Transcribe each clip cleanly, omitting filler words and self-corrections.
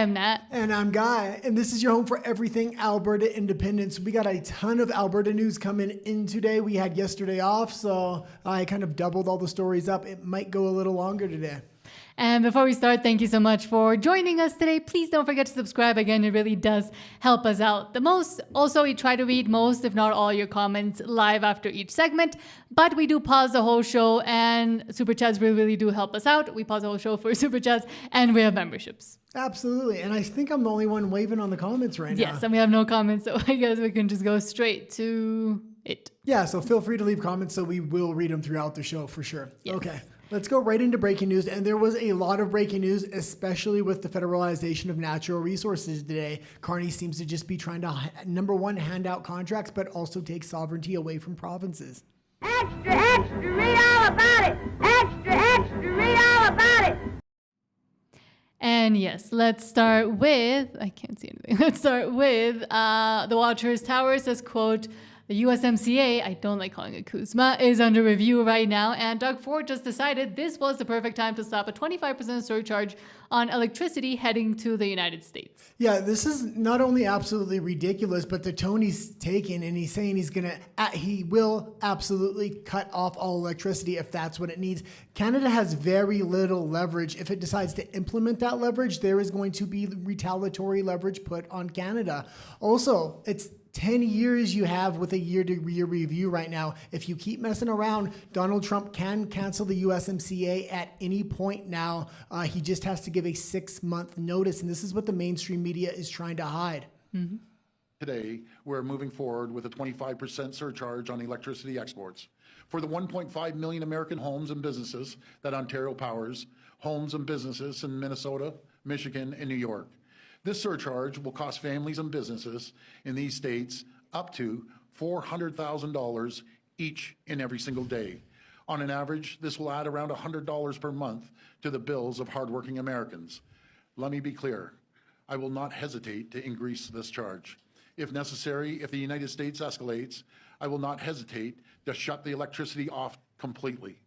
am Nat. And I'm Guy, and this is your home for everything Alberta independence. We got a ton of Alberta news coming in today. We had yesterday off, so I kind of doubled all the stories up. It might go a little longer today. And before we start, thank you so much for joining us today. Please don't forget to subscribe. Again, it really does help us out the most. Also, we try to read most, if not all, your comments live after each segment. But we do pause the whole show, and Super Chats really do help us out. We pause the whole show for Super Chats, and we have memberships. Absolutely. And I think I'm the only one waving on the comments right now. Yes, and we have no comments, so I guess we can just go straight to it. Yeah, so feel free to leave comments, so we will read them throughout the show for sure. Yes. Okay. Let's go right into breaking news. And there was a lot of breaking news, especially with the federalization of natural resources today. Carney seems to just be trying to, number one, hand out contracts, but also take sovereignty away from provinces. Extra, extra, read all about it. Extra, extra, read all about it. And yes, let's start with, I can't see anything. Let's start with the Watchers Tower says, quote, the USMCA, I don't like calling it CUSMA, is under review right now, and Doug Ford just decided this was the perfect time to stop a 25% surcharge on electricity heading to the United States. Yeah, this is not only absolutely ridiculous, but the tone he's taking, and he's saying he will absolutely cut off all electricity if that's what it needs. Canada has very little leverage. If it decides to implement that leverage, there is going to be retaliatory leverage put on Canada. Also, it's 10 years you have with a year-to-year review right now. If you keep messing around, Donald Trump can cancel the USMCA at any point now. He just has to give a 6-month notice, and this is what the mainstream media is trying to hide. Mm-hmm. Today, we're moving forward with a 25% surcharge on electricity exports. For the 1.5 million American homes and businesses that Ontario powers, homes and businesses in Minnesota, Michigan, and New York. This surcharge will cost families and businesses in these states up to $400,000 each and every single day. On an average, this will add around $100 per month to the bills of hardworking Americans. Let me be clear, I will not hesitate to increase this charge. If necessary, if the United States escalates, I will not hesitate to shut the electricity off completely.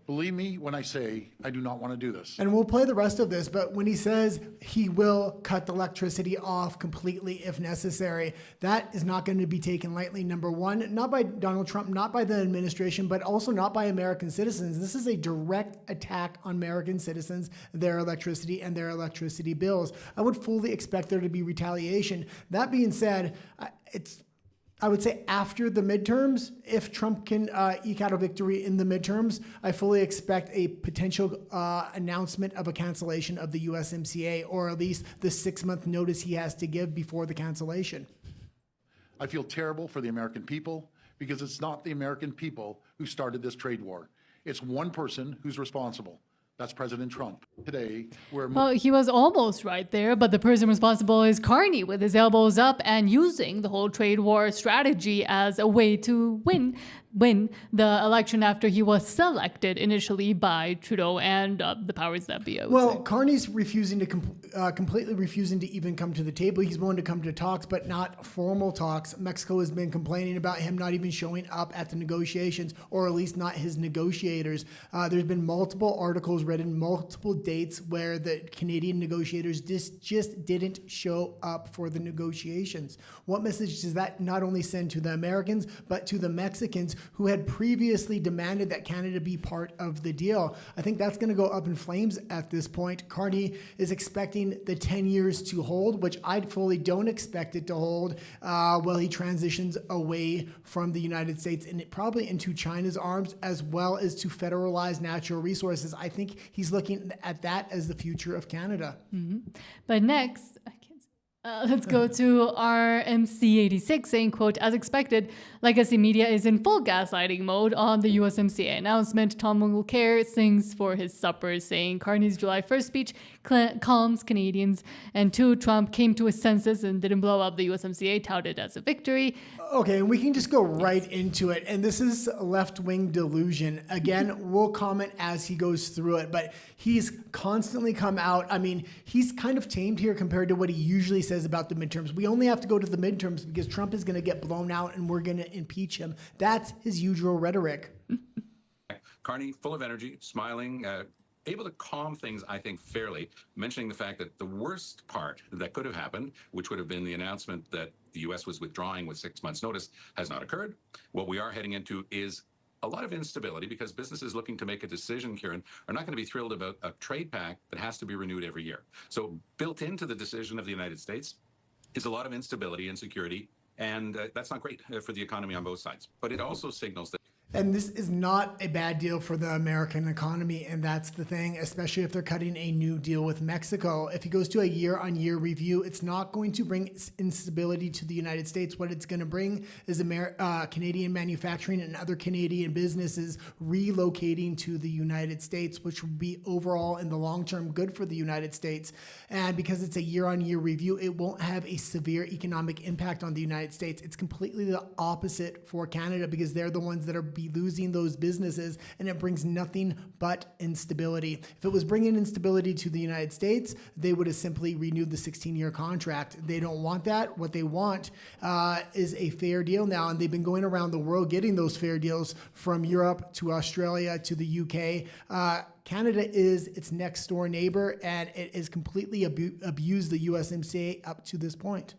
Believe me when I say I do not want to do this. And we'll play the rest of this, but when he says he will cut the electricity off completely if necessary, that is not going to be taken lightly. Number one, not by Donald Trump, not by the administration, but also not by American citizens. This is a direct attack on American citizens, their electricity and their electricity bills. I would fully expect there to be retaliation. That being said, I would say after the midterms, if Trump can eke out a victory in the midterms, I fully expect a potential announcement of a cancellation of the USMCA, or at least the 6-month notice he has to give before the cancellation. I feel terrible for the American people because it's not the American people who started this trade war. It's one person who's responsible. That's President Trump. Today, well, he was almost right there, but the person responsible is Carney, with his elbows up and using the whole trade war strategy as a way to win the election after he was selected initially by Trudeau and the powers that be. Well, Carney's refusing to completely refusing to even come to the table. He's willing to come to talks, but not formal talks. Mexico has been complaining about him not even showing up at the negotiations, or at least not his negotiators. There's been multiple articles written, multiple dates where the Canadian negotiators just didn't show up for the negotiations. What message does that not only send to the Americans, but to the Mexicans who had previously demanded that Canada be part of the deal? I think that's going to go up in flames at this point. Carney is expecting the 10 years to hold, which I fully don't expect it to hold while he transitions away from the United States and probably into China's arms, as well as to federalize natural resources. I think he's looking at that as the future of Canada. Mm-hmm. But next, let's go to RMC86 saying, quote, as expected, legacy media is in full gaslighting mode on the USMCA announcement. Tom Mulcair sings for his supper, saying Carney's July 1st speech calms Canadians. And 2, Trump came to his senses and didn't blow up the USMCA, touted as a victory. Okay, and we can just go right into it. And this is left-wing delusion. Again, we'll comment as he goes through it, but he's constantly come out. I mean, he's kind of tamed here compared to what he usually says about the midterms. We only have to go to the midterms because Trump is going to get blown out and we're going to impeach him. That's his usual rhetoric. Carney, full of energy, smiling, able to calm things, I think, fairly, mentioning the fact that the worst part that could have happened, which would have been the announcement that the U.S. was withdrawing with 6 months' notice, has not occurred. What we are heading into is a lot of instability because businesses looking to make a decision, Kieran, are not going to be thrilled about a trade pact that has to be renewed every year. So built into the decision of the United States is a lot of instability and insecurity, and that's not great for the economy on both sides. But it also signals that And this is not a bad deal for the American economy, and that's the thing, especially if they're cutting a new deal with Mexico. If he goes to a year-on-year review, it's not going to bring instability to the United States. What it's going to bring is Canadian manufacturing and other Canadian businesses relocating to the United States, which will be overall in the long term good for the United States. And because it's a year-on-year review, it won't have a severe economic impact on the United States. It's completely the opposite for Canada because they're the ones that are be losing those businesses, and it brings nothing but instability. If it was bringing instability to the United States, they would have simply renewed the 16-year contract. They don't want that. What they want is a fair deal now, and they've been going around the world getting those fair deals from Europe to Australia to the UK. Canada is its next door neighbor, and it has completely abused the USMCA up to this point.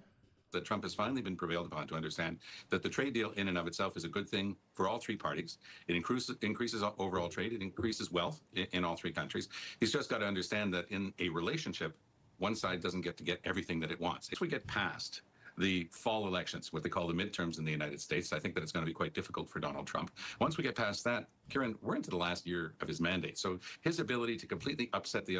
That Trump has finally been prevailed upon to understand that the trade deal in and of itself is a good thing for all three parties. It increases overall trade. It increases wealth in all three countries. He's just got to understand that in a relationship, one side doesn't get to get everything that it wants. If we get past the fall elections, what they call the midterms in the United States, I think that it's going to be quite difficult for Donald Trump. Once we get past that, Kieran, we're into the last year of his mandate. So his ability to completely upset the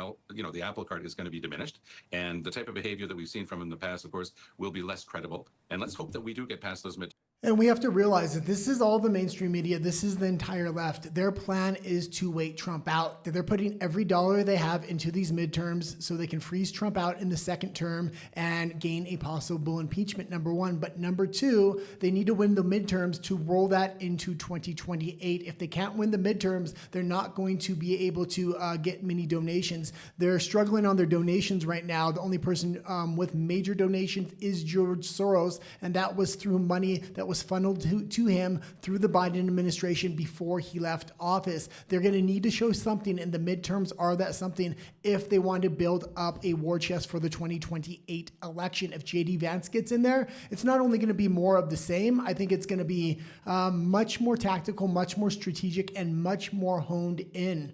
apple cart is going to be diminished. And the type of behavior that we've seen from him in the past, of course, will be less credible. And let's hope that we do get past those midterms. And we have to realize that this is all the mainstream media. This is the entire left. Their plan is to wait Trump out. They're putting every dollar they have into these midterms so they can freeze Trump out in the second term and gain a possible impeachment, number one. But number two, they need to win the midterms to roll that into 2028. If they can't win the midterms, they're not going to be able to get many donations. They're struggling on their donations right now. The only person with major donations is George Soros, and that was through money that was funneled to him through the Biden administration before he left office. They're going to need to show something, and the midterms are that something if they want to build up a war chest for the 2028 election. If J.D. Vance gets in there, it's not only going to be more of the same, I think it's going to be much more tactical, much more strategic, and much more honed in.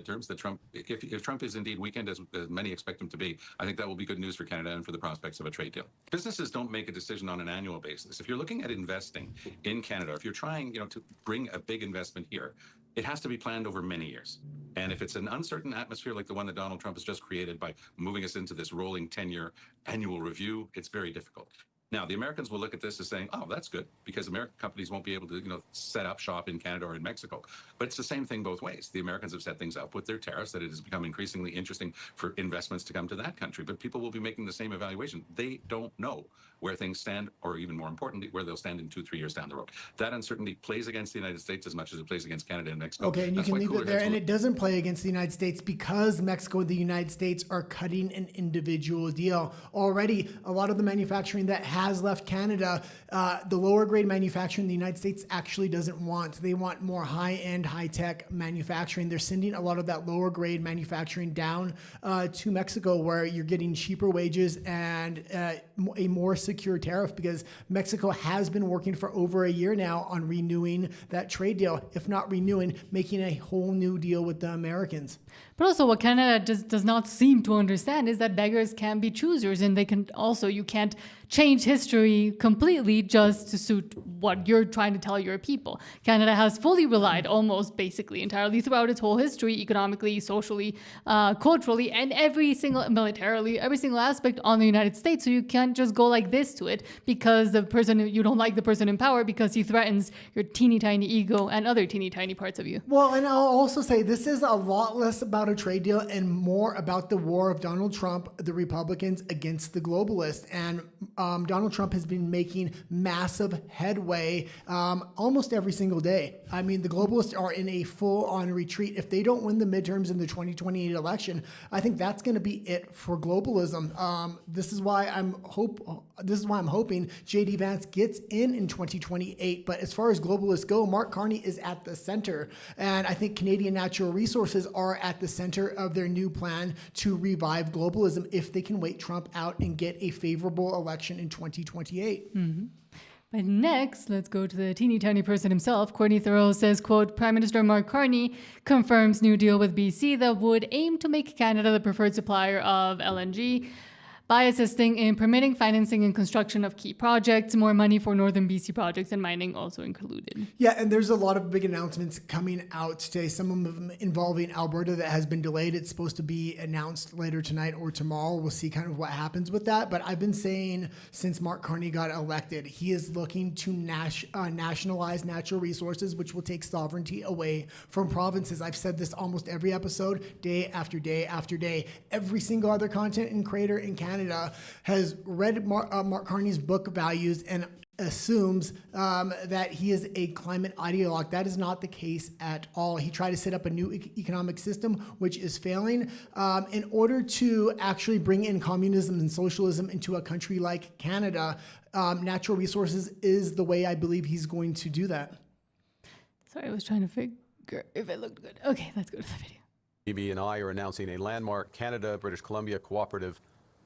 Terms that Trump, if Trump is indeed weakened, as many expect him to be, I think that will be good news for Canada and for the prospects of a trade deal. Businesses don't make a decision on an annual basis. If you're looking at investing in Canada, if you're trying, to bring a big investment here, it has to be planned over many years. And if it's an uncertain atmosphere like the one that Donald Trump has just created by moving us into this rolling 10-year annual review, it's very difficult. Now, the Americans will look at this as saying, oh, that's good, because American companies won't be able to, set up shop in Canada or in Mexico. But it's the same thing both ways. The Americans have set things up with their tariffs that it has become increasingly interesting for investments to come to that country. But people will be making the same evaluation. They don't know where things stand, or even more importantly, where they'll stand in 2-3 years down the road. That uncertainty plays against the United States as much as it plays against Canada and Mexico. Okay, and you can leave it there. And it doesn't play against the United States because Mexico and the United States are cutting an individual deal. Already, a lot of the manufacturing that has left Canada, the lower grade manufacturing the United States actually doesn't want. They want more high-end, high-tech manufacturing. They're sending a lot of that lower grade manufacturing down to Mexico, where you're getting cheaper wages and a more secure tariff, because Mexico has been working for over a year now on renewing that trade deal, if not renewing, making a whole new deal with the Americans. But also what Canada does not seem to understand is that beggars can be choosers, and you can't change history completely just to suit what you're trying to tell your people. Canada has fully relied almost basically entirely throughout its whole history, economically, socially, culturally, and militarily, every single aspect on the United States. So you can't just go like this to it because you don't like the person in power because he threatens your teeny tiny ego and other teeny tiny parts of you. Well, and I'll also say this is a lot less about a trade deal and more about the war of Donald Trump, the Republicans, against the globalists. And Donald Trump has been making massive headway almost every single day. I mean, the globalists are in a full-on retreat. If they don't win the midterms in the 2028 election, I think that's going to be it for globalism. This is why I'm hoping J.D. Vance gets in 2028. But as far as globalists go, Mark Carney is at the center, and I think Canadian natural resources are at the center of their new plan to revive globalism if they can wait Trump out and get a favorable election in 2028. Mm-hmm. But next, let's go to the teeny tiny person himself. Courtney Thoreau says, quote, Prime Minister Mark Carney confirms new deal with BC that would aim to make Canada the preferred supplier of LNG by assisting in permitting, financing, and construction of key projects. More money for northern BC projects and mining also included. Yeah, and there's a lot of big announcements coming out today, some of them involving Alberta that has been delayed. It's supposed to be announced later tonight or tomorrow. We'll see kind of what happens with that. But I've been saying since Mark Carney got elected, he is looking to nationalize natural resources, which will take sovereignty away from provinces. I've said this almost every episode, day after day after day. Every single other content and creator in Canada has read Mark Carney's book Values and assumes that he is a climate ideologue. That is not the case at all. He tried to set up a new economic system, which is failing, in order to actually bring in communism and socialism into a country like Canada. Natural resources is the way I believe he's going to do that. Sorry, I was trying to figure if it looked good. Okay, let's go to the video. EB and I are announcing a landmark Canada-British Columbia Cooperative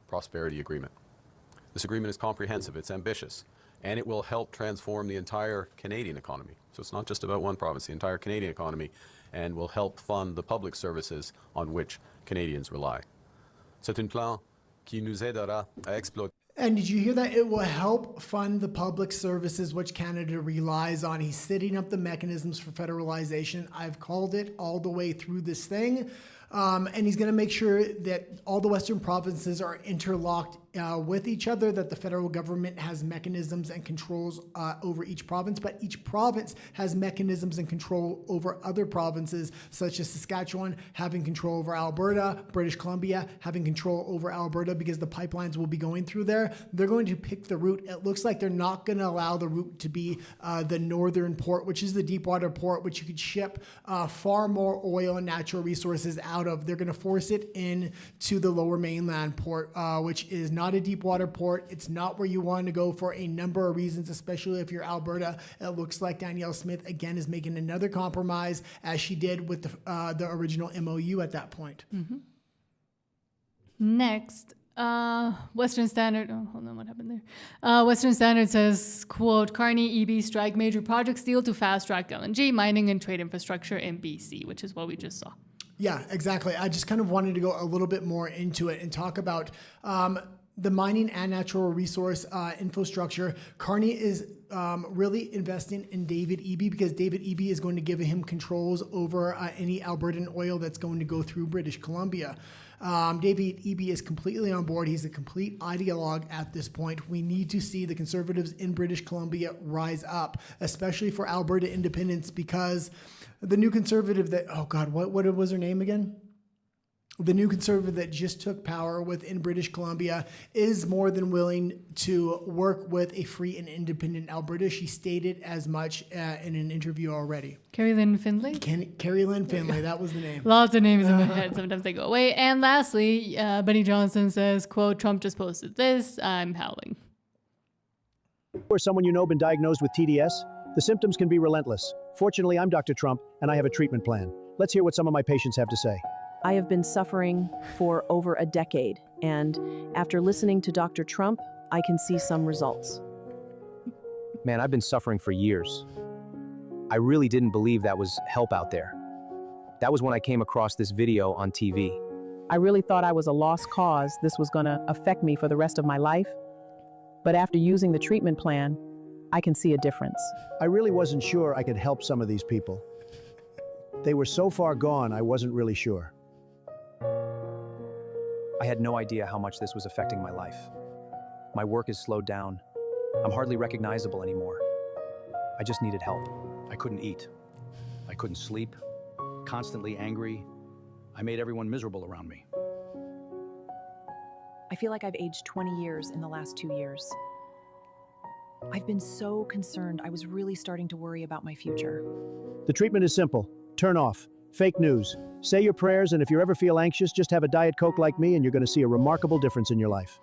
Prosperity Agreement. This agreement is comprehensive, it's ambitious, and it will help transform the entire Canadian economy. So it's not just about one province, the entire Canadian economy, and will help fund the public services on which Canadians rely. C'est un plan qui nous aidera à exploiter. And did you hear that? It will help fund the public services which Canada relies on. He's setting up the mechanisms for federalization. I've called it all the way through this thing. And he's going to make sure that all the Western provinces are interlocked with each other, that the federal government has mechanisms and controls over each province, but each province has mechanisms and control over other provinces, such as Saskatchewan having control over Alberta, British Columbia having control over Alberta because the pipelines will be going through there. They're going to pick the route. It looks like they're not going to allow the route to be the northern port, which is the deepwater port, which you could ship far more oil and natural resources out of. They're going to force it into the lower mainland port, which is not a deep water port. It's not where you want to go for a number of reasons, especially if you're Alberta. It looks like Danielle Smith, again, is making another compromise, as she did with the original MOU at that point. Mm-hmm. Next, Western Standard, oh, hold on, what happened there? Western Standard says, quote, Carney, EB strike major projects deal to fast-track LNG, mining, and trade infrastructure in BC, which is what we just saw. Yeah, exactly. I just kind of wanted to go a little bit more into it and talk about the mining and natural resource infrastructure. Carney is really investing in David Eby because David Eby is going to give him controls over any Albertan oil that's going to go through British Columbia. David Eby is completely on board. He's a complete ideologue at this point. We need to see the Conservatives in British Columbia rise up, especially for Alberta independence, because the new Conservative that, oh God, what was her name again? The new Conservative that just took power within British Columbia is more than willing to work with a free and independent Alberta. She stated as much in an interview already. Carrie Lynn Findlay? Carrie Lynn Findlay, that was the name. Lots of names in my head. Sometimes they go away. And lastly, Benny Johnson says, quote, Trump just posted this. I'm howling. Or someone you know been diagnosed with TDS? The symptoms can be relentless. Fortunately, I'm Dr. Trump, and I have a treatment plan. Let's hear what some of my patients have to say. I have been suffering for over a decade, and after listening to Dr. Trump, I can see some results. Man, I've been suffering for years. I really didn't believe that was help out there. That was when I came across this video on TV. I really thought I was a lost cause. This was going to affect me for the rest of my life. But after using the treatment plan, I can see a difference. I really wasn't sure I could help some of these people. They were so far gone, I wasn't really sure. I had no idea how much this was affecting my life. My work is slowed down. I'm hardly recognizable anymore. I just needed help. I couldn't eat. I couldn't sleep. Constantly angry. I made everyone miserable around me. I feel like I've aged 20 years in the last 2 years. I've been so concerned. I was really starting to worry about my future. The treatment is simple. Turn off. Fake news. Say your prayers, and if you ever feel anxious, just have a Diet Coke like me, and you're going to see a remarkable difference in your life.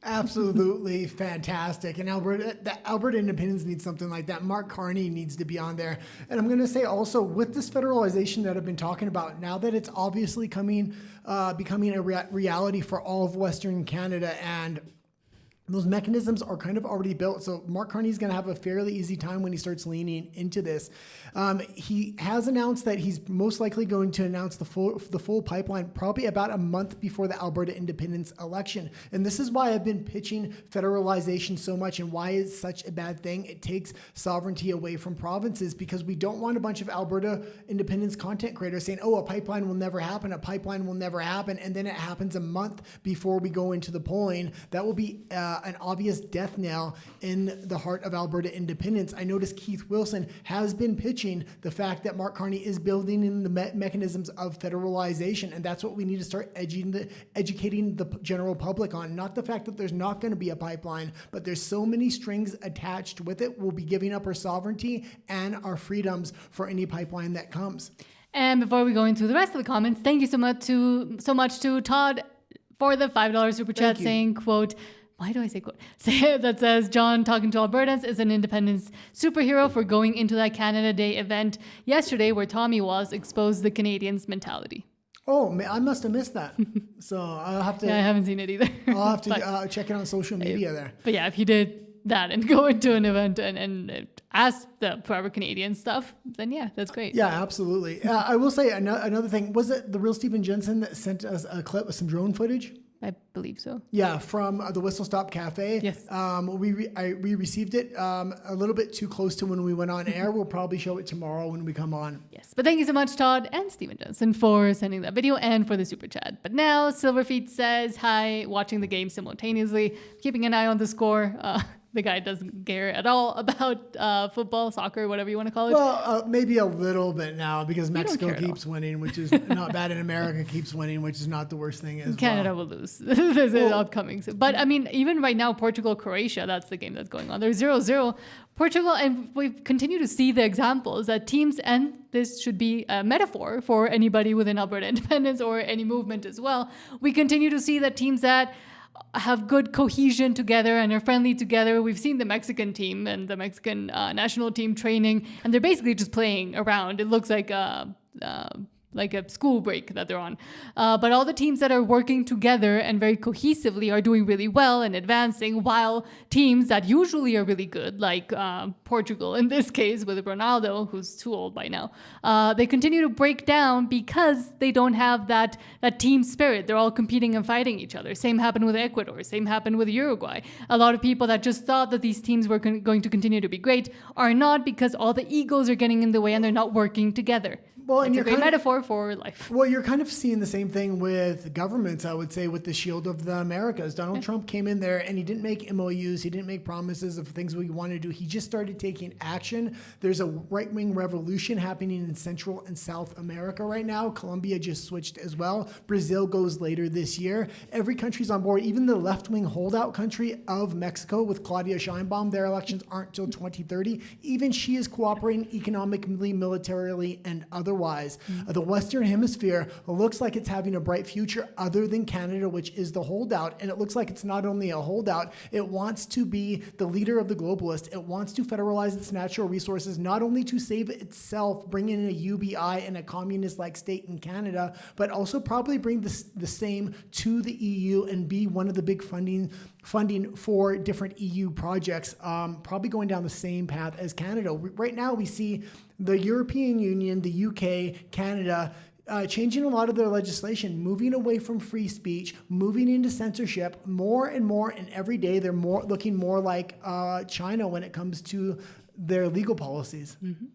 Absolutely fantastic. And Alberta Independence needs something like that. Mark Carney needs to be on there. And I'm going to say also, with this federalization that I've been talking about, now that it's obviously becoming a reality for all of Western Canada, and those mechanisms are kind of already built. So Mark Carney's going to have a fairly easy time when he starts leaning into this. He has announced that he's most likely going to announce the full pipeline probably about a month before the Alberta independence election. And this is why I've been pitching federalization so much and why it's such a bad thing. It takes sovereignty away from provinces, because we don't want a bunch of Alberta independence content creators saying, oh, a pipeline will never happen. A pipeline will never happen. And then it happens a month before we go into the polling. That will be an obvious death knell in the heart of Alberta independence. I noticed Keith Wilson has been pitching the fact that Mark Carney is building in the mechanisms of federalization, and that's what we need to start educating the general public on. Not the fact that there's not going to be a pipeline, but there's so many strings attached with it. We'll be giving up our sovereignty and our freedoms for any pipeline that comes. And before we go into the rest of the comments, thank you so much to Todd for the $5 super chat saying, quote, why do I say quote? That says, John talking to Albertans is an independence superhero for going into that Canada Day event yesterday where Tommy was exposed the Canadians' mentality. Oh, I must have missed that. So I'll have to... Yeah, I haven't seen it either. I'll have to check it on social media there. But yeah, if he did that and go into an event and ask the forever Canadian stuff, then yeah, that's great. Yeah, absolutely. I will say another thing. Was it the real Stephen Jensen that sent us a clip with some drone footage? I believe so. Yeah, from the Whistle Stop Cafe. Yes. We received it a little bit too close to when we went on air. We'll probably show it tomorrow when we come on. Yes, but thank you so much, Todd and Stephen Jensen, for sending that video and for the super chat. But now Silverfeet says, hi, watching the game simultaneously, keeping an eye on the score. The guy doesn't care at all about football, soccer, whatever you want to call it. Well, maybe a little bit now, because Mexico keeps winning, which is not bad, and America keeps winning, which is not the worst thing as Canada will lose. There's an upcoming. But I mean, even right now, Portugal, Croatia, that's the game that's going on. There's 0-0. Portugal, and we continue to see the examples that teams, and this should be a metaphor for anybody within Alberta independence or any movement as well. We continue to see that teams that have good cohesion together and are friendly together. We've seen the Mexican team and the Mexican national team training, and they're basically just playing around. It looks like a school break that they're on. But all the teams that are working together and very cohesively are doing really well and advancing, while teams that usually are really good, like Portugal in this case with Ronaldo, who's too old by now, they continue to break down because they don't have that team spirit. They're all competing and fighting each other. Same happened with Ecuador. Same happened with Uruguay. A lot of people that just thought that these teams were going to continue to be great are not, because all the egos are getting in the way and they're not working together. Well, and it's a great metaphor for life. Well, you're kind of seeing the same thing with governments, I would say, with the Shield of the Americas. Donald Trump came in there and he didn't make MOUs. He didn't make promises of things we wanted to do. He just started taking action. There's a right-wing revolution happening in Central and South America right now. Colombia just switched as well. Brazil goes later this year. Every country's on board. Even the left-wing holdout country of Mexico with Claudia Sheinbaum, their elections aren't till 2030. Even she is cooperating economically, militarily, and otherwise. The Western Hemisphere looks like it's having a bright future other than Canada, which is the holdout. And it looks like it's not only a holdout, it wants to be the leader of the globalist. It wants to federalize its natural resources, not only to save itself, bring in a UBI and a communist-like state in Canada, but also probably bring the same to the EU and be one of the big funding for different EU projects, probably going down the same path as Canada. Right now, we see the European Union, the UK, Canada, changing a lot of their legislation, moving away from free speech, moving into censorship more and more, and every day they're looking more like China when it comes to their legal policies. Mm-hmm.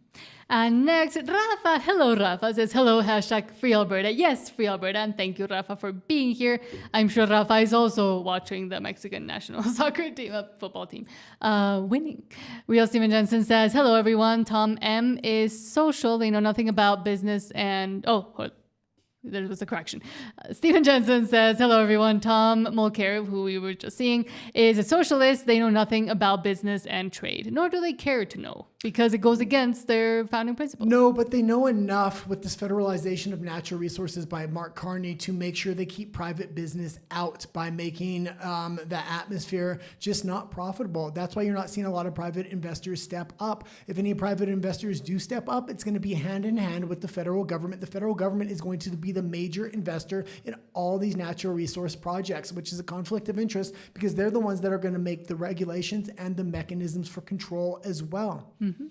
And next, Rafa. Hello, Rafa says, hello, hashtag Free Alberta. Yes, Free Alberta. And thank you, Rafa, for being here. I'm sure Rafa is also watching the Mexican national soccer team, football team, winning. Real Steven Jensen says, hello, everyone. Tom M is social. They know nothing about business and... there was a correction. Stephen Jensen says, hello, everyone. Tom Mulcair, who we were just seeing, is a socialist. They know nothing about business and trade, nor do they care to know because it goes against their founding principles. No, but they know enough with this federalization of natural resources by Mark Carney to make sure they keep private business out by making the atmosphere just not profitable. That's why you're not seeing a lot of private investors step up. If any private investors do step up, it's going to be hand in hand with the federal government. The federal government is going to be the major investor in all these natural resource projects, which is a conflict of interest because they're the ones that are going to make the regulations and the mechanisms for control as well. Mm-hmm.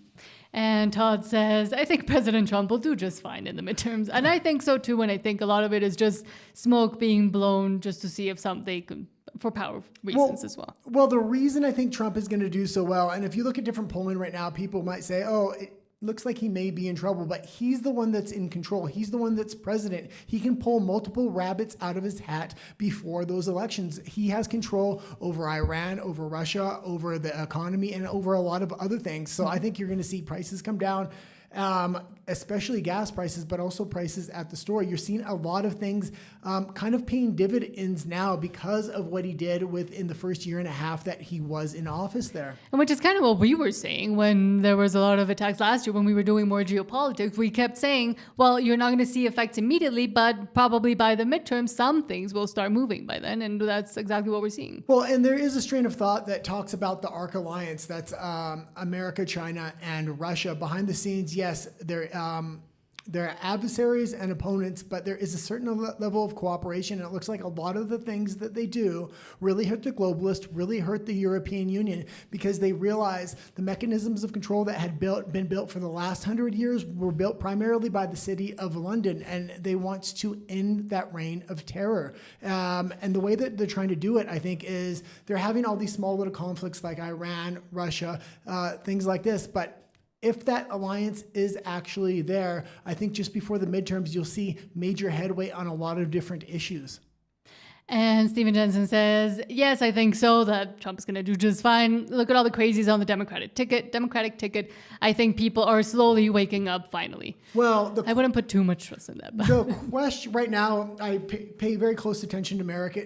And Todd says, I think President Trump will do just fine in the midterms. And I think so too, and I think a lot of it is just smoke being blown just to see if something can, for power reasons as well. Well, the reason I think Trump is going to do so well, and if you look at different polling right now, people might say, oh, it looks like he may be in trouble, but he's the one that's in control. He's the one that's president. He can pull multiple rabbits out of his hat before those elections. He has control over Iran, over Russia, over the economy, and over a lot of other things. So I think you're going to see prices come down. Especially gas prices, but also prices at the store. You're seeing a lot of things kind of paying dividends now because of what he did within the first year and a half that he was in office there. And which is kind of what we were saying when there was a lot of attacks last year when we were doing more geopolitics. We kept saying, well, you're not going to see effects immediately, but probably by the midterm, some things will start moving by then. And that's exactly what we're seeing. Well, and there is a strain of thought that talks about the ARC alliance. That's America, China, and Russia. Behind the scenes, yes, they're adversaries and opponents, but there is a certain level of cooperation. And it looks like a lot of the things that they do really hurt the globalists, really hurt the European Union, because they realize the mechanisms of control that had been built for the last 100 years were built primarily by the city of London, and they want to end that reign of terror. And the way that they're trying to do it, I think, is they're having all these small little conflicts like Iran, Russia, things like this, but if that alliance is actually there, I think just before the midterms, you'll see major headway on a lot of different issues. And Stephen Jensen says, yes, I think so, that Trump is going to do just fine. Look at all the crazies on the Democratic ticket. I think people are slowly waking up finally. Well, I wouldn't put too much trust in that. The question right now, I pay very close attention to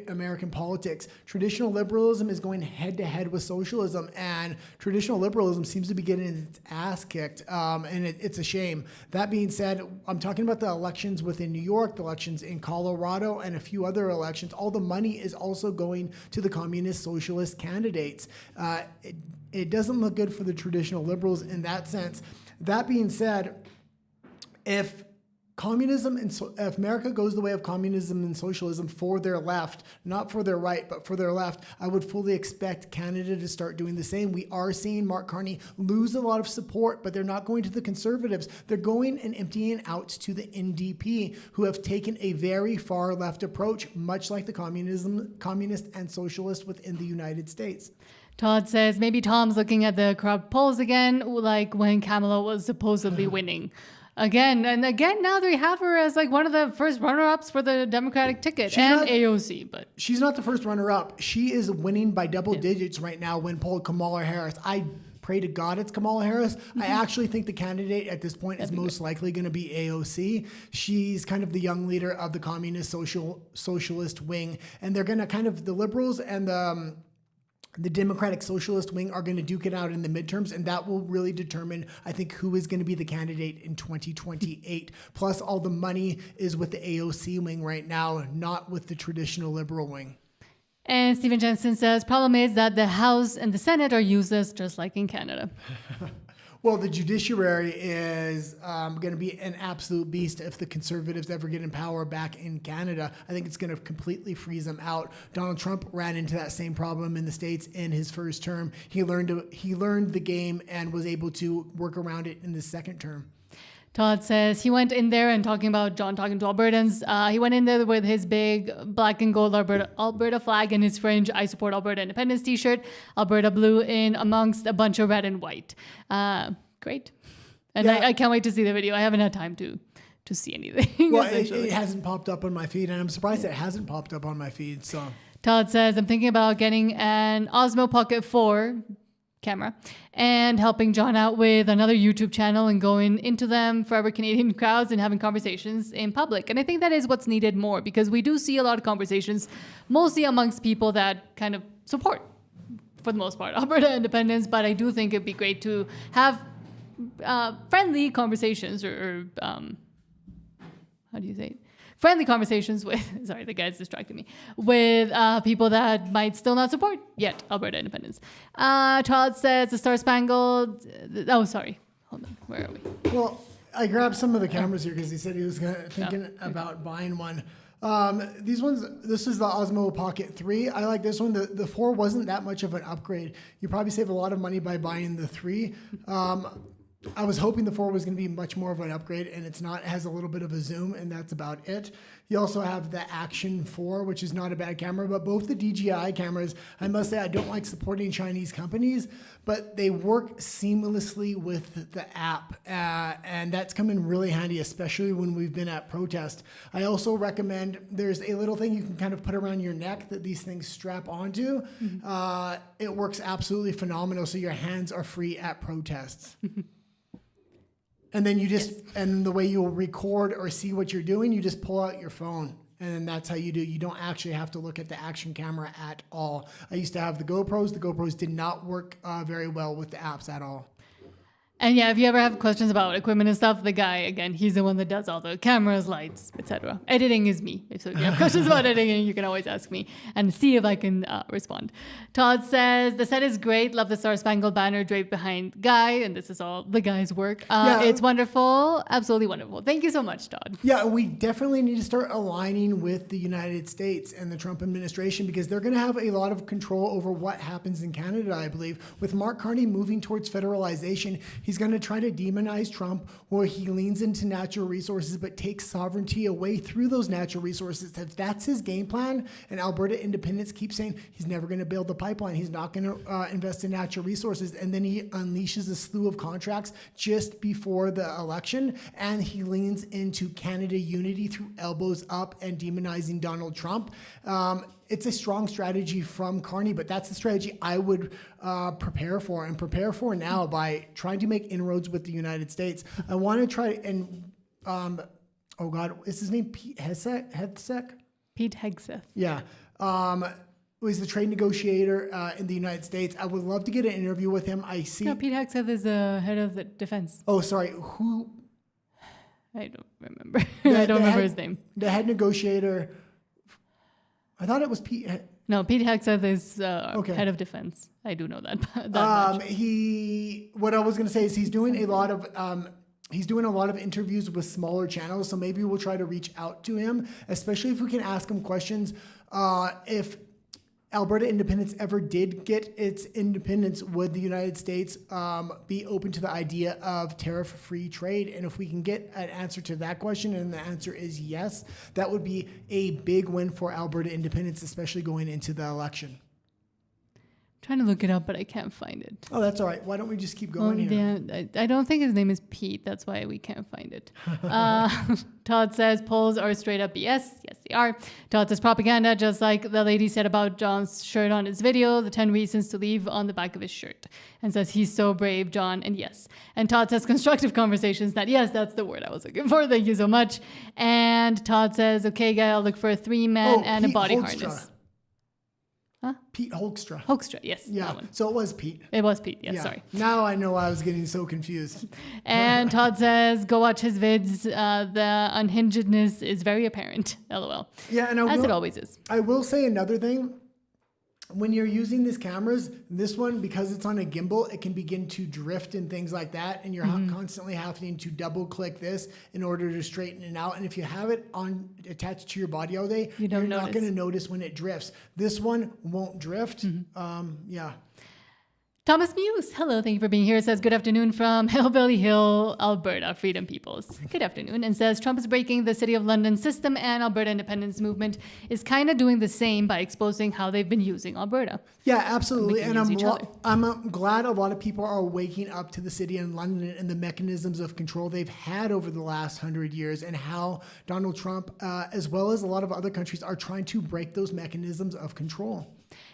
American politics. Traditional liberalism is going head to head with socialism, and traditional liberalism seems to be getting its ass kicked, and it's a shame. That being said, I'm talking about the elections within New York, the elections in Colorado, and a few other elections. All the money is also going to the communist socialist candidates. It doesn't look good for the traditional liberals in that sense. That being said, if if America goes the way of communism and socialism for their left, not for their right, but for their left, I would fully expect Canada to start doing the same. We are seeing Mark Carney lose a lot of support, but they're not going to the Conservatives. They're going and emptying out to the NDP, who have taken a very far left approach, much like the communist and socialist within the United States. Todd says maybe Tom's looking at the corrupt polls again, like when Kamala was supposedly winning. Again, now they have her as like one of the first runner-ups for the Democratic ticket AOC. But she's not the first runner-up. She is winning by double digits right now when polled Kamala Harris. I pray to God it's Kamala Harris. I actually think the candidate at this point is most likely going to be AOC. She's kind of the young leader of the communist socialist wing, and they're going to kind of, the liberals and the Democratic Socialist wing are going to duke it out in the midterms, and that will really determine, I think, who is going to be the candidate in 2028. Plus, all the money is with the AOC wing right now, not with the traditional liberal wing. And Stephen Jensen says, problem is that the House and the Senate are useless, just like in Canada. Well, the judiciary is going to be an absolute beast if the Conservatives ever get in power back in Canada. I think it's going to completely freeze them out. Donald Trump ran into that same problem in the States in his first term. He learned the game and was able to work around it in the second term. Todd says he went in there and talking to Albertans. He went in there with his big black and gold Alberta flag and his fringe I Support Alberta Independence t-shirt, Alberta blue in amongst a bunch of red and white. Great. And yeah. I can't wait to see the video. I haven't had time to see anything. Well, it hasn't popped up on my feed, and I'm surprised it hasn't popped up on my feed. So Todd says, I'm thinking about getting an Osmo Pocket 4 camera, and helping John out with another YouTube channel and going into them forever Canadian crowds and having conversations in public. And I think that is what's needed more, because we do see a lot of conversations, mostly amongst people that kind of support, for the most part, Alberta independence. But I do think it'd be great to have friendly conversations or how do you say it? Friendly conversations with, sorry, the guy's distracting me, with people that might still not support yet Alberta independence. Todd says the Star Spangled, hold on, where are we? Well, I grabbed some of the cameras here because he said he was thinking about buying one. These ones, this is the Osmo Pocket 3. I like this one. The 4 wasn't that much of an upgrade. You probably save a lot of money by buying the 3. I was hoping the 4 was going to be much more of an upgrade, and it's not. It has a little bit of a zoom, and that's about it. You also have the Action 4, which is not a bad camera, but both the DJI cameras, I must say, I don't like supporting Chinese companies, but they work seamlessly with the app, and that's come in really handy, especially when we've been at protest. I also recommend, there's a little thing you can kind of put around your neck that these things strap onto. It works absolutely phenomenal, so your hands are free at protests. And then you just, and the way you'll record or see what you're doing, you just pull out your phone. And then that's how you do. You don't actually have to look at the action camera at all. I used to have the GoPros. The GoPros did not work very well with the apps at all. And yeah, if you ever have questions about equipment and stuff, the guy, again, he's the one that does all the cameras, lights, etc. Editing is me. So if you have questions about editing, you can always ask me and see if I can respond. Todd says, the set is great. Love the Star Spangled Banner draped behind Guy. And this is all the guy's work. It's wonderful. Absolutely wonderful. Thank you so much, Todd. Yeah, we definitely need to start aligning with the United States and the Trump administration, because they're going to have a lot of control over what happens in Canada, I believe. With Mark Carney moving towards federalization, he's going to try to demonize Trump, where he leans into natural resources but takes sovereignty away through those natural resources. If that's his game plan, and Alberta independents keep saying he's never going to build the pipeline, he's not going to invest in natural resources, and then he unleashes a slew of contracts just before the election, and he leans into Canada unity through elbows up and demonizing Donald Trump. It's a strong strategy from Carney, but that's the strategy I would prepare for now by trying to make inroads with the United States. I want to try and, oh God, is his name Pete Hegseth? Pete Hegseth. Yeah. Was the trade negotiator in the United States. I would love to get an interview with him. I see. No, Pete Hegseth is the head of the defense. Oh, sorry. Who? I don't remember. I don't remember his name. The head negotiator. I thought it was Pete. No, Pete Hegseth is head of defense. I do know that. What I was going to say is he's doing a lot of interviews with smaller channels. So maybe we'll try to reach out to him, especially if we can ask him questions. If Alberta independence ever did get its independence, would the United States be open to the idea of tariff-free trade? And if we can get an answer to that question, and the answer is yes, that would be a big win for Alberta independence, especially going into the election. Trying to look it up, but I can't find it. Oh, that's all right. Why don't we just keep going here? Yeah, I don't think his name is Pete. That's why we can't find it. Todd says polls are straight up BS. Yes, they are. Todd says propaganda, just like the lady said about John's shirt on his video, the 10 reasons to leave on the back of his shirt. And says he's so brave, John, and yes. And Todd says constructive conversations. Yes, that's the word I was looking for. Thank you so much. And Todd says, okay, guy, I'll look for a 3-man and Pete a body Holstra. harness. Huh? Pete Holstra. Holstra, yes. Yeah, that one. So it was Pete. It was Pete, yes, sorry. Now I know I was getting so confused. And Todd says, go watch his vids. The unhingedness is very apparent. LOL. Yeah, and as it always is. I will say another thing. When you're using these cameras, this one, because it's on a gimbal, it can begin to drift and things like that. And you're constantly having to double click this in order to straighten it out. And if you have it attached to your body all day, you're not going to notice when it drifts. This one won't drift. Yeah. Thomas Muse, hello, thank you for being here. Says, good afternoon from Hillbilly Hill, Alberta, Freedom Peoples. Good afternoon. And says, Trump is breaking the City of London system, and Alberta independence movement is kind of doing the same by exposing how they've been using Alberta. Yeah, absolutely. And I'm glad a lot of people are waking up to the City of London and the mechanisms of control they've had over the last 100 years, and how Donald Trump, as well as a lot of other countries, are trying to break those mechanisms of control.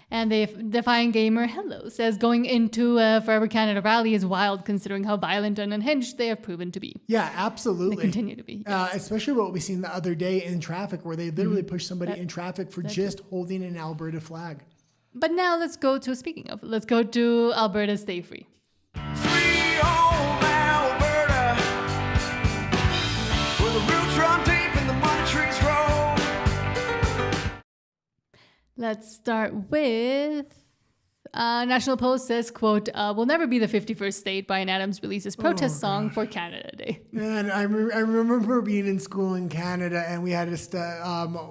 And the Defiant Gamer Hello says going into a Forever Canada rally is wild considering how violent and unhinged they have proven to be. Yeah, absolutely. They continue to be. Yes. Especially what we seen the other day in traffic where they literally pushed somebody in traffic for just holding an Alberta flag. But now let's go to Alberta Stay Free. Free home Alberta, where the roots run deep and the money trees grow. Let's start with National Post says, quote, will never be the 51st state. Bryan Adams releases protest song for Canada Day. And I remember being in school in Canada, and we had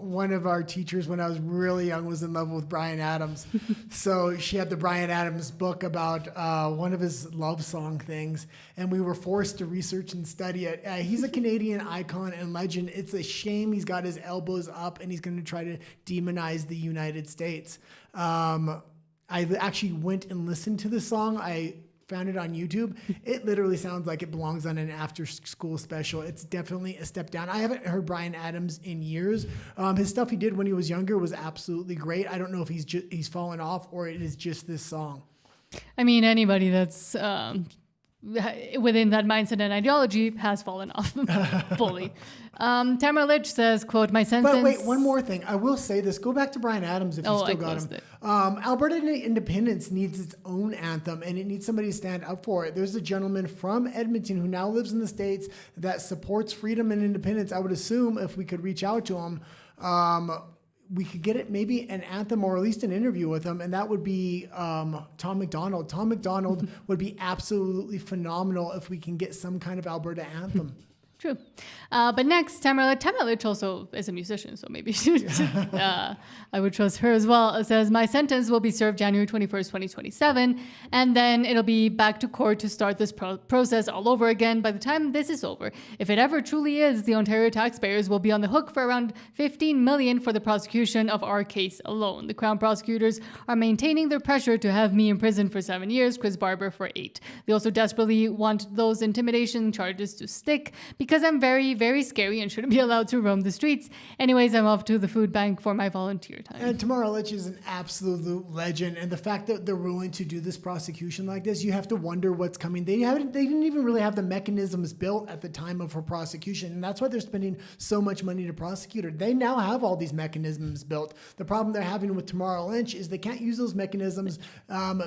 one of our teachers when I was really young was in love with Bryan Adams. So she had the Bryan Adams book about one of his love song things, and we were forced to research and study it. He's a Canadian icon and legend. It's a shame he's got his elbows up and he's going to try to demonize the United States. I actually went and listened to the song. I found it on YouTube. It literally sounds like it belongs on an after-school special. It's definitely a step down. I haven't heard Bryan Adams in years. His stuff he did when he was younger was absolutely great. I don't know if he's fallen off or it is just this song. I mean, anybody that's within that mindset and ideology has fallen off fully. Tamara Litch says, quote, my sentence... But wait, one more thing. I will say this. Go back to Bryan Adams if you still got him. Alberta independence needs its own anthem, and it needs somebody to stand up for it. There's a gentleman from Edmonton who now lives in the States that supports freedom and independence. I would assume if we could reach out to him, we could get it maybe an anthem or at least an interview with him, and that would be Tom McDonald. Tom McDonald would be absolutely phenomenal if we can get some kind of Alberta anthem. True. But next, Tamara Litch also is a musician, so maybe I would trust her as well. It says, my sentence will be served January 21st, 2027, and then it'll be back to court to start this process all over again by the time this is over. If it ever truly is, the Ontario taxpayers will be on the hook for around $15 million for the prosecution of our case alone. The Crown prosecutors are maintaining their pressure to have me in prison for 7 years, Chris Barber for 8. They also desperately want those intimidation charges to stick because I'm very, very scary and shouldn't be allowed to roam the streets. Anyways, I'm off to the food bank for my volunteer time. And Tamara Litch is an absolute legend. And the fact that they're willing to do this prosecution like this, you have to wonder what's coming. They didn't even really have the mechanisms built at the time of her prosecution. And that's why they're spending so much money to prosecute her. They now have all these mechanisms built. The problem they're having with Tamara Litch is they can't use those mechanisms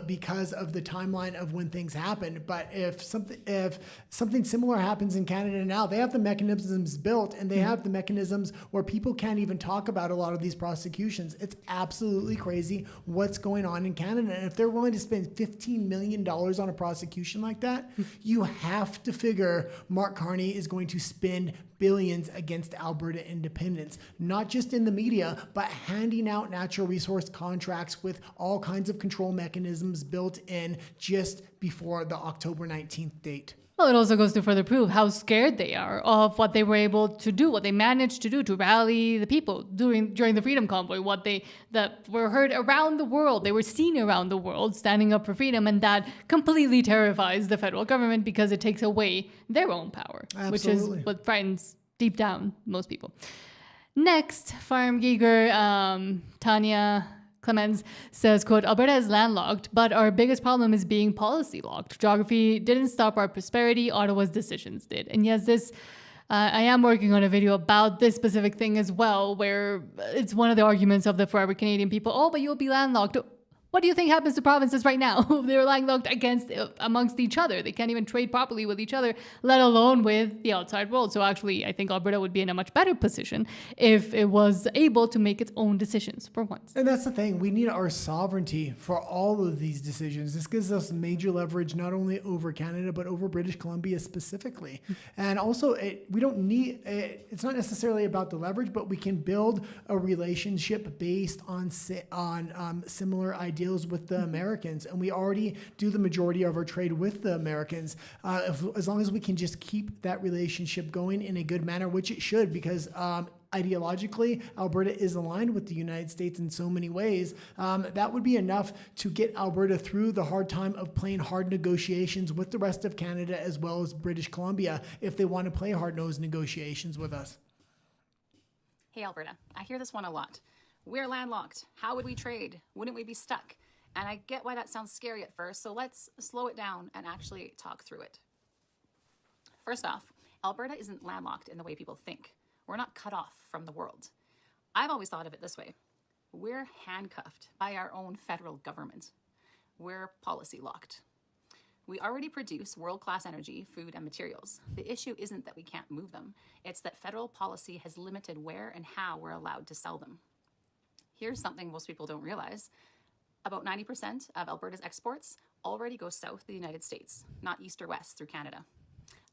because of the timeline of when things happen. But if something similar happens in Canada now, they have the mechanisms built, and they have the mechanisms where people can't even talk about a lot of these prosecutions. It's absolutely crazy what's going on in Canada. And if they're willing to spend $15 million on a prosecution like that, you have to figure Mark Carney is going to spend billions against Alberta independence, not just in the media, but handing out natural resource contracts with all kinds of control mechanisms built in just before the October 19th date. Well, it also goes to further prove how scared they are of what they were able to do, what they managed to do to rally the people during the Freedom Convoy, that were heard around the world. They were seen around the world standing up for freedom, and that completely terrifies the federal government because it takes away their own power, which is what frightens deep down most people. Next, Farm Giger, Tanya Clemens says, quote, Alberta is landlocked, but our biggest problem is being policy locked. Geography didn't stop our prosperity. Ottawa's decisions did. And yes, I am working on a video about this specific thing as well, where it's one of the arguments of the forever Canadian people. Oh, but you'll be landlocked. What do you think happens to provinces right now? They're landlocked amongst each other. They can't even trade properly with each other, let alone with the outside world. So actually, I think Alberta would be in a much better position if it was able to make its own decisions for once. And that's the thing. We need our sovereignty for all of these decisions. This gives us major leverage, not only over Canada, but over British Columbia specifically. And also, it's not necessarily about the leverage, but we can build a relationship based on similar ideas with the Americans, and we already do the majority of our trade with the Americans. As long as we can just keep that relationship going in a good manner, which it should, because ideologically, Alberta is aligned with the United States in so many ways. That would be enough to get Alberta through the hard time of playing hard negotiations with the rest of Canada as well as British Columbia if they want to play hard-nosed negotiations with us. Hey, Alberta, I hear this one a lot. We're landlocked. How would we trade? Wouldn't we be stuck? And I get why that sounds scary at first, so let's slow it down and actually talk through it. First off, Alberta isn't landlocked in the way people think. We're not cut off from the world. I've always thought of it this way. We're handcuffed by our own federal government. We're policy locked. We already produce world-class energy, food, and materials. The issue isn't that we can't move them. It's that federal policy has limited where and how we're allowed to sell them. Here's something most people don't realize. About 90% of Alberta's exports already go south to the United States, not east or west through Canada.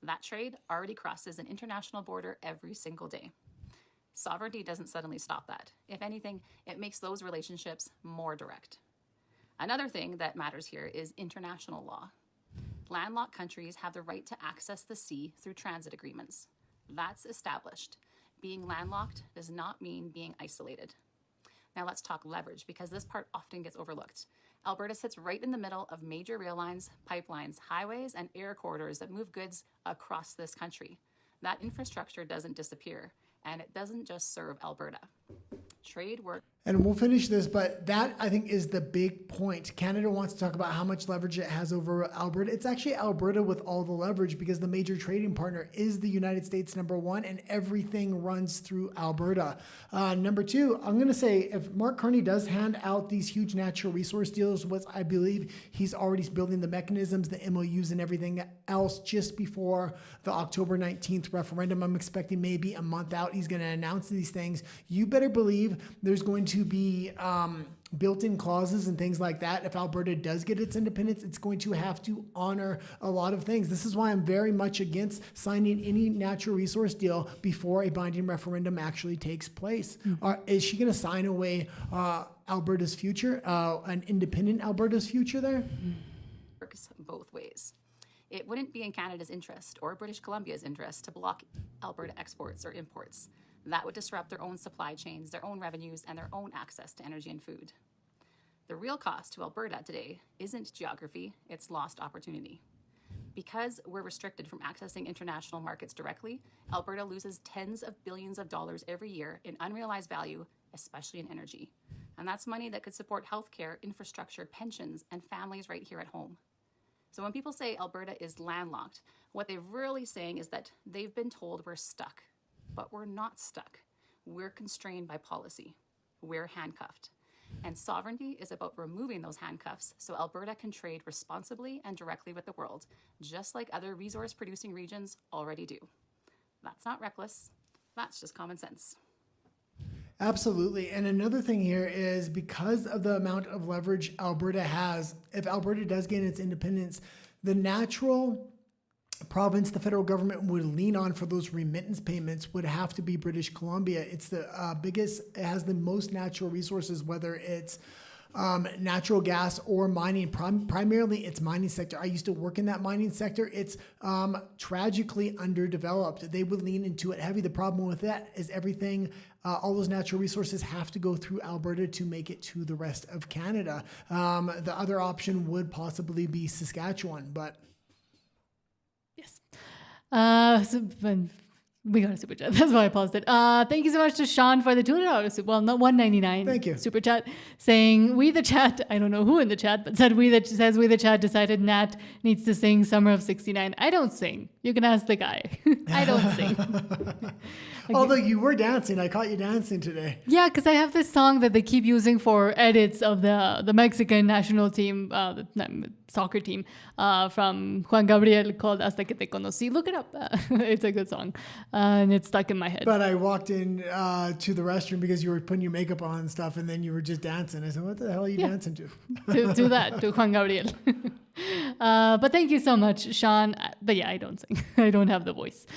That trade already crosses an international border every single day. Sovereignty doesn't suddenly stop that. If anything, it makes those relationships more direct. Another thing that matters here is international law. Landlocked countries have the right to access the sea through transit agreements. That's established. Being landlocked does not mean being isolated. Now let's talk leverage, because this part often gets overlooked. Alberta sits right in the middle of major rail lines, pipelines, highways, and air corridors that move goods across this country. That infrastructure doesn't disappear, and it doesn't just serve Alberta. Trade work. And we'll finish this, but that, I think, is the big point. Canada wants to talk about how much leverage it has over Alberta. It's actually Alberta with all the leverage, because the major trading partner is the United States, #1, and everything runs through Alberta. Number 2, I'm going to say, if Mark Carney does hand out these huge natural resource deals, what I believe he's already building the mechanisms, the MOUs, and everything else just before the October 19th referendum. I'm expecting maybe a month out he's going to announce these things. You better believe there's going to be built-in clauses and things like that. If Alberta does get its independence, it's going to have to honor a lot of things. This is why I'm very much against signing any natural resource deal before a binding referendum actually takes place. Is she going to sign away Alberta's future, an independent Alberta's future there? Works both ways. It wouldn't be in Canada's interest or British Columbia's interest to block Alberta exports or imports. That would disrupt their own supply chains, their own revenues, and their own access to energy and food. The real cost to Alberta today isn't geography, it's lost opportunity. Because we're restricted from accessing international markets directly, Alberta loses tens of billions of dollars every year in unrealized value, especially in energy. And that's money that could support healthcare, infrastructure, pensions, and families right here at home. So when people say Alberta is landlocked, what they're really saying is that they've been told we're stuck. But we're not stuck. We're constrained by policy. We're handcuffed. And sovereignty is about removing those handcuffs so Alberta can trade responsibly and directly with the world, just like other resource-producing regions already do. That's not reckless. That's just common sense. Absolutely. And another thing here is, because of the amount of leverage Alberta has, if Alberta does gain its independence, the natural province the federal government would lean on for those remittance payments would have to be British Columbia. It's the biggest, it has the most natural resources, whether it's natural gas or mining. Primarily it's mining sector. I used to work in that mining sector. It's tragically underdeveloped. They would lean into it heavy. The problem with that is everything, all those natural resources have to go through Alberta to make it to the rest of Canada. The other option would possibly be Saskatchewan, but yes. We got a super chat. That's why I paused it. Thank you so much to Sean for the $2. Well, not $1.99. Thank you. Super chat saying, we the chat, I don't know who in the chat, but says we the chat decided Nat needs to sing Summer of 69. I don't sing. You can ask the guy. I don't sing. Although you were dancing. I caught you dancing today. Yeah, because I have this song that they keep using for edits of the Mexican national team, the soccer team from Juan Gabriel, called Hasta que te conocí. Look it up. It's a good song. And it's stuck in my head. But I walked in to the restroom because you were putting your makeup on and stuff, and then you were just dancing. I said, what the hell are you dancing to? to that, to Juan Gabriel. But thank you so much, Sean. But yeah, I don't sing. I don't have the voice.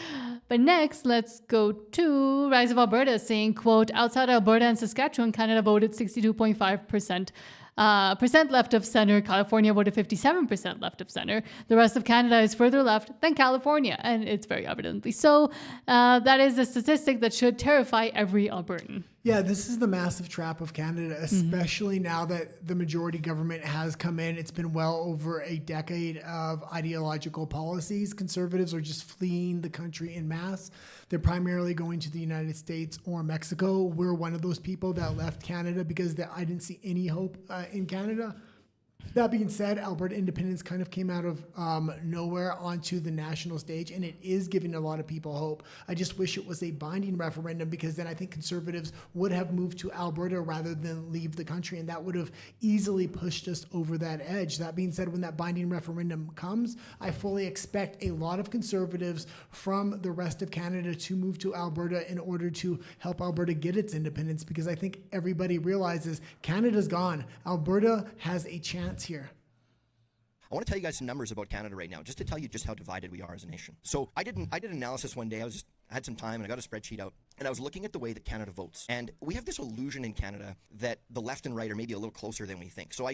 But next, let's go to Rise of Alberta saying, quote, outside Alberta and Saskatchewan, Canada voted 62.5%. Percent left of center. California voted 57% left of center. The rest of Canada is further left than California, and it's very evidently so. That is a statistic that should terrify every Albertan. Yeah, this is the massive trap of Canada, especially now that the majority government has come in. It's been well over a decade of ideological policies. Conservatives are just fleeing the country en masse. They're primarily going to the United States or Mexico. We're one of those people that left Canada because I didn't see any hope in Canada. That being said, Alberta independence kind of came out of nowhere onto the national stage, and it is giving a lot of people hope. I just wish it was a binding referendum, because then I think Conservatives would have moved to Alberta rather than leave the country, and that would have easily pushed us over that edge. That being said, when that binding referendum comes, I fully expect a lot of Conservatives from the rest of Canada to move to Alberta in order to help Alberta get its independence, because I think everybody realizes Canada's gone. Alberta has a chance here. I want to tell you guys some numbers about Canada right now, just to tell you just how divided we are as a nation. So I did analysis one day. I had some time and I got a spreadsheet out, and I was looking at the way that Canada votes. And we have this illusion in Canada that the left and right are maybe a little closer than we think. So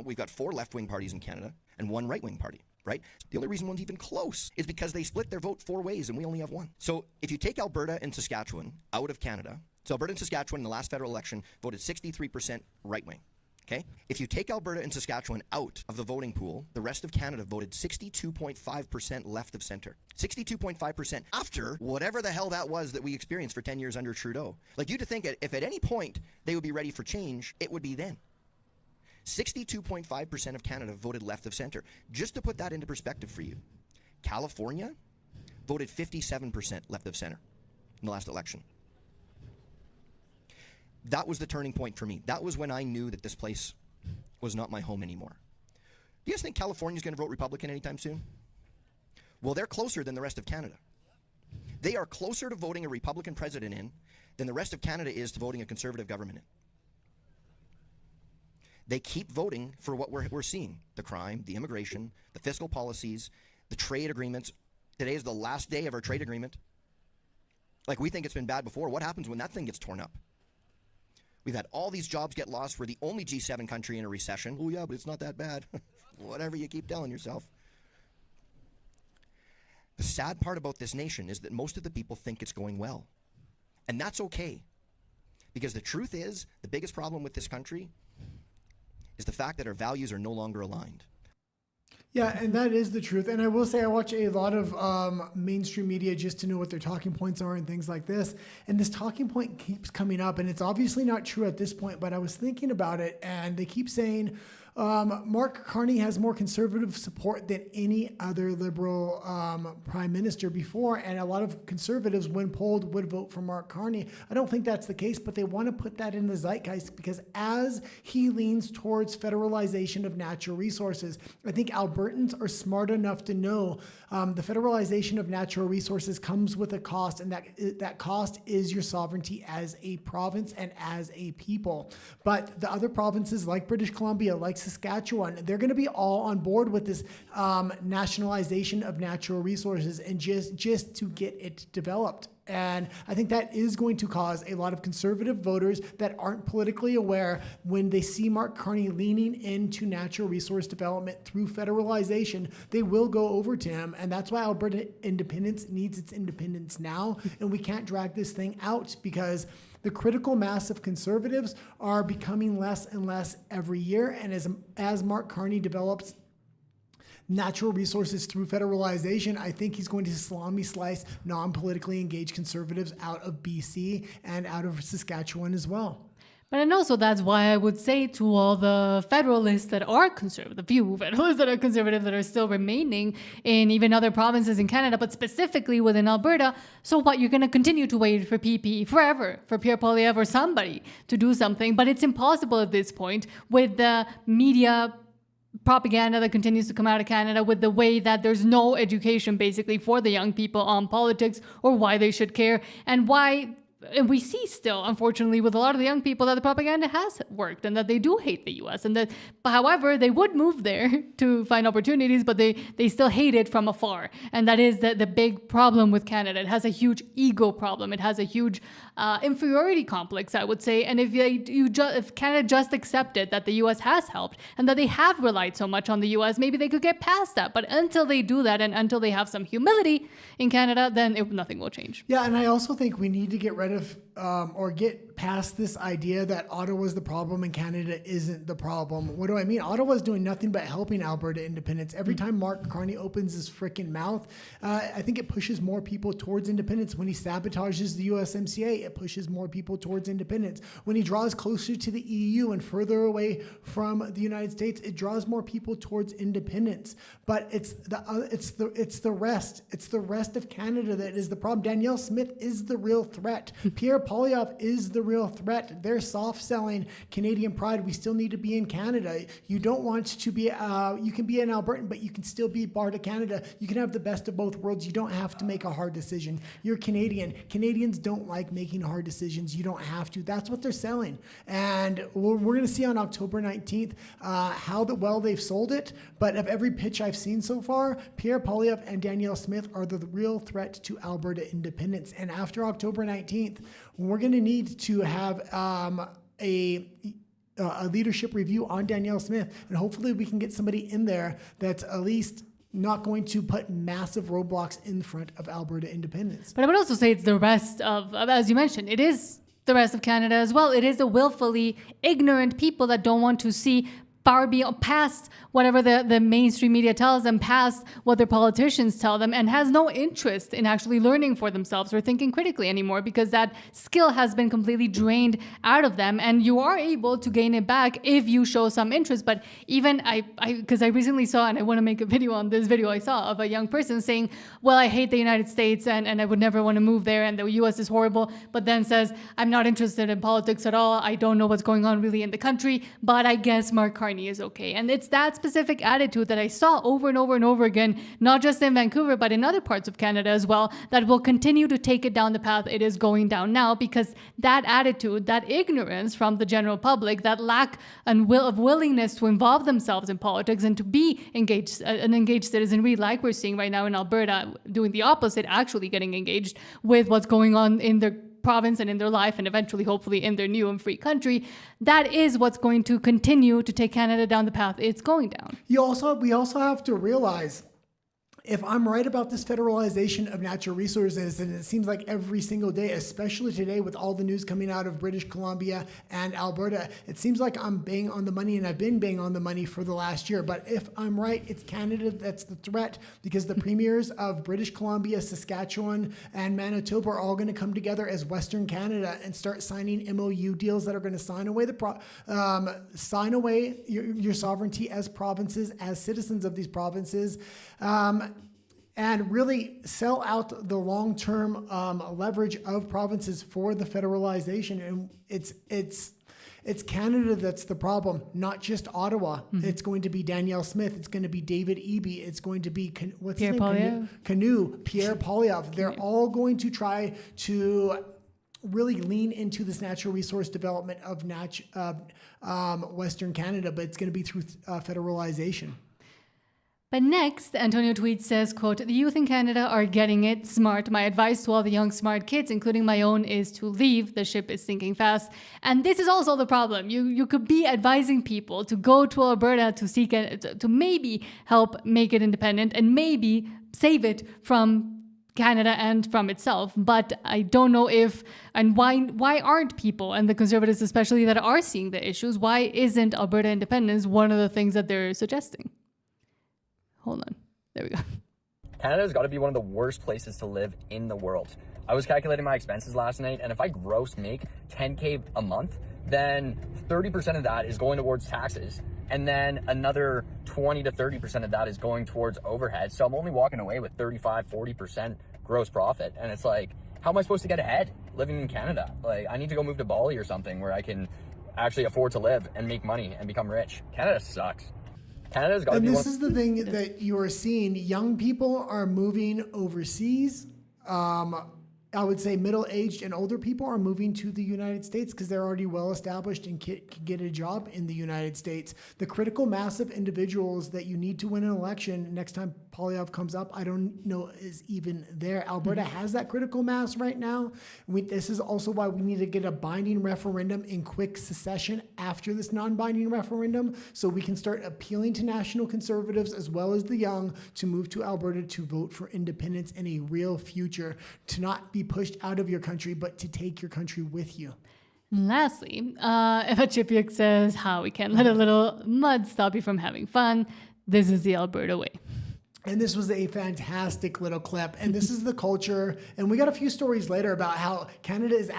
we've got 4 left-wing parties in Canada and 1 right-wing party, right? The only reason one's even close is because they split their vote 4 ways and we only have 1. So if you take Alberta and Saskatchewan out of Canada, so Alberta and Saskatchewan in the last federal election voted 63% right-wing. Okay? If you take Alberta and Saskatchewan out of the voting pool, the rest of Canada voted 62.5% left of center. 62.5% after whatever the hell that was that we experienced for 10 years under Trudeau. Like, you'd think if at any point they would be ready for change, it would be then. 62.5% of Canada voted left of center. Just to put that into perspective for you, California voted 57% left of center in the last election. That was the turning point for me. That was when I knew that this place was not my home anymore. Do you guys think California's going to vote Republican anytime soon? Well, they're closer than the rest of Canada. They are closer to voting a Republican president in than the rest of Canada is to voting a Conservative government in. They keep voting for what we're seeing. The crime, the immigration, the fiscal policies, the trade agreements. Today is the last day of our trade agreement. Like, we think it's been bad before. What happens when that thing gets torn up? We've had all these jobs get lost. We're the only G7 country in a recession. Oh, yeah, but it's not that bad. Whatever you keep telling yourself. The sad part about this nation is that most of the people think it's going well. And that's okay. Because the truth is, the biggest problem with this country is the fact that our values are no longer aligned. Yeah, and that is the truth. And I will say I watch a lot of mainstream media just to know what their talking points are and things like this. And this talking point keeps coming up, and it's obviously not true at this point, but I was thinking about it, and they keep saying Mark Carney has more conservative support than any other Liberal prime minister before, and a lot of conservatives, when polled, would vote for Mark Carney. I don't think that's the case, but they want to put that in the zeitgeist, because as he leans towards federalization of natural resources, I think Albertans are smart enough to know the federalization of natural resources comes with a cost, and that cost is your sovereignty as a province and as a people. But the other provinces, like British Columbia, like Saskatchewan, they're going to be all on board with this nationalization of natural resources and just to get it developed. And I think that is going to cause a lot of conservative voters that aren't politically aware, when they see Mark Carney leaning into natural resource development through federalization, they will go over to him. And that's why Alberta independence needs its independence now. And we can't drag this thing out, because the critical mass of conservatives are becoming less and less every year. And as Mark Carney develops natural resources through federalization, I think he's going to salami slice non-politically engaged conservatives out of BC and out of Saskatchewan as well. But and also that's why I would say to all the federalists that are conservative, the few federalists that are conservative that are still remaining in even other provinces in Canada, but specifically within Alberta, so what, you're going to continue to wait for PP forever, for Pierre Poilievre or somebody to do something, but it's impossible at this point with the media propaganda that continues to come out of Canada, with the way that there's no education basically for the young people on politics or why they should care, and why. And we see still, unfortunately, with a lot of the young people, that the propaganda has worked and that they do hate the U.S. and that, however, they would move there to find opportunities, but they still hate it from afar. And that is the big problem with Canada. It has a huge ego problem. It has a huge inferiority complex, I would say. And if Canada just accepted that the U.S. has helped and that they have relied so much on the U.S., maybe they could get past that. But until they do that, and until they have some humility in Canada, then nothing will change. Yeah, and I also think we need to get rid of or get past this idea that Ottawa's the problem and Canada isn't the problem. What do I mean? Ottawa's doing nothing but helping Alberta independence. Every time Mark Carney opens his freaking mouth, I think it pushes more people towards independence. When he sabotages the USMCA, it pushes more people towards independence. When he draws closer to the EU and further away from the United States, it draws more people towards independence. But it's the rest. It's the rest of Canada that is the problem. Danielle Smith is the real threat. Pierre Poilievre is the real threat. They're soft selling Canadian pride. We still need to be in Canada. You don't want to be, you can be an Albertan, but you can still be part of Canada. You can have the best of both worlds. You don't have to make a hard decision. You're Canadian. Canadians don't like making hard decisions. You don't have to. That's what they're selling. And we're going to see on October 19th how well they've sold it. But of every pitch I've seen so far, Pierre Poilievre and Danielle Smith are the real threat to Alberta independence. And after October 19th, we're going to need to have a leadership review on Danielle Smith, and hopefully we can get somebody in there that's at least not going to put massive roadblocks in front of Alberta independence. But I would also say it's the rest of, as you mentioned, it is the rest of Canada as well. It is the willfully ignorant people that don't want to see far beyond, past whatever the mainstream media tells them, past what their politicians tell them, and has no interest in actually learning for themselves or thinking critically anymore, because that skill has been completely drained out of them. And you are able to gain it back if you show some interest. But even because I recently saw, and I want to make a video on this video I saw of a young person saying, well, I hate the United States and I would never want to move there and the US is horrible, but then says, I'm not interested in politics at all. I don't know what's going on really in the country, but I guess Mark Carney is okay. And it's that specific attitude that I saw over and over and over again, not just in Vancouver, but in other parts of Canada as well, that will continue to take it down the path it is going down now, because that attitude, that ignorance from the general public, that lack of willingness to involve themselves in politics and to be engaged, an engaged citizenry like we're seeing right now in Alberta, doing the opposite, actually getting engaged with what's going on in their province and in their life, and eventually, hopefully, in their new and free country. That is what's going to continue to take Canada down the path it's going down. We also have to realize, if I'm right about this federalization of natural resources, and it seems like every single day, especially today with all the news coming out of British Columbia and Alberta, it seems like I'm bang on the money, and I've been bang on the money for the last year. But if I'm right, it's Canada that's the threat, because the premiers of British Columbia, Saskatchewan, and Manitoba are all going to come together as Western Canada and start signing MOU deals that are going to sign away your sovereignty as provinces, as citizens of these provinces. And really sell out the long-term leverage of provinces for the federalization. And it's Canada that's the problem, not just Ottawa. Mm-hmm. It's going to be Danielle Smith. It's going to be David Eby. It's going to be Pierre Poilievre. They're all going to try to really lean into this natural resource development of Western Canada, but it's going to be through federalization. But next, Antonio tweets, says, quote, the youth in Canada are getting it smart. My advice to all the young smart kids, including my own, is to leave. The ship is sinking fast. And this is also the problem. You could be advising people to go to Alberta to seek it, to maybe help make it independent and maybe save it from Canada and from itself. But I don't know if, and why aren't people, and the Conservatives especially that are seeing the issues, why isn't Alberta independence one of the things that they're suggesting? Hold on. There we go. Canada's got to be one of the worst places to live in the world. I was calculating my expenses last night, and if I gross make $10K a month, then 30% of that is going towards taxes, and then another 20 to 30% of that is going towards overhead. So I'm only walking away with 35-40% gross profit, and it's like, how am I supposed to get ahead living in Canada? Like, I need to go move to Bali or something where I can actually afford to live and make money and become rich. Canada sucks. Canada's got to be this is the thing that you are seeing. Young people are moving overseas. I would say middle-aged and older people are moving to the United States because they're already well-established and can get a job in the United States. The critical mass of individuals that you need to win an election next time Poilievre comes up, I don't know is even there. Alberta has that critical mass right now. This is also why we need to get a binding referendum in quick succession after this non-binding referendum, so we can start appealing to national conservatives as well as the young to move to Alberta to vote for independence and a real future, to not be pushed out of your country, but to take your country with you. And lastly, Eva Chipiuk says how we can't let a little mud stop you from having fun. This is the Alberta way. And this was a fantastic little clip. And this is the culture. And we got a few stories later about how Canada is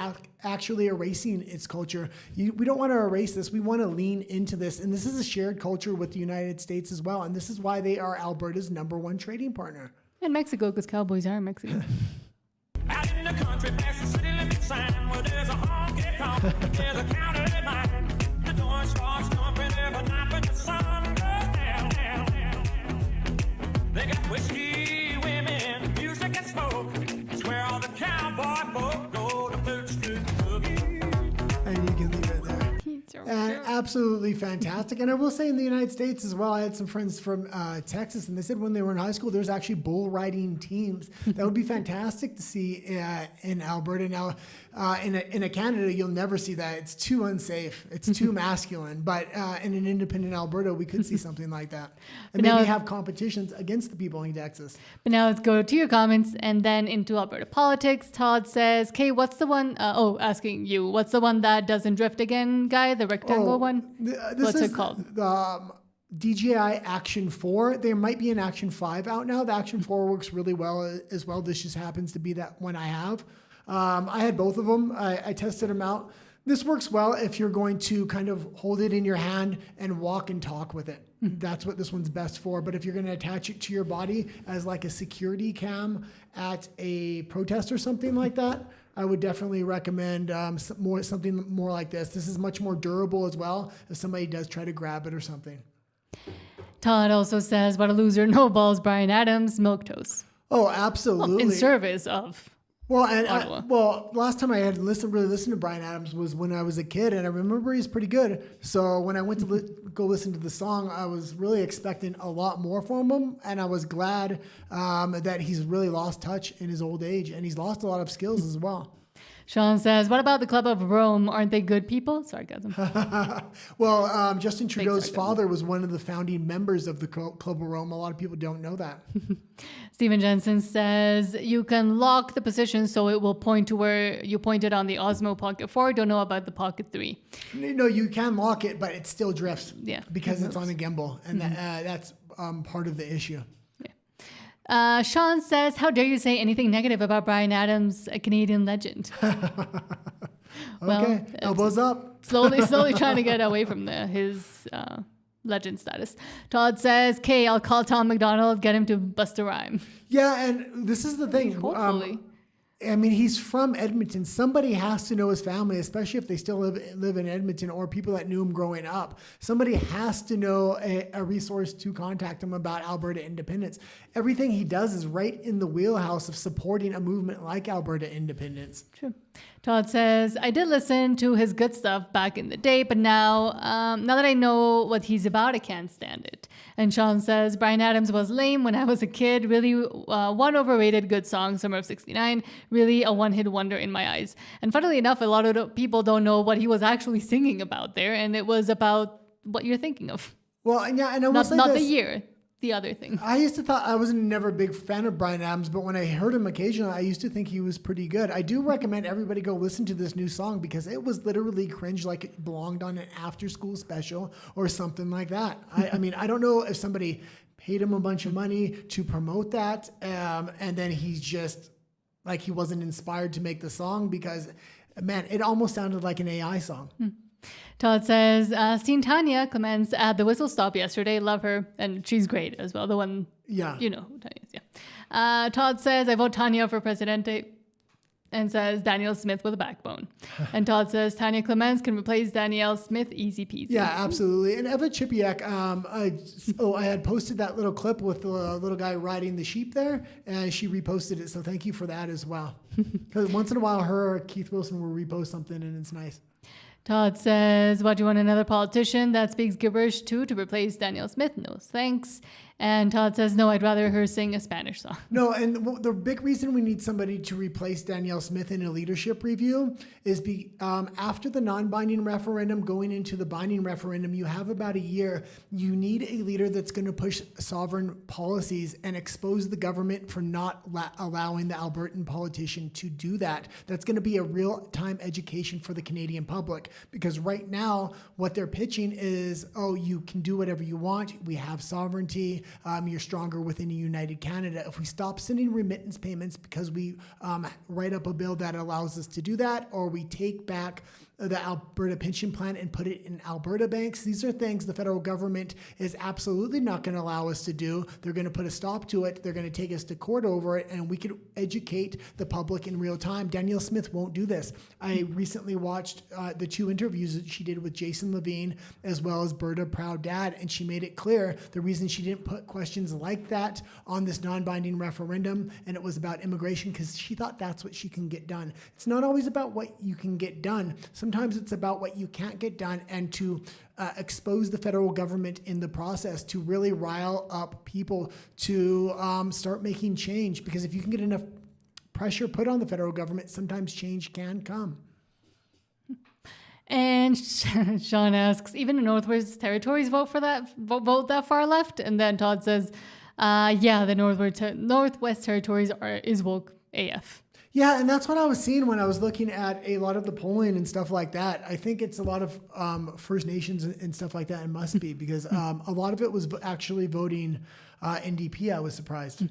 actually erasing its culture. We don't want to erase this. We want to lean into this. And this is a shared culture with the United States as well. And this is why they are Alberta's #1 trading partner. And Mexico, because Cowboys are in Mexico. Out in the country, past the city limit sign, where there's a honky tonk, there's a county line. The door starts jumping every night when the sun goes down, down, down. They got whiskey, women, music and smoke. It's where all the cowboy folk go to Lutsko boogie. And you can leave it there. And absolutely fantastic. And I will say in the United States as well, I had some friends from Texas, and they said when they were in high school, there's actually bull riding teams. That would be fantastic to see in Alberta. Now, in a Canada, you'll never see that. It's too unsafe. It's too masculine. But in an independent Alberta, we could see something like that. And maybe have competitions against the people in Texas. But now let's go to your comments and then into Alberta politics. Todd says, Kay, what's the one, asking you, what's the one that doesn't drift again, guy? The rectangle one? What's it called? DJI Action 4. There might be an Action 5 out now. The Action 4 works really well as well. This just happens to be that one I have. I had both of them. I tested them out. This works well if you're going to kind of hold it in your hand and walk and talk with it. That's what this one's best for. But if you're going to attach it to your body as like a security cam at a protest or something like that, I would definitely recommend something more like this. This is much more durable as well if somebody does try to grab it or something. Todd also says, what a loser, no balls, Bryan Adams, milquetoast. Oh, absolutely. Well, in service of last time I had really listened to Bryan Adams was when I was a kid, and I remember he's pretty good. So when I went to go listen to the song, I was really expecting a lot more from him, and I was glad that he's really lost touch in his old age, and he's lost a lot of skills as well. Sean says, what about the Club of Rome? Aren't they good people? Sarcasm. Well, Justin Trudeau's father was one of the founding members of the Club of Rome. A lot of people don't know that. Stephen Jensen says, you can lock the position so it will point to where you pointed on the Osmo Pocket 4. Don't know about the Pocket 3. No, you can lock it, but it still drifts. Yeah. Because it's on a gimbal, and that's part of the issue. Sean says, how dare you say anything negative about Bryan Adams, a Canadian legend? Okay, elbows up. Slowly trying to get away from his legend status. Todd says, Kay, I'll call Tom McDonald, get him to bust a rhyme. Yeah, and this is the thing. Hopefully. I mean, he's from Edmonton. Somebody has to know his family, especially if they still live in Edmonton or people that knew him growing up. Somebody has to know a resource to contact him about Alberta independence. Everything he does is right in the wheelhouse of supporting a movement like Alberta independence. True. Todd says, I did listen to his good stuff back in the day, but now that I know what he's about, I can't stand it. And Sean says, Bryan Adams was lame when I was a kid. Really one overrated good song, Summer of 69. Really a one-hit wonder in my eyes. And funnily enough, a lot of people don't know what he was actually singing about there. And it was about what you're thinking of. Well, yeah, and I will say not this. the year. The other thing. I used to thought I was never a big fan of Bryan Adams, but when I heard him occasionally, I used to think he was pretty good. I do recommend everybody go listen to this new song because it was literally cringe like it belonged on an after-school special or something like that. I mean, I don't know if somebody paid him a bunch of money to promote that, and then he's just like he wasn't inspired to make the song because, man, it almost sounded like an AI song. Todd says, seen Tanya Clements at the Whistle Stop yesterday. Love her. And she's great as well. The one, you know who Tanya is, yeah. Todd says, I vote Tanya for Presidente. And says, Danielle Smith with a backbone. And Todd says, Tanya Clements can replace Danielle Smith, easy peasy. Yeah, absolutely. And Eva Chipiuk, I had posted that little clip with the little guy riding the sheep there, and she reposted it. So thank you for that as well. Because once in a while, her or Keith Wilson will repost something, and it's nice. Todd says, what do you want another politician that speaks gibberish to replace Danielle Smith? No, thanks. And Todd says, no, I'd rather her sing a Spanish song. No, and the big reason we need somebody to replace Danielle Smith in a leadership review is after the non-binding referendum, going into the binding referendum, you have about a year. You need a leader that's going to push sovereign policies and expose the government for not allowing the Albertan politician to do that. That's going to be a real-time education for the Canadian public, because right now what they're pitching is, oh, you can do whatever you want. We have sovereignty. You're stronger within a united Canada. If we stop sending remittance payments because we write up a bill that allows us to do that, or we take back the Alberta pension plan and put it in Alberta banks, these are things the federal government is absolutely not going to allow us to do. They're going to put a stop to it. They're going to take us to court over it, and we could educate the public in real time. Danielle Smith won't do this. I recently watched the 2 interviews that she did with Jason Levine as well as Berta Proud Dad, and she made it clear the reason she didn't put questions like that on this non-binding referendum, and it was about immigration, because she thought that's what she can get done. It's not always about what you can get done. Sometimes it's about what you can't get done, and to expose the federal government in the process, to really rile up people to start making change. Because if you can get enough pressure put on the federal government, sometimes change can come. And Sean asks, even the Northwest Territories vote that far left? And then Todd says, yeah, the Northwest Territories is woke AF. Yeah, and that's what I was seeing when I was looking at a lot of the polling and stuff like that. I think it's a lot of First Nations and stuff like that. It must be, because a lot of it was actually voting NDP. I was surprised.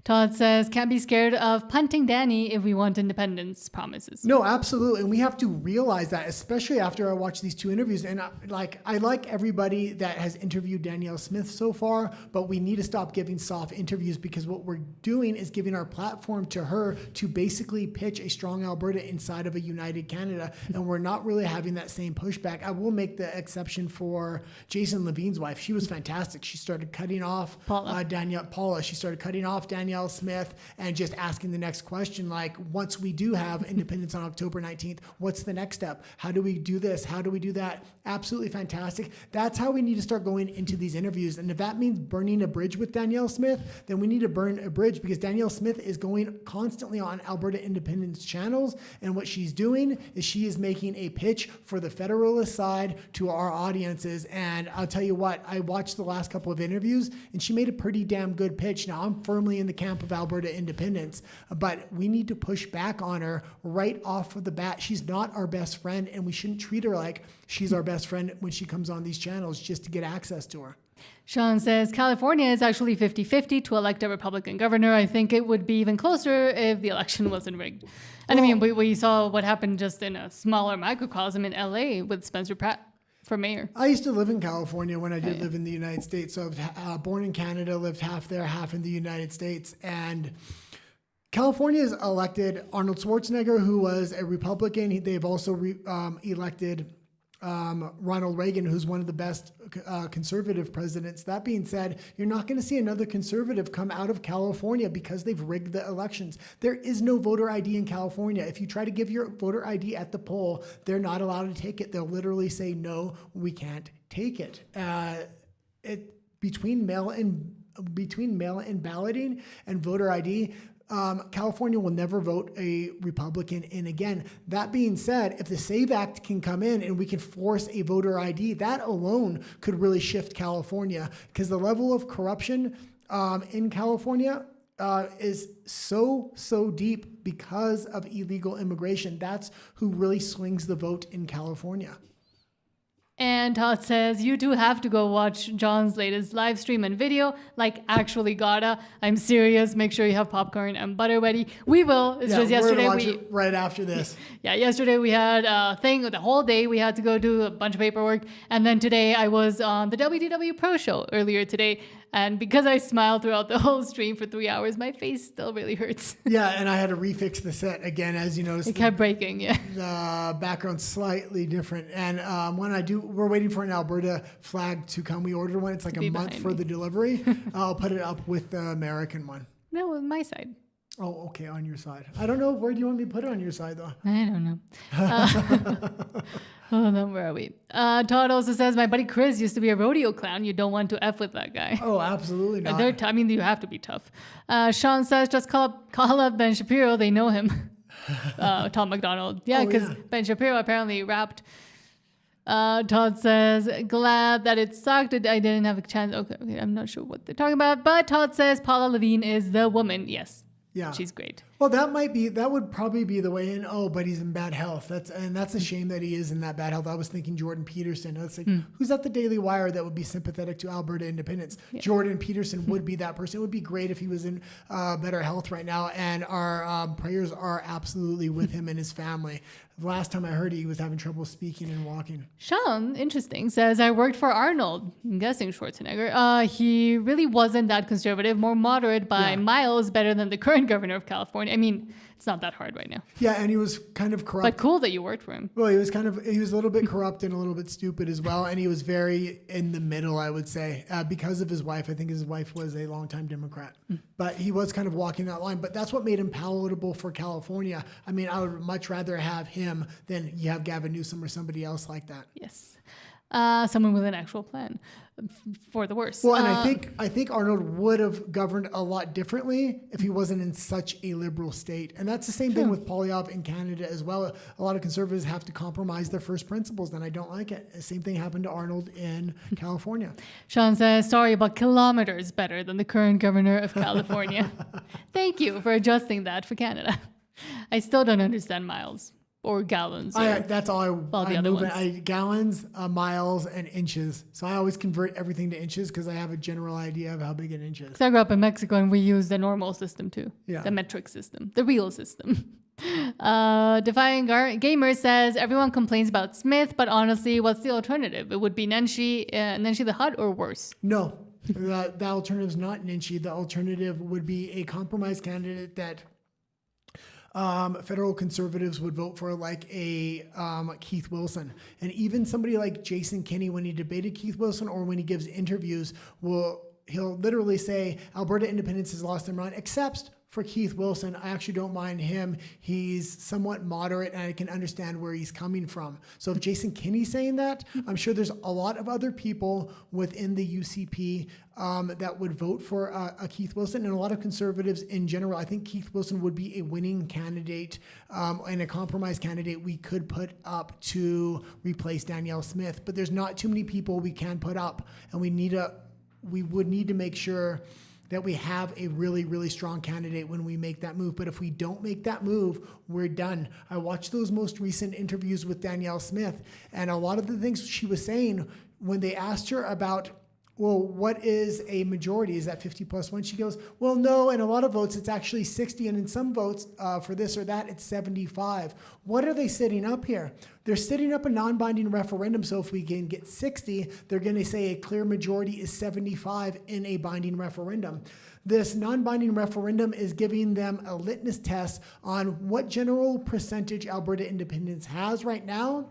Todd says, can't be scared of punting Danny if we want independence, promises. No, absolutely. And we have to realize that, especially after I watched these 2 interviews. And I like everybody that has interviewed Danielle Smith so far, but we need to stop giving soft interviews, because what we're doing is giving our platform to her to basically pitch a strong Alberta inside of a united Canada. And we're not really having that same pushback. I will make the exception for Jason Levine's wife. She was fantastic. She started cutting off Paula. She started cutting off Danielle Smith and just asking the next question, like, once we do have independence on October 19th, what's the next step? How do we do this? How do we do that? Absolutely fantastic. That's how we need to start going into these interviews. And if that means burning a bridge with Danielle Smith, then we need to burn a bridge, because Danielle Smith is going constantly on Alberta Independence channels. And what she's doing is she is making a pitch for the Federalist side to our audiences. And I'll tell you what, I watched the last couple of interviews and she made a pretty damn good pitch. Now, I'm firmly in the camp of Alberta independence, but we need to push back on her right off of the bat. She's not our best friend, and we shouldn't treat her like she's our best friend when she comes on these channels just to get access to her. Sean says, California is actually 50-50 to elect a Republican governor. I think it would be even closer if the election wasn't rigged. And I mean, we saw what happened just in a smaller microcosm in LA with Spencer Pratt for mayor. I used to live in California when I did live in the United States. So I was born in Canada, lived half there, half in the United States. And California has elected Arnold Schwarzenegger, who was a Republican. They've also elected Ronald Reagan, who's one of the best conservative presidents. That being said, you're not going to see another conservative come out of California because they've rigged the elections. There is no voter ID in California. If you try to give your voter ID at the poll, they're not allowed to take it. They'll literally say, no, we can't take it. Between mail-in balloting and voter ID, California will never vote a Republican in again. That being said, if the SAVE Act can come in and we can force a voter ID, that alone could really shift California, because the level of corruption in California is so deep because of illegal immigration. That's who really swings the vote in California. And Todd says, you do have to go watch John's latest live stream and video. Like, actually gotta. I'm serious. Make sure you have popcorn and butter ready. We will. It's just yesterday. We're gonna watch it right after this. Yeah, yesterday we had a thing the whole day. We had to go do a bunch of paperwork. And then today I was on the WDW Pro Show earlier today. And because I smiled throughout the whole stream for 3 hours, my face still really hurts. Yeah, and I had to refix the set again, as you noticed. It kept breaking, yeah. The background's slightly different. And when we're waiting for an Alberta flag to come. We ordered one. It's like a month for the delivery. I'll put it up with the American one. No, on my side. Oh, okay, on your side. I don't know. Where do you want me to put it on your side, though? I don't know. then where are we? Todd also says, my buddy Chris used to be a rodeo clown. You don't want to F with that guy. Oh, absolutely not. I mean, you have to be tough. Sean says, just call up Ben Shapiro. They know him. Tom McDonald. Yeah, because Ben Shapiro apparently rapped. Todd says, glad that it sucked. I didn't have a chance. Okay, I'm not sure what they're talking about. But Todd says Paula Levine is the woman. Yes. Yeah. She's great. Well, that would probably be the way in. Oh, but he's in bad health. That's a shame that he is in that bad health. I was thinking Jordan Peterson. I was like, who's at the Daily Wire that would be sympathetic to Alberta independence? Yeah. Jordan Peterson would be that person. It would be great if he was in better health right now. And our prayers are absolutely with him and his family. The last time I heard he was having trouble speaking and walking. Sean, interesting, says, I worked for Arnold. I'm guessing Schwarzenegger. He really wasn't that conservative, more moderate by miles, better than the current governor of California. I mean, it's not that hard right now. Yeah, and he was kind of corrupt. But cool that you worked for him. Well, he was a little bit corrupt and a little bit stupid as well. And he was very in the middle, I would say, because of his wife. I think his wife was a longtime Democrat. But he was kind of walking that line. But that's what made him palatable for California. I mean, I would much rather have him than you have Gavin Newsom or somebody else like that. Yes. Someone with an actual plan for the worse. Well, and I think Arnold would have governed a lot differently if he wasn't in such a liberal state. And that's the same thing with Poilievre in Canada as well. A lot of conservatives have to compromise their first principles, and I don't like it. The same thing happened to Arnold in California. Sean says, sorry, but kilometers better than the current governor of California. Thank you for adjusting that for Canada. I still don't understand miles. Or gallons. That's all I move ones. Gallons, miles, and inches. So I always convert everything to inches because I have a general idea of how big an inch is. Because I grew up in Mexico and we use the normal system too. Yeah. The metric system. The real system. Defying Gamer says, everyone complains about Smith, but honestly, what's the alternative? It would be Nenshi the Hut or worse? No. The alternative is not Nenshi. The alternative would be a compromise candidate that federal conservatives would vote for, like a Keith Wilson. And even somebody like Jason Kenney, when he debated Keith Wilson or when he gives interviews, he'll literally say Alberta independence has lost their mind, except for Keith Wilson. I actually don't mind him. He's somewhat moderate and I can understand where he's coming from. So if Jason Kenney's saying that, I'm sure there's a lot of other people within the UCP that would vote for a Keith Wilson, and a lot of conservatives in general. I think Keith Wilson would be a winning candidate and a compromise candidate we could put up to replace Danielle Smith. But there's not too many people we can put up, and we would need to make sure that we have a really, really strong candidate when we make that move. But if we don't make that move, we're done. I watched those most recent interviews with Danielle Smith, and a lot of the things she was saying when they asked her about, well, what is a majority? Is that 50+1? She goes, well, no, in a lot of votes, it's actually 60. And in some votes for this or that, it's 75. What are they setting up here? They're setting up a non-binding referendum. So if we can get 60, they're going to say a clear majority is 75 in a binding referendum. This non-binding referendum is giving them a litmus test on what general percentage Alberta independence has right now,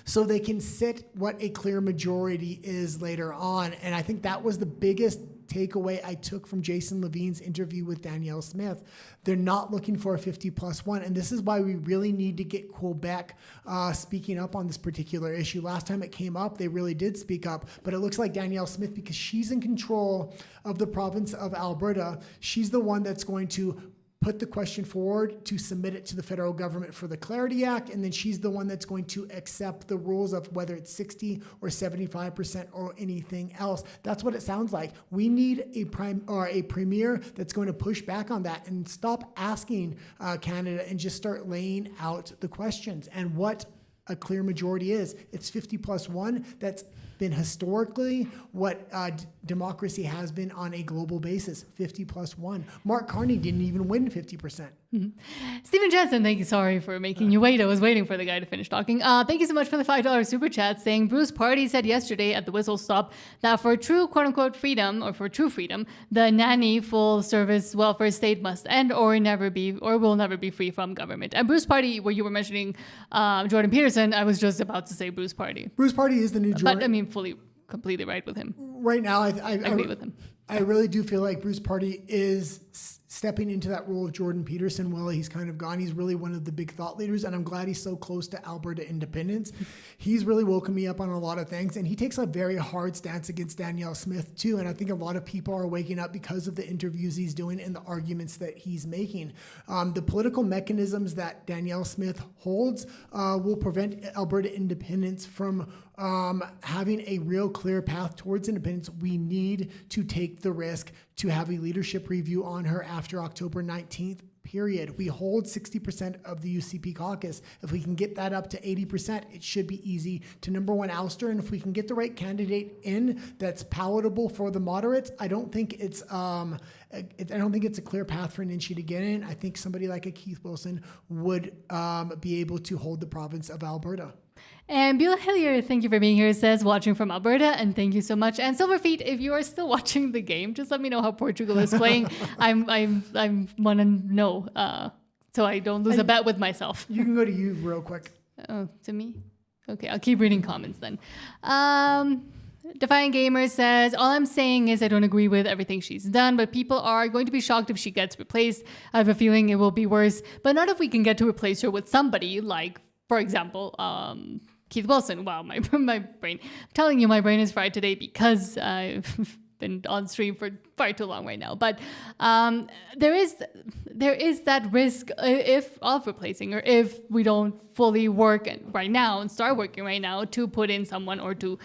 so they can sit what a clear majority is later on. And I think that was the biggest takeaway I took from Jason Levine's interview with Danielle Smith. They're not looking for a 50+1. And this is why we really need to get Quebec speaking up on this particular issue. Last time it came up, they really did speak up. But it looks like Danielle Smith, because she's in control of the province of Alberta, she's the one that's going to put the question forward to submit it to the federal government for the Clarity Act, and then she's the one that's going to accept the rules of whether it's 60 or 75% or anything else. That's what it sounds like. We need a premier that's going to push back on that and stop asking Canada and just start laying out the questions and what a clear majority is. It's 50+1. That's been historically what democracy has been on a global basis, 50+1. Mark Carney didn't even win 50%. Stephen Jensen, thank you. Sorry for making you wait. I was waiting for the guy to finish talking. Thank you so much for the $5 super chat, saying Bruce Party said yesterday at the whistle stop that for true quote unquote freedom, or for true freedom, the nanny full service welfare state must end or will never be free from government. And Bruce Party, where you were mentioning Jordan Peterson, I was just about to say Bruce Party. Bruce Party is the new Jordan. But I mean, completely right with him. Right now, I agree with him. I really do feel like Bruce Party is stepping into that role of Jordan Peterson while he's kind of gone. He's really one of the big thought leaders, and I'm glad he's so close to Alberta independence. He's really woken me up on a lot of things, and he takes a very hard stance against Danielle Smith too, and I think a lot of people are waking up because of the interviews he's doing and the arguments that he's making. The political mechanisms that Danielle Smith holds will prevent Alberta independence from having a real clear path towards independence. We need to take the risk to have a leadership review on her after October 19th, period. We hold 60% of the UCP caucus. If we can get that up to 80%, it should be easy to number one oust her. And if we can get the right candidate in that's palatable for the moderates, I don't think it's a clear path for Nenshi to get in. I think somebody like a Keith Wilson would be able to hold the province of Alberta. And Beulah Hillier, thank you for being here, says watching from Alberta, and thank you so much. And Silverfeet, if you are still watching the game, just let me know how Portugal is playing. I want to know so I don't lose a bet with myself. You can go to you real quick. Oh, to me? Okay, I'll keep reading comments then. Defiant Gamer says, all I'm saying is I don't agree with everything she's done, but people are going to be shocked if she gets replaced. I have a feeling it will be worse, but not if we can get to replace her with somebody like, for example, Keith Wilson. Wow, my brain. I'm telling you, my brain is fried today because I've been on stream for far too long right now. But there is that risk of replacing her if we don't fully work right now and start working right now to put in someone or to.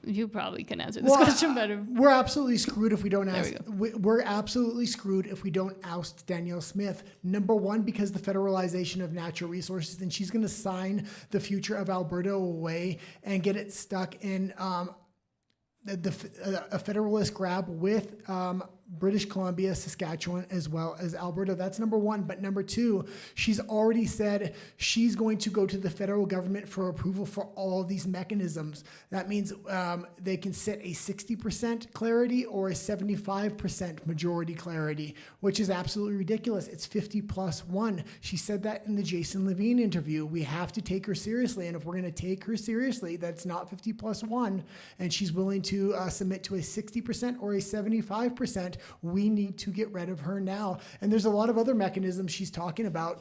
You probably can answer this question better. We're absolutely screwed if we don't we're absolutely screwed if we don't oust Danielle Smith. Number one, because the federalization of natural resources, and she's going to sign the future of Alberta away and get it stuck in a federalist grab with British Columbia, Saskatchewan, as well as Alberta. That's number one. But number two, she's already said she's going to go to the federal government for approval for all of these mechanisms. That means they can set a 60% clarity or a 75% majority clarity, which is absolutely ridiculous. It's 50+1. She said that in the Jason Levine interview. We have to take her seriously. And if we're going to take her seriously, that's not 50+1. And she's willing to submit to a 60% or a 75%. We need to get rid of her now. And there's a lot of other mechanisms she's talking about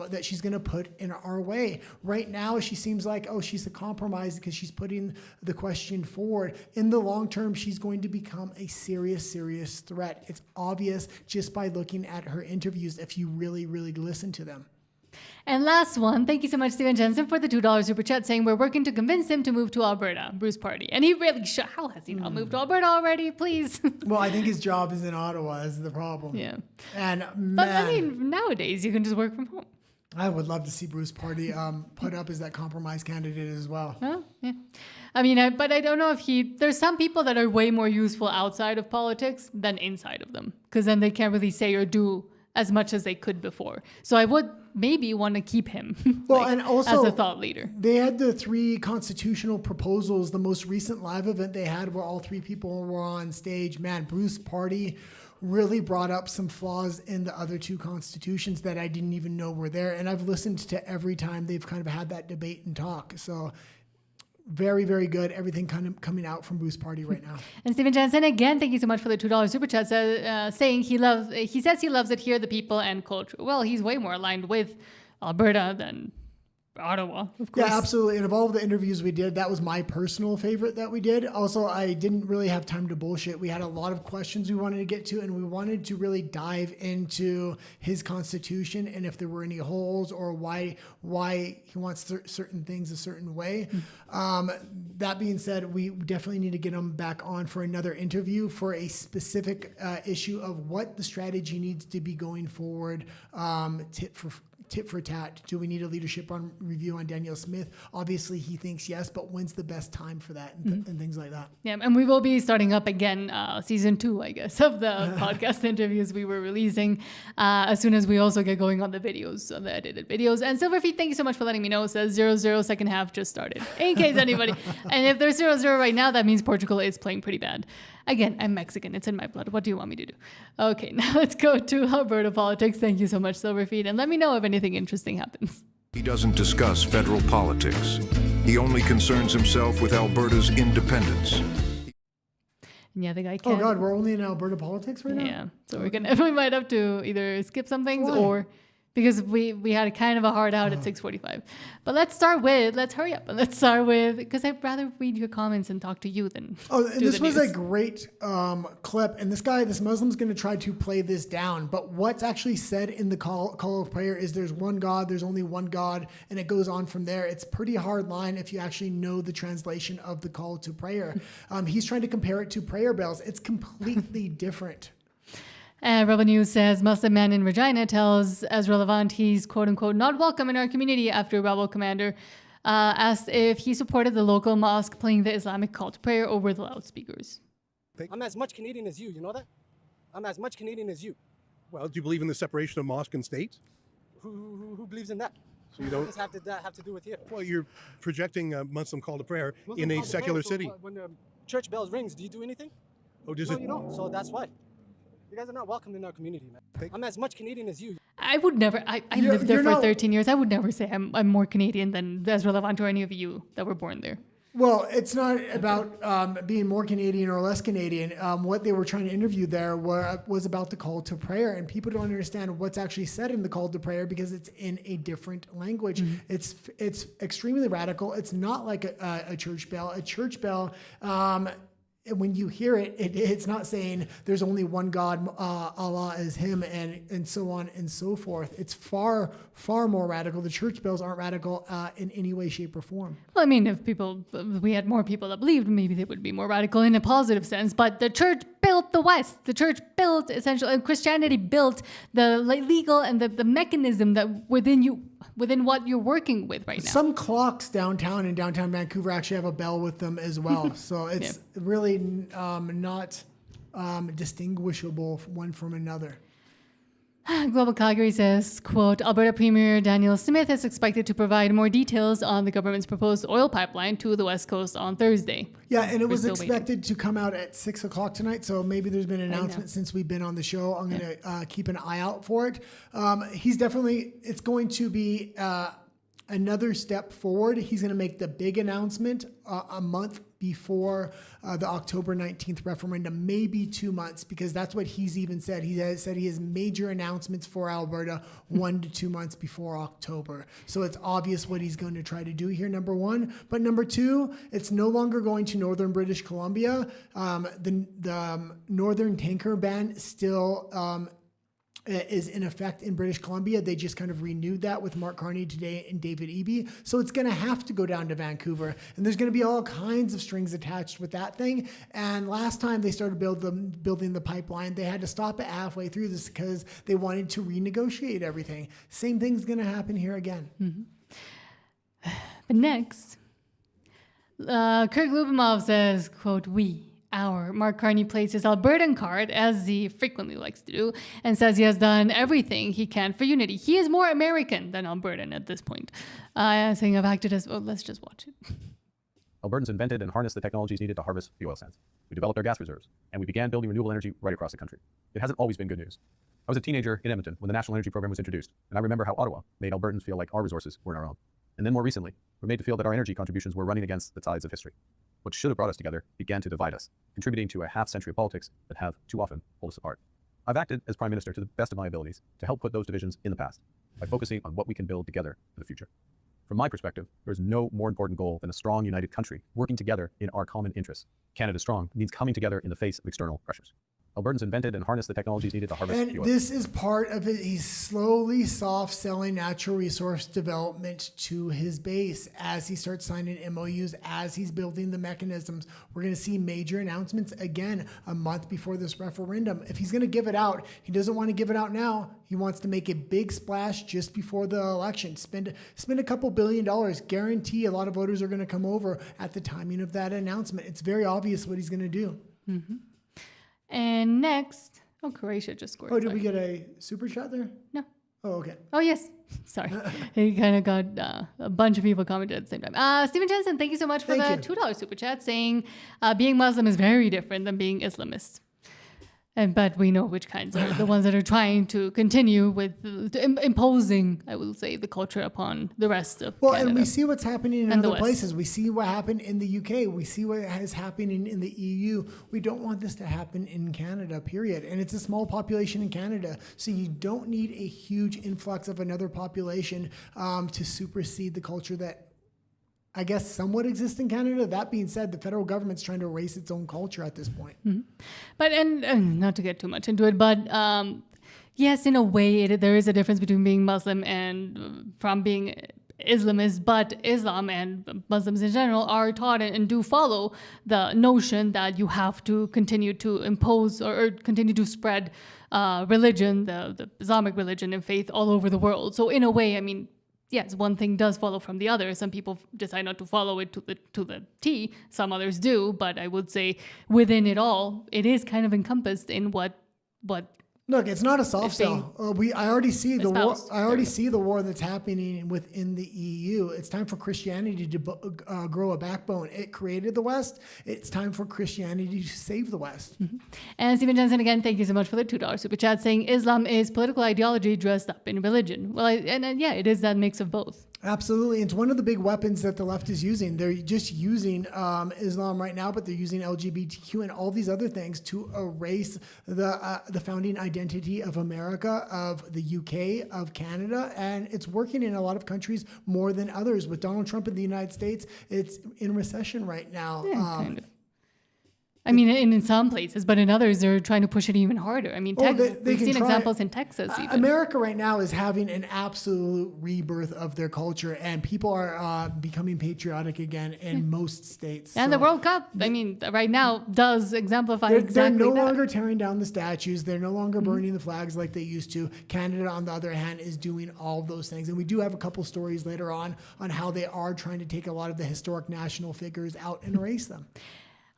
that she's going to put in our way. Right now, she seems like, she's a compromise because she's putting the question forward. In the long term, she's going to become a serious, serious threat. It's obvious just by looking at her interviews if you really, really listen to them. And last one, thank you so much, Steven Jensen, for the $2 super chat saying we're working to convince him to move to Alberta, Bruce Party. And he really should. How has he not moved to Alberta already? Please. Well, I think his job is in Ottawa is the problem. Yeah. And but I mean, nowadays you can just work from home. I would love to see Bruce Party put up as that compromise candidate as well. Oh, yeah. I mean, but I don't know if there's some people that are way more useful outside of politics than inside of them, because then they can't really say or do as much as they could before. So I would maybe want to keep him and also as a thought leader. They had the 3 constitutional proposals. The most recent live event they had where all 3 people were on stage. Man, Bruce Party really brought up some flaws in the other 2 constitutions that I didn't even know were there. And I've listened to every time they've kind of had that debate and talk. So very, very good. Everything kind of coming out from Bruce Party right now. And Steven Jensen, again, thank you so much for the $2 super chat, saying he says he loves it here, the people and culture. Well, he's way more aligned with Alberta than Ottawa, of course. Yeah, absolutely. And of all of the interviews we did, that was my personal favorite that we did. Also, I didn't really have time to bullshit. We had a lot of questions we wanted to get to, and we wanted to really dive into his constitution and if there were any holes or why he wants certain things a certain way. That being said, we definitely need to get him back on for another interview for a specific issue of what the strategy needs to be going forward, tit for tat. Do we need a leadership review on Danielle Smith? Obviously, he thinks yes, but when's the best time for that and things like that? Yeah, and we will be starting up again season 2, I guess, of the podcast interviews we were releasing as soon as we also get going on the videos, the edited videos. And Silverfeet, thank you so much for letting me know. It says 0-0 second half just started, in case anybody. And if there's 0-0 right now, that means Portugal is playing pretty bad. Again, I'm Mexican. It's in my blood. What do you want me to do? Okay, now let's go to Alberta Politics. Thank you so much, Silverfeet. And let me know if anything interesting happens. He doesn't discuss federal politics. He only concerns himself with Alberta's independence. And yeah, the guy Oh can't. God, we're only in Alberta Politics right now? Yeah. So we might have to either skip some things Why? or because we had kind of a hard out at 6:45. But let's hurry up and let's start with, because I'd rather read your comments and talk to you than and do this the was news. a great clip, and this Muslim's going to try to play this down, but what's actually said in the call of prayer is there's one God, there's only one God, and it goes on from there. It's a pretty hard line if you actually know the translation of the call to prayer. He's trying to compare it to prayer bells. It's completely different. Rebel News says Muslim man in Regina tells Ezra Levant he's quote unquote not welcome in our community after Rebel commander asked if he supported the local mosque playing the Islamic call to prayer over the loudspeakers. I'm as much Canadian as you know that? I'm as much Canadian as you. Well, do you believe in the separation of mosque and state? Who believes in that? So you don't. What does that have to do with here? Well, you're projecting a Muslim call to prayer Muslim in call a to secular prayer, so city. when the church bells rings, do you do anything? Oh, does no, it? you don't. So that's why. You guys are not welcome in our community, man. I'm as much Canadian as you. I would never. I lived there for 13 years. I would never say I'm more Canadian than Ezra Levant or any of you that were born there. Well, it's not about being more Canadian or less Canadian. What they were trying to interview there was about the call to prayer, and people don't understand what's actually said in the call to prayer because it's in a different language. Mm-hmm. It's extremely radical. It's not like a church bell. A church bell. When you hear it, it's not saying there's only one God, Allah is Him, and so on and so forth. It's far, far more radical. The church bells aren't radical in any way, shape, or form. Well, I mean, if we had more people that believed, maybe they would be more radical in a positive sense. But the church built the West. The church built essentially, and Christianity built the legal and the mechanism that within what you're working with right now. Some clocks downtown in downtown Vancouver actually have a bell with them as well. So it's really not distinguishable one from another. Global Calgary says, quote, Alberta Premier Danielle Smith is expected to provide more details on the government's proposed oil pipeline to the West Coast on Thursday. Yeah, and it was still expected to come out at 6 o'clock tonight, so maybe there's been an announcement since we've been on the show. I'm going to keep an eye out for it. It's going to be another step forward. He's going to make the big announcement a month before the October 19th referendum, maybe 2 months, because that's what he's even said. He has said he has major announcements for Alberta 1 to 2 months before October. So it's obvious what he's going to try to do here, number one. But number two, it's no longer going to northern British Columbia. The northern tanker ban still is in effect in British Columbia. They just kind of renewed that with Mark Carney today and David Eby. So it's going to have to go down to Vancouver. And there's going to be all kinds of strings attached with that thing. And last time they started building the pipeline, they had to stop it halfway through this because they wanted to renegotiate everything. Same thing's going to happen here again. Mm-hmm. But next, Kirk Lubimov says, quote, our Mark Carney plays his Albertan card, as he frequently likes to do, and says he has done everything he can for unity. He is more American than Albertan at this point. Saying I've acted as, let's just watch it. Albertans invented and harnessed the technologies needed to harvest the oil sands. We developed our gas reserves, and we began building renewable energy right across the country. It hasn't always been good news. I was a teenager in Edmonton when the National Energy Program was introduced, and I remember how Ottawa made Albertans feel like our resources weren't our own. And then more recently, we're made to feel that our energy contributions were running against the tides of history. What should have brought us together began to divide us, contributing to a half-century of politics that have too often pulled us apart. I've acted as Prime Minister to the best of my abilities to help put those divisions in the past by focusing on what we can build together for the future. From my perspective, there is no more important goal than a strong, united country working together in our common interests. Canada Strong means coming together in the face of external pressures. Albertans invented and harnessed the technologies needed to harvest the oil. This is part of it. He's slowly soft-selling natural resource development to his base as he starts signing MOUs, as he's building the mechanisms. We're going to see major announcements again a month before this referendum. If he's going to give it out, he doesn't want to give it out now. He wants to make a big splash just before the election. Spend a couple $1 billion. Guarantee a lot of voters are going to come over at the timing of that announcement. It's very obvious what he's going to do. Mm-hmm. And next, Croatia just scored. Oh, did we get a super chat there? No. Oh, okay. Oh, yes. Sorry. He kind of got a bunch of people commented at the same time. Stephen Jensen, thank you so much for the $2 super chat saying being Muslim is very different than being Islamist. But we know which kinds are the ones that are trying to continue with imposing, I will say, the culture upon the rest of Canada. And we see what's happening in And the other West. places. We see what happened in the UK. We see what is happening in the EU. We don't want this to happen in Canada, period. And it's a small population in Canada, so you don't need a huge influx of another population to supersede the culture that I guess somewhat exists in Canada. That being said, the federal government's trying to erase its own culture at this point. But, and not to get too much into it, but yes, in a way, there is a difference between being Muslim and from being Islamist, but Islam and Muslims in general are taught and do follow the notion that you have to continue to impose or continue to spread religion, the Islamic religion and faith all over the world. So in a way, I mean, yes, one thing does follow from the other. Some people decide not to follow it to the T. Some others do, but I would say within it all, it is kind of encompassed in what. Look, it's not a soft sell. I already see the war. espoused. I already see the war that's happening within the EU. It's time for Christianity to grow a backbone. It created the West. It's time for Christianity to save the West. And Stephen Jensen, again, thank you so much for the $2 super chat, saying Islam is political ideology dressed up in religion. Well, yeah, it is that mix of both. Absolutely. It's one of the big weapons that the left is using. They're just using Islam right now, but they're using LGBTQ and all these other things to erase the founding identity of America, of the UK, of Canada. And it's working in a lot of countries more than others. With Donald Trump in the United States, it's in recession right now. Yeah, kind of. I mean, in some places, but in others, they're trying to push it even harder. I mean, we've seen examples in Texas even. America right now is having an absolute rebirth of their culture, and people are becoming patriotic again in most states. And the World Cup, I mean, right now does exemplify exactly They're no that. longer tearing down the statues. They're no longer burning the flags like they used to. Canada, on the other hand, is doing all of those things. And we do have a couple stories later on how they are trying to take a lot of the historic national figures out and erase them.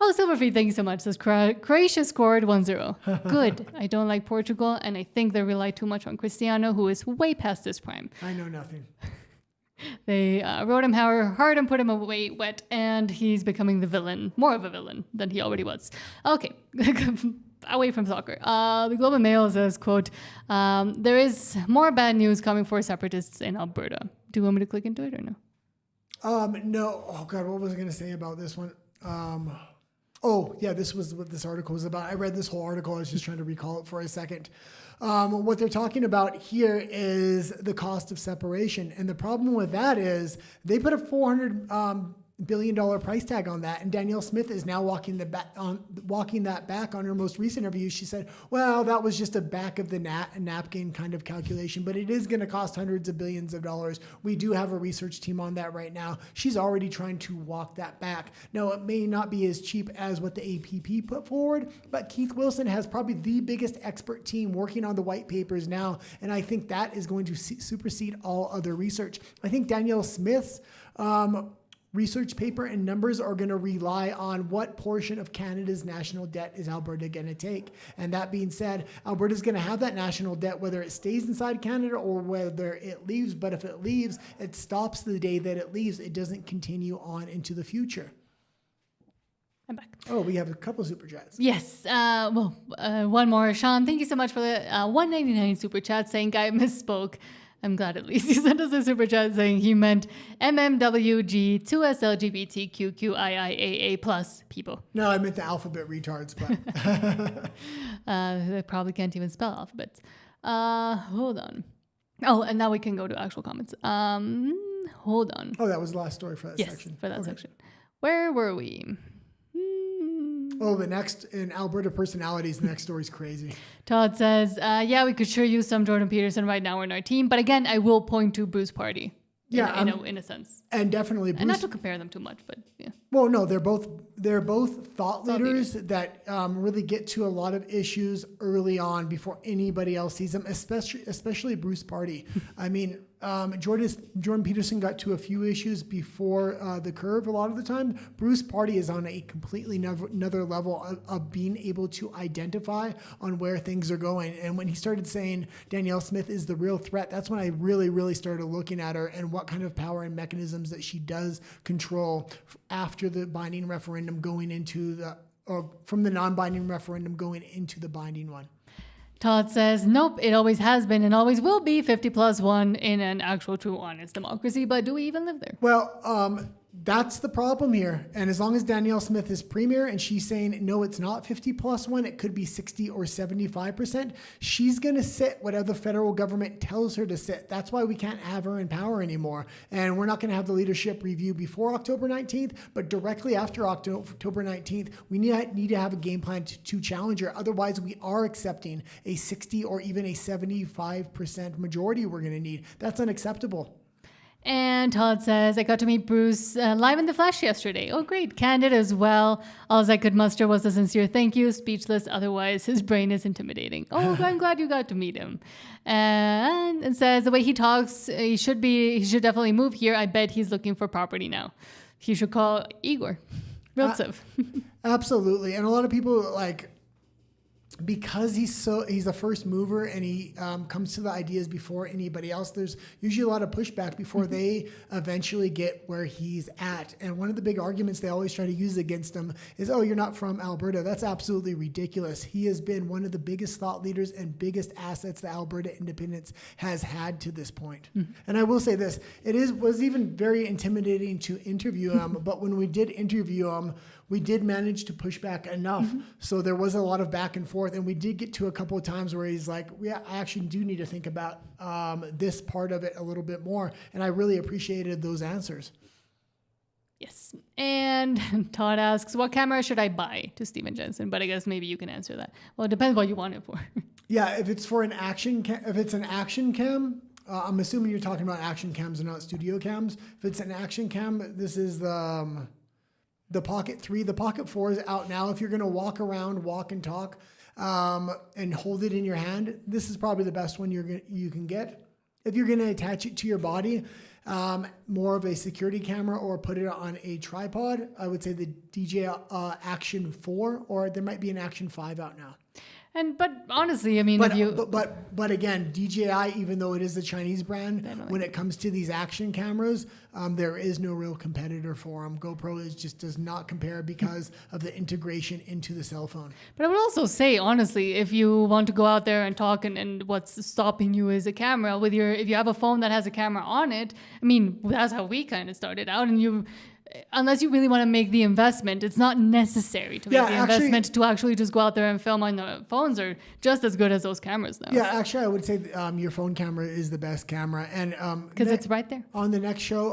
Oh, Silverfeet, thank you so much. Says Croatia scored 1-0. Good. I don't like Portugal, and I think they rely too much on Cristiano, who is way past his prime. I know nothing. They rode him hard and put him away wet, and he's becoming the villain, more of a villain than he already was. Okay, away from soccer. The Globe and Mail says, quote, there is more bad news coming for separatists in Alberta. Do you want me to click into it or no? No. Oh, God, what was I going to say about this one? Oh, yeah, this was what this article was about. I read this whole article. I was just trying to recall it for a second. What they're talking about here is the cost of separation. And the problem with that is they put a $400 billion price tag on that. And Danielle Smith is now walking that back on her most recent interview. She said, well, that was just a back of the napkin kind of calculation, but it is going to cost hundreds of billions of dollars. We do have a research team on that right now. She's already trying to walk that back. Now, it may not be as cheap as what the APP put forward, but Keith Wilson has probably the biggest expert team working on the white papers now. And I think that is going to supersede all other research. I think Danielle Smith's research paper and numbers are going to rely on what portion of Canada's national debt is Alberta going to take. And that being said, Alberta's going to have that national debt, whether it stays inside Canada or whether it leaves. But if it leaves, it stops the day that it leaves. It doesn't continue on into the future. I'm back. Oh, we have a couple of super chats. Yes. One more. Sean, thank you so much for the $1.99 super chat saying Guy misspoke. I'm glad at least he sent us a super chat saying he meant MMWG 2SLGBTQQIIAA plus people. No, I meant the alphabet retards, but they probably can't even spell alphabets. Hold on. Oh, and now we can go to actual comments. Hold on. Oh, that was the last story for that section. Yes, for that section. Where were we? Oh, the next in Alberta Personalities, the next story's crazy. Todd says, yeah, we could sure use some Jordan Peterson right now in our team. But again, I will point to Bruce Party in a sense. And definitely Bruce. And not to compare them too much, but yeah. Well, no, they're both thought leaders that really get to a lot of issues early on before anybody else sees them, especially Bruce Party. I mean, Jordan Peterson got to a few issues before the curve a lot of the time. Bruce Party is on a completely another level of being able to identify on where things are going. And when he started saying Danielle Smith is the real threat, that's when I really, really started looking at her and what kind of power and mechanisms that she does control after the binding referendum going into or from the non-binding referendum going into the binding one. Todd says, nope, it always has been and always will be 50+1 in an actual true honest democracy, but do we even live there? Well, that's the problem here. And as long as Danielle Smith is premier and she's saying, no, it's not 50+1, it could be 60 or 75%, she's going to sit whatever the federal government tells her to sit. That's why we can't have her in power anymore. And we're not going to have the leadership review before October 19th, but directly after October 19th, we need to have a game plan to challenge her. Otherwise, we are accepting a 60 or even a 75% majority we're going to need. That's unacceptable. And Todd says, I got to meet Bruce live in the flesh yesterday. Oh, great. Candid as well. All I could muster was a sincere thank you. Speechless. Otherwise, his brain is intimidating. Oh, I'm glad you got to meet him. And it says, the way he talks, he should definitely move here. I bet he's looking for property now. He should call Igor Riltsev. Absolutely. And a lot of people because he's a first mover and he comes to the ideas before anybody else, there's usually a lot of pushback before they eventually get where he's at. And one of the big arguments they always try to use against him is, oh, you're not from Alberta. That's absolutely ridiculous. He has been one of the biggest thought leaders and biggest assets that Alberta independence has had to this point. And I will say this, was even very intimidating to interview him, but when we did interview him, we did manage to push back enough. So there was a lot of back and forth. And we did get to a couple of times where he's like, yeah, I actually do need to think about this part of it a little bit more. And I really appreciated those answers. Yes. And Todd asks, what camera should I buy to Steven Jensen? But I guess maybe you can answer that. Well, it depends what you want it for. Yeah, if it's for an action cam, I'm assuming you're talking about action cams and not studio cams. If it's an action cam, this is the Pocket 3. The Pocket 4 is out now. If you're going to walk around, walk and talk, and hold it in your hand, this is probably the best one you can get. If you're going to attach it to your body, more of a security camera or put it on a tripod, I would say the DJI Action 4, or there might be an Action 5 out now. But honestly, I mean, but again, DJI, even though it is a Chinese brand, when it comes to these action cameras, there is no real competitor for them. GoPro just does not compare because of the integration into the cell phone. But I would also say, honestly, if you want to go out there and talk and what's stopping you is a camera, if you have a phone that has a camera on it, I mean, that's how we kind of started out. And unless you really want to make the investment, it's not necessary to make the investment to actually just go out there and film on the phones are just as good as those cameras now. Yeah, actually, I would say your phone camera is the best camera. And because it's right there. On the next show,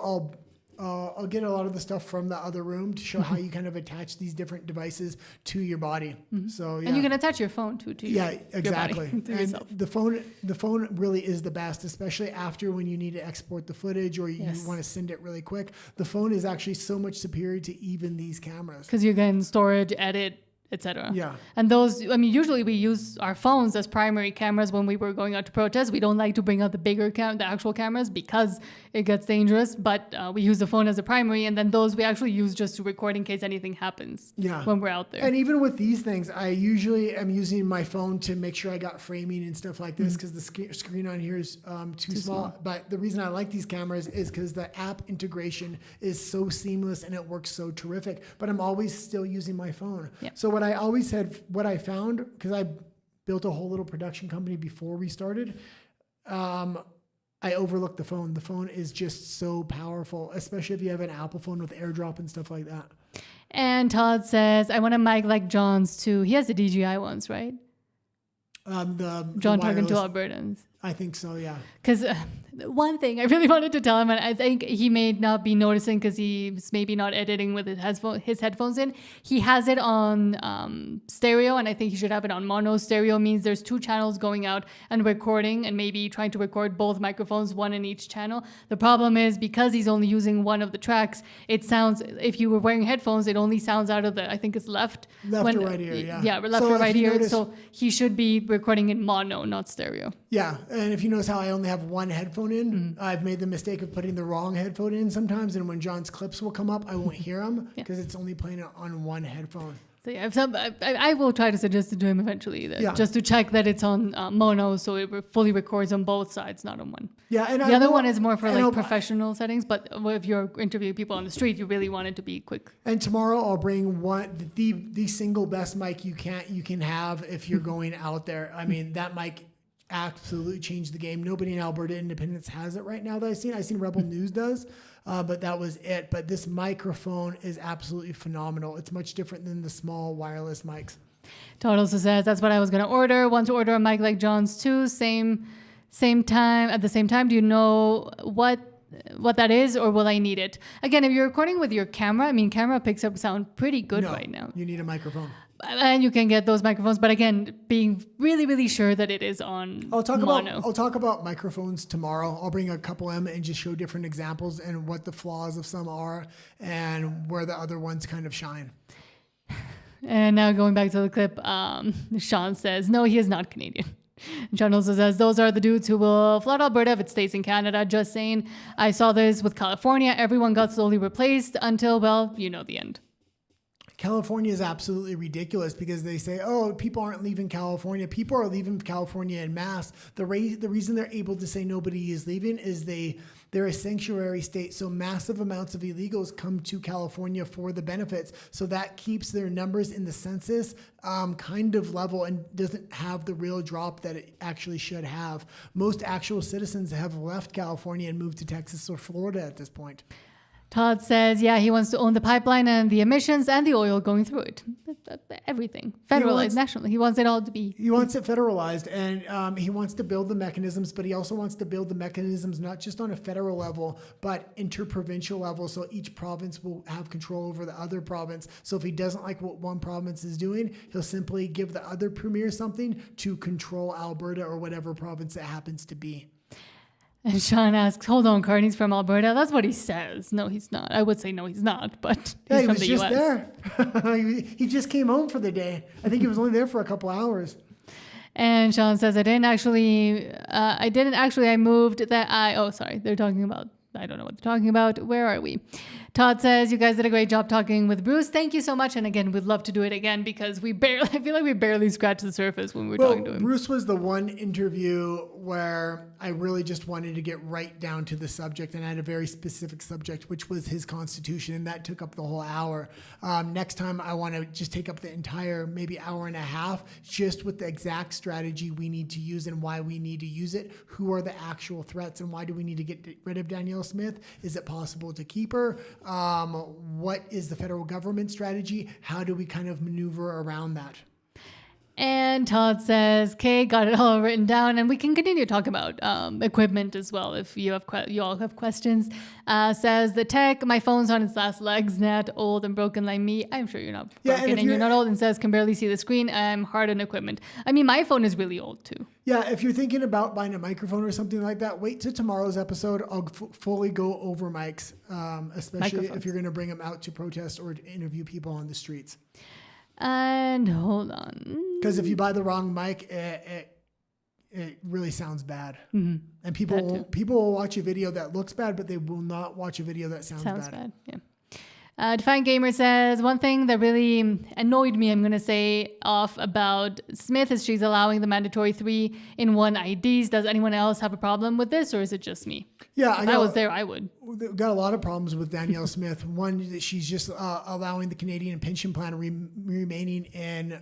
I'll get a lot of the stuff from the other room to show how you kind of attach these different devices to your body. So yeah. And you can attach your phone to exactly. Your body, and the phone really is the best, especially after when you need to export the footage or you want to send it really quick. The phone is actually so much superior to even these cameras. Because you can storage, edit, etc. Yeah. And those, I mean, usually we use our phones as primary cameras when we were going out to protest. We don't like to bring out the actual cameras because it gets dangerous, but we use the phone as a primary, and then those we actually use just to record in case anything happens when we're out there. And even with these things, I usually am using my phone to make sure I got framing and stuff like this because the screen on here is too small. But the reason I like these cameras is because the app integration is so seamless and it works so terrific, but I'm always still using my phone. So what I always said, what I found, because I built a whole little production company before we started, I overlooked the phone. The phone is just so powerful, especially if you have an Apple phone with AirDrop and stuff like that. And Todd says, I want a mic like John's too. He has the DJI ones, right? John talking to Albertans. I think so, yeah. Because one thing I really wanted to tell him, and I think he may not be noticing because he's maybe not editing with his headphones in. He has it on stereo, and I think he should have it on mono. Stereo means there's two channels going out and recording, and maybe trying to record both microphones, one in each channel. The problem is because he's only using one of the tracks, it sounds, if you were wearing headphones, it only sounds out of I think it's left or right ear, yeah. Yeah, left or right ear. So he should be recording in mono, not stereo. Yeah, and if you notice how I only have one headphone in, I've made the mistake of putting the wrong headphone in sometimes, and when John's clips will come up, I won't hear them because it's only playing on one headphone. So yeah, I will try to suggest it to him eventually, just to check that it's on mono, so it fully records on both sides, not on one. Yeah, and the other one is more for like professional settings, but if you're interviewing people on the street, you really want it to be quick. And tomorrow I'll bring the single best mic you can have if you're going out there. I mean, that mic absolutely changed the game. Nobody in Alberta Independence has it right now that I've seen Rebel News does. But that was it. But this microphone is absolutely phenomenal. It's much different than the small wireless mics. Todd also says, that's what I was going to order. Want to order a mic like John's too. Same time. At the same time, do you know what that is, or will I need it? Again, if you're recording with your camera, I mean, camera picks up sound pretty good right now. You need a microphone. And you can get those microphones, but again, being really, really sure that it is on I'll talk mono. about microphones tomorrow. I'll bring a couple of them and just show different examples and what the flaws of some are and where the other ones kind of shine. And now going back to the clip, Sean says, no, he is not Canadian. John also says, those are the dudes who will flood Alberta if it stays in Canada. Just saying, I saw this with California. Everyone got slowly replaced until, well, you know the end. California is absolutely ridiculous because they say, oh, people aren't leaving California. People are leaving California en masse. The reason they're able to say nobody is leaving is they're a sanctuary state. So massive amounts of illegals come to California for the benefits. So that keeps their numbers in the census kind of level and doesn't have the real drop that it actually should have. Most actual citizens have left California and moved to Texas or Florida at this point. Todd says, yeah, he wants to own the pipeline and the emissions and the oil going through it. Everything. Federalized nationally. He wants it all to be. He wants it federalized, and he wants to build the mechanisms, but he also wants to build the mechanisms not just on a federal level, but interprovincial level, so each province will have control over the other province. So if he doesn't like what one province is doing, he'll simply give the other premier something to control Alberta or whatever province it happens to be. And Sean asks, hold on, Carney's from Alberta. That's what he says. No, he's not. I would say no, he's not, but he's from the US. He was just there. He just came home for the day. I think he was only there for a couple hours. And Sean says, I moved that sorry, they're talking about, I don't know what they're talking about. Where are we? Todd says, you guys did a great job talking with Bruce. Thank you so much. And again, we'd love to do it again because I feel like we barely scratched the surface when we were talking to him. Bruce was the one interview where I really just wanted to get right down to the subject, and I had a very specific subject, which was his constitution, and that took up the whole hour. Next time, I want to just take up the entire maybe hour and a half just with the exact strategy we need to use and why we need to use it. Who are the actual threats and why do we need to get rid of Danielle Smith? Is it possible to keep her? What is the federal government strategy? How do we kind of maneuver around that? And Todd says, okay, got it all written down, and we can continue to talk about equipment as well if you all have questions. Says the tech, my phone's on its last legs, not old and broken like me. I'm sure you're not broken and you're not old, and says can barely see the screen. I'm hard on equipment. I mean, my phone is really old too. Yeah, if you're thinking about buying a microphone or something like that, wait till tomorrow's episode. I'll fully go over mics, especially if you're going to bring them out to protest or to interview people on the streets. And hold on. Because if you buy the wrong mic, it really sounds bad. Mm-hmm. And people will watch a video that looks bad, but they will not watch a video that sounds bad. Yeah. Defiant Gamer says, one thing that really annoyed me, I'm going to say off about Smith is she's allowing the mandatory 3-in-1 IDs. Does anyone else have a problem with this, or is it just me? Yeah, if I was there, I would. We've got a lot of problems with Danielle Smith. One, she's just allowing the Canadian pension plan remaining in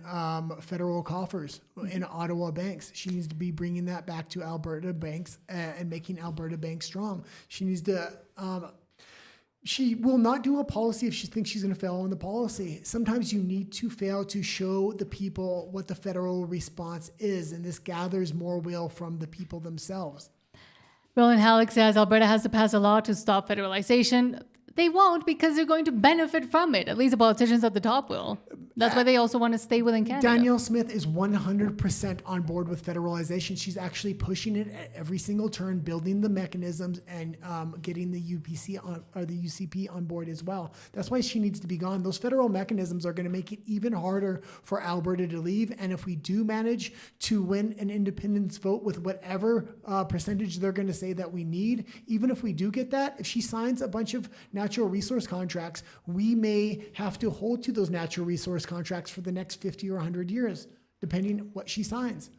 federal coffers in Ottawa banks. She needs to be bringing that back to Alberta banks and making Alberta banks strong. She needs to... she will not do a policy if she thinks she's going to fail on the policy. Sometimes you need to fail to show the people what the federal response is, and this gathers more will from the people themselves. Roland Halleck says Alberta has to pass a law to stop federalization. They won't because they're going to benefit from it. At least the politicians at the top will. That's why they also want to stay within Canada. Danielle Smith is 100% on board with federalization. She's actually pushing it at every single turn, building the mechanisms and getting the UCP on board as well. That's why she needs to be gone. Those federal mechanisms are going to make it even harder for Alberta to leave. And if we do manage to win an independence vote with whatever percentage they're going to say that we need, even if we do get that, if she signs a bunch of natural resource contracts, we may have to hold to those natural resource contracts for the next 50 or 100 years, depending what she signs.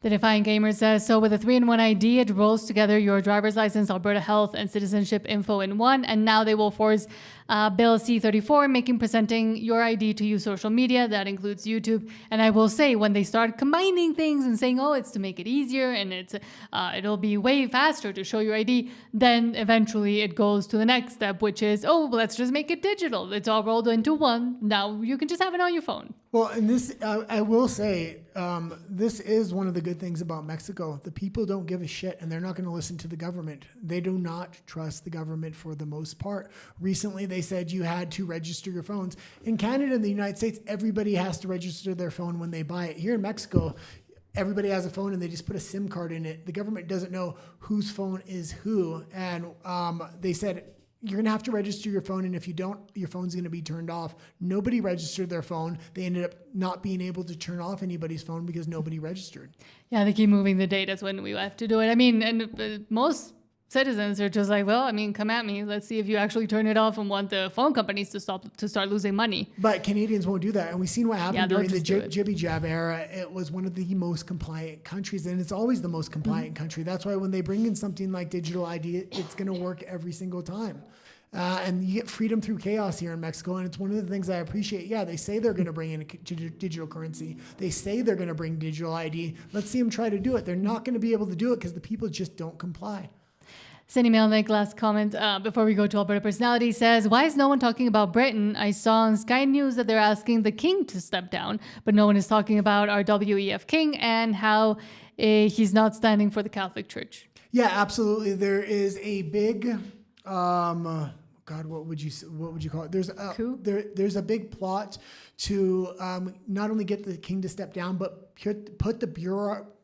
The Defiant Gamer says, so with a 3-in-1 ID, it rolls together your driver's license, Alberta Health, and citizenship info in one. And now they will force Bill C-34, making presenting your ID to use social media. That includes YouTube. And I will say, when they start combining things and saying, oh, it's to make it easier and it'll be way faster to show your ID, then eventually it goes to the next step, which is, oh, let's just make it digital. It's all rolled into one. Now you can just have it on your phone. Well, and this, I will say, this is one of the good things about Mexico. The people don't give a shit, and they're not going to listen to the government. They do not trust the government for the most part. Recently, they said you had to register your phones. In Canada and the United States, everybody has to register their phone when they buy it. Here in Mexico, everybody has a phone and they just put a SIM card in it. The government doesn't know whose phone is who. And they said, you're going to have to register your phone, and if you don't, your phone's going to be turned off. Nobody registered their phone. They ended up not being able to turn off anybody's phone because nobody registered. Yeah, they keep moving the date. That's when we have to do it. I mean, and most citizens are just like, well, I mean, come at me. Let's see if you actually turn it off and want the phone companies to start losing money. But Canadians won't do that. And we've seen what happened during the jibby jab era. It was one of the most compliant countries, and it's always the most compliant country. That's why when they bring in something like digital ID, it's going to work every single time. And you get freedom through chaos here in Mexico, and it's one of the things I appreciate. Yeah, they say they're going to bring in a digital currency. They say they're going to bring digital ID. Let's see them try to do it. They're not going to be able to do it because the people just don't comply. Cindy Melnick, last comment before we go to Alberta Personality, says, why is no one talking about Britain? I saw on Sky News that they're asking the king to step down, but no one is talking about our WEF king and how he's not standing for the Catholic Church. Yeah, absolutely. There is a big... God, what would you call it? There's a big plot to not only get the king to step down, but put the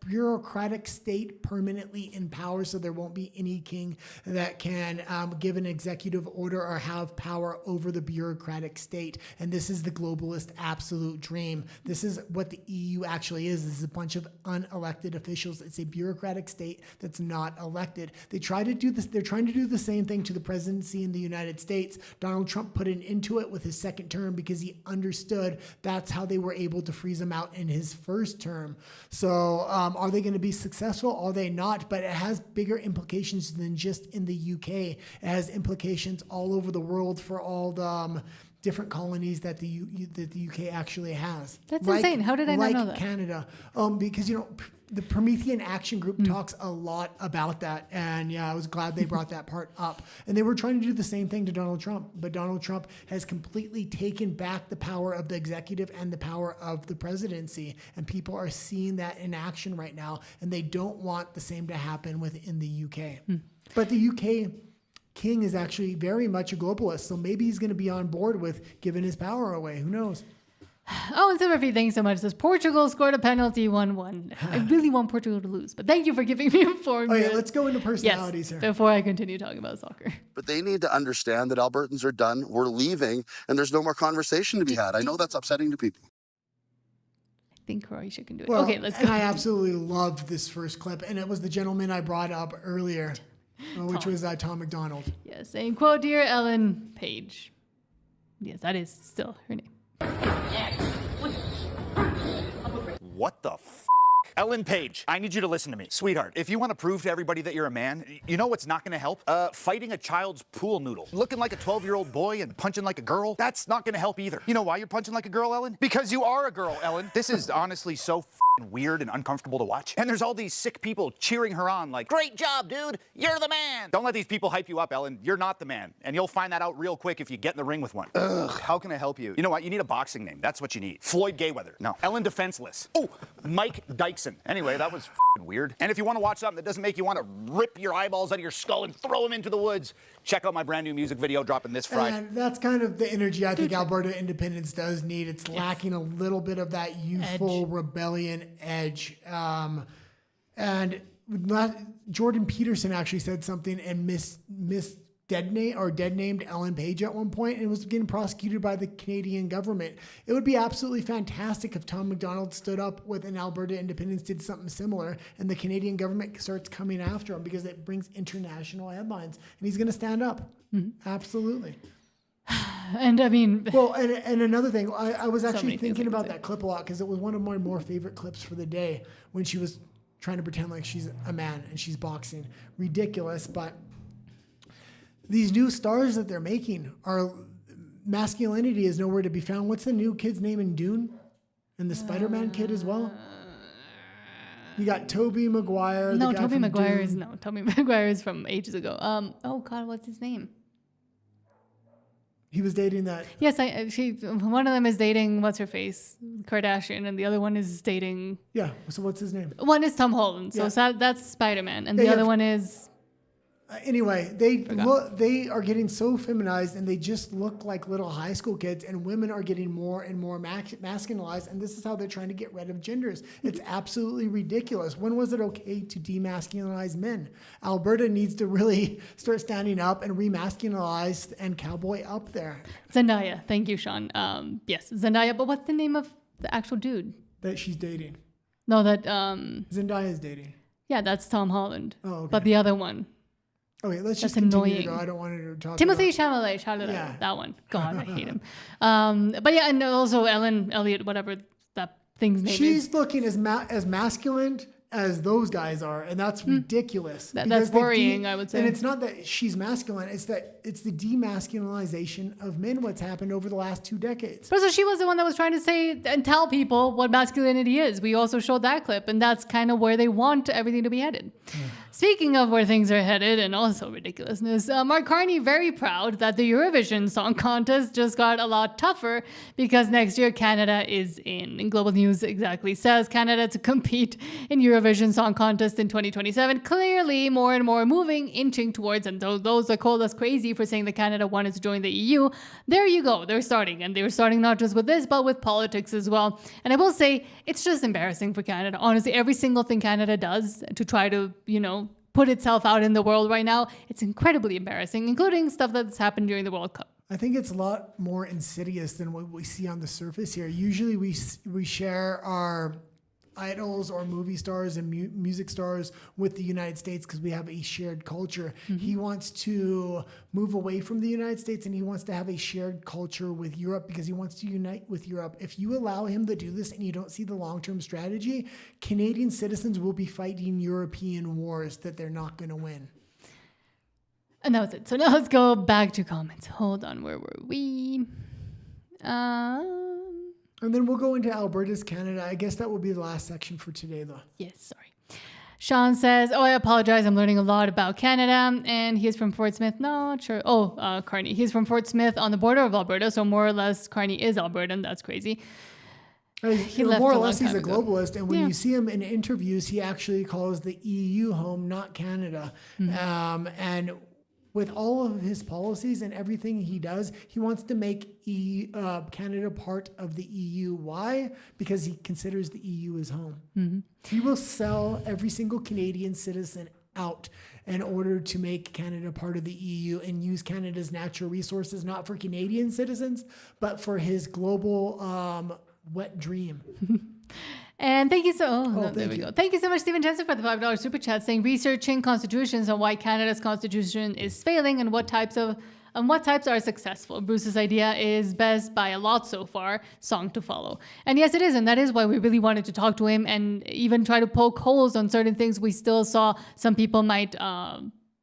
bureaucratic state permanently in power, so there won't be any king that can give an executive order or have power over the bureaucratic state. And this is the globalist absolute dream. This is what the EU actually is. This is a bunch of unelected officials. It's a bureaucratic state that's not elected. They try to do this. They're trying to do the same thing to the presidency in the United States. Donald Trump put an end to it with his second term because he understood that's how they were able to freeze him out in his first term. So are they going to be successful? Are they not? But it has bigger implications than just in the UK. It has implications all over the world for all the different colonies that the UK actually has. That's insane. How did I not know that? Like Canada. Because, the Promethean Action Group talks a lot about that. And yeah, I was glad they brought that part up. And they were trying to do the same thing to Donald Trump. But Donald Trump has completely taken back the power of the executive and the power of the presidency. And people are seeing that in action right now. And they don't want the same to happen within the UK. But the UK king is actually very much a globalist. So maybe he's going to be on board with giving his power away. Who knows? Oh, and Silverfeet, thanks so much. Says Portugal scored a penalty 1-1. I really want Portugal to lose, but thank you for keeping me informed. Okay, let's go into personalities here. Before I continue talking about soccer. But they need to understand that Albertans are done. We're leaving, and there's no more conversation to be had. I know that's upsetting to people. I think Croatia can do it. Well, okay, let's go. And I absolutely loved this first clip, and it was the gentleman I brought up earlier, which was Tom McDonald. Yes, saying, quote, dear Ellen Page. Yes, that is still her name. What the f***? Ellen Page, I need you to listen to me. Sweetheart, if you want to prove to everybody that you're a man, you know what's not going to help? Fighting a child's pool noodle. Looking like a 12-year-old boy and punching like a girl, that's not going to help either. You know why you're punching like a girl, Ellen? Because you are a girl, Ellen. This is honestly so weird and uncomfortable to watch. And there's all these sick people cheering her on like, great job, dude. You're the man. Don't let these people hype you up, Ellen. You're not the man. And you'll find that out real quick if you get in the ring with one. Ugh, how can I help you? You know what? You need a boxing name. That's what you need. Floyd Gayweather. No. Ellen Defenseless. Oh, Mike Dykeson. Anyway, that was weird. And if you want to watch something that doesn't make you want to rip your eyeballs out of your skull and throw them into the woods, check out my brand new music video dropping this Friday. And that's kind of the energy I think Alberta independence does need. It's lacking a little bit of that youthful rebellion edge. And Jordan Peterson actually said something and dead named Ellen Page at one point and was getting prosecuted by the Canadian government. It would be absolutely fantastic if Tom McDonald stood up with an Alberta independence, did something similar, and the Canadian government starts coming after him because it brings international headlines. And he's going to stand up. Absolutely. And I mean, well, and another thing, I was actually many things thinking I could about say. that clip a lot because it was one of my more favorite clips for the day when she was trying to pretend like she's a man and she's boxing. Ridiculous, but these new stars that they're making are masculinity is nowhere to be found. What's the new kid's name in Dune? And the Spider-Man kid as well? You got Tobey Maguire. no, the guy Tobey from Maguire Dune. is no. Tobey Maguire is from ages ago. Oh God, what's his name? He was dating that. Yes, one of them is dating what's her face, Kardashian, and the other one is dating. Yeah. So what's his name? One is Tom Holland, so Yeah. that's Spider-Man, and Yeah, the yeah. other one is. Anyway, they are getting so feminized and they just look like little high school kids, and women are getting more and more masculinized, and this is how they're trying to get rid of genders. It's absolutely ridiculous. When was it okay to demasculinize men? Alberta needs to really start standing up and remasculinize and cowboy up there. Zendaya, thank you, Sean. Yes, Zendaya, but what's the name of the actual dude? That she's dating. No, that Zendaya's dating. Yeah, that's Tom Holland. Oh, okay. But the other one. Okay, let's That's just continue annoying. to go. I don't want to talk Timothy about... Chalamet, Yeah. that one. God, I hate him. But yeah, and also Ellen Elliott, whatever that thing's name is. She's looking as masculine as those guys are, and that's ridiculous. That's because they worrying, I would say. And it's not that she's masculine; it's that it's the demasculinization of men. What's happened over the last 2 decades? But so she was the one that was trying to say and tell people what masculinity is. We also showed that clip, and that's kind of where they want everything to be headed. Speaking of where things are headed and also ridiculousness, Mark Carney very proud that the Eurovision Song Contest just got a lot tougher because next year Canada is in. And Global News exactly says Canada to compete in Eurovision Song Contest in 2027. Clearly more and more moving, inching towards, and those that called us crazy for saying that Canada wanted to join the EU, there you go, they're starting. And they're starting not just with this, but with politics as well. And I will say, it's just embarrassing for Canada. Honestly, every single thing Canada does to try to, put itself out in the world right now, it's incredibly embarrassing, including stuff that's happened during the World Cup. I think it's a lot more insidious than what we see on the surface here. Usually we share our idols or movie stars and music stars with the United States because we have a shared culture. Mm-hmm. He wants to move away from the United States and he wants to have a shared culture with Europe because he wants to unite with Europe. If you allow him to do this and you don't see the long-term strategy, Canadian citizens will be fighting European wars that they're not going to win. And that was it. So now let's go back to comments. Hold on, where were we? And then we'll go into Alberta's Canada. I guess that will be the last section for today, though. Yes, sorry. Sean says, I apologize. I'm learning a lot about Canada. And he's from Fort Smith. Not sure. Carney. He's from Fort Smith on the border of Alberta. So more or less, Carney is Albertan. That's crazy. He left more or a long less, he's time a ago. globalist. And when Yeah. you see him in interviews, he actually calls the EU home, not Canada. And with all of his policies and everything he does, he wants to make Canada part of the EU. Why? Because he considers the EU his home. Mm-hmm. He will sell every single Canadian citizen out in order to make Canada part of the EU and use Canada's natural resources, not for Canadian citizens, but for his global wet dream. And thank you so there thank we you. go. Thank you so much, Stephen Jensen, for the $5 super chat saying researching constitutions on why Canada's constitution is failing and what types are successful. Bruce's idea is best by a lot so far, song to follow. And yes, it is, and that is why we really wanted to talk to him and even try to poke holes on certain things we still saw some people might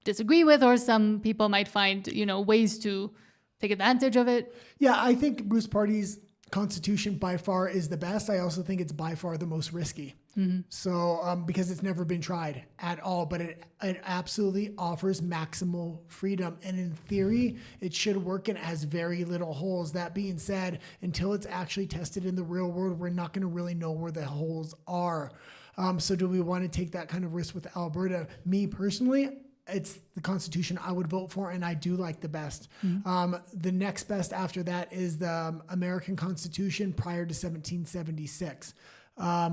disagree with, or some people might find, ways to take advantage of it. Yeah, I think Bruce Party's constitution by far is the best. I also think it's by far the most risky. Mm-hmm. So, because it's never been tried at all, but it absolutely offers maximal freedom. And in theory, it should work and it has very little holes. That being said, until it's actually tested in the real world, we're not going to really know where the holes are. So do we want to take that kind of risk with Alberta? Me personally, it's the Constitution I would vote for, and I do like the best. The next best after that is the American Constitution prior to 1776,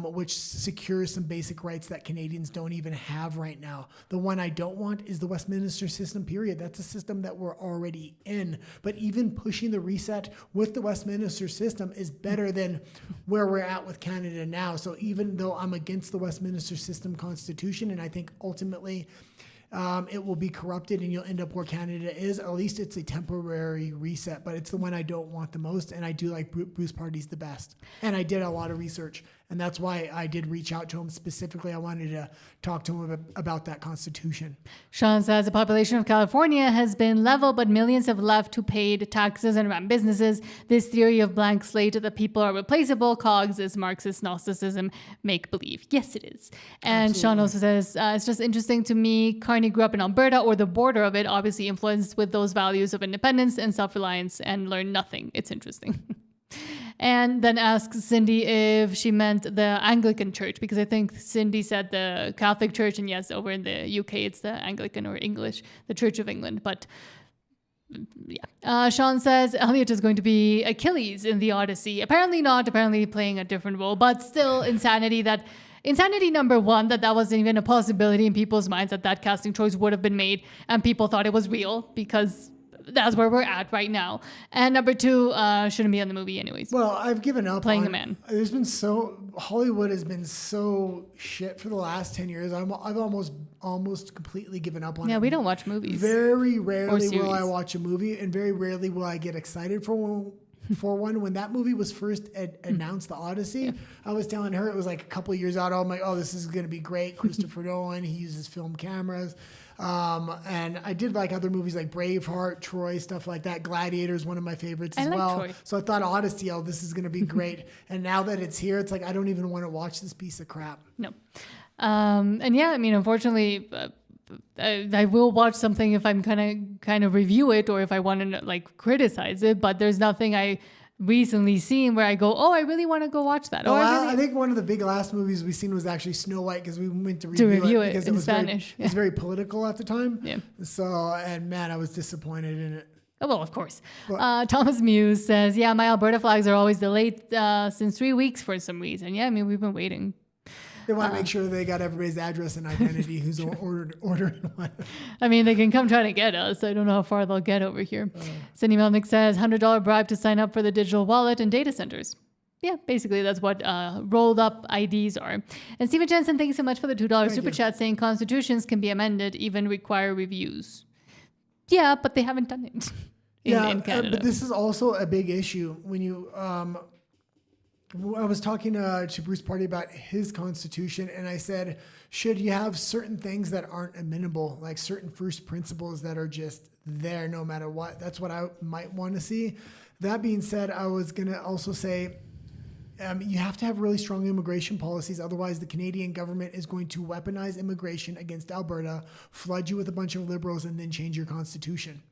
which secures some basic rights that Canadians don't even have right now. The one I don't want is the Westminster system, period. That's a system that we're already in. But even pushing the reset with the Westminster system is better than where we're at with Canada now. So even though I'm against the Westminster system constitution, and I think ultimately it will be corrupted and you'll end up where Canada is. At least it's a temporary reset, but it's the one I don't want the most. And I do like Bruce Party's the best. And I did a lot of research. And that's why I did reach out to him specifically. I wanted to talk to him about that Constitution. Sean says the population of California has been level, but millions have left who paid taxes and ran businesses. This theory of blank slate that people are replaceable cogs is Marxist Gnosticism make-believe. Yes, it is. And Absolutely. Sean also says, it's just interesting to me. Carney grew up in Alberta or the border of it, obviously influenced with those values of independence and self-reliance, and learned nothing. It's interesting. And then asks Cindy if she meant the Anglican Church, because I think Cindy said the Catholic Church, and yes, over in the UK, it's the Anglican or English, the Church of England. But yeah. Sean says Elliot is going to be Achilles in the Odyssey. Apparently not, apparently playing a different role, but still insanity number one, that wasn't even a possibility in people's minds that casting choice would have been made, and people thought it was real because that's where we're at right now. And number two, shouldn't be on the movie anyways. Well, I've given up playing on, a man. Hollywood has been so shit for the last 10 years. I've almost completely given up on it. Yeah, we don't watch movies. Very rarely will I series. watch a movie, and very rarely will I get excited for one. When that movie was first announced, The Odyssey, I was telling her it was like a couple of years out. I'm like, oh, this is going to be great. Christopher Nolan, he uses film cameras. And I did like other movies like Braveheart, Troy, stuff like that. Gladiator is one of my favorites as well. Troy. So I thought Odyssey, this is going to be great. And now that it's here, it's like, I don't even want to watch this piece of crap. No. And yeah, I mean, unfortunately, I will watch something if I'm kind of review it, or if I want to like criticize it, but there's nothing I recently seen where I go, oh, I really want to go watch that. I think one of the big last movies we seen was actually Snow White, because we went to review it because in it was Spanish. It was very political at the time. Yeah. So, and man, I was disappointed in it. Oh, well, of course. Thomas Muse says, yeah, my Alberta flags are always delayed since 3 weeks for some reason. Yeah, I mean, we've been waiting. They want to make sure they got everybody's address and identity who's ordering one. I mean, they can come try to get us. I don't know how far they'll get over here. Cindy Melnick says, $100 bribe to sign up for the digital wallet and data centers. Yeah, basically that's what rolled up IDs are. And Stephen Jensen, thanks so much for the $2 super chat, saying constitutions can be amended, even require reviews. Yeah, but they haven't done it in Canada. But this is also a big issue when you... I was talking to Bruce Party about his constitution, and I said, should you have certain things that aren't amenable, like certain first principles that are just there no matter what? That's what I might want to see. That being said, I was going to also say you have to have really strong immigration policies. Otherwise, the Canadian government is going to weaponize immigration against Alberta, flood you with a bunch of liberals, and then change your constitution.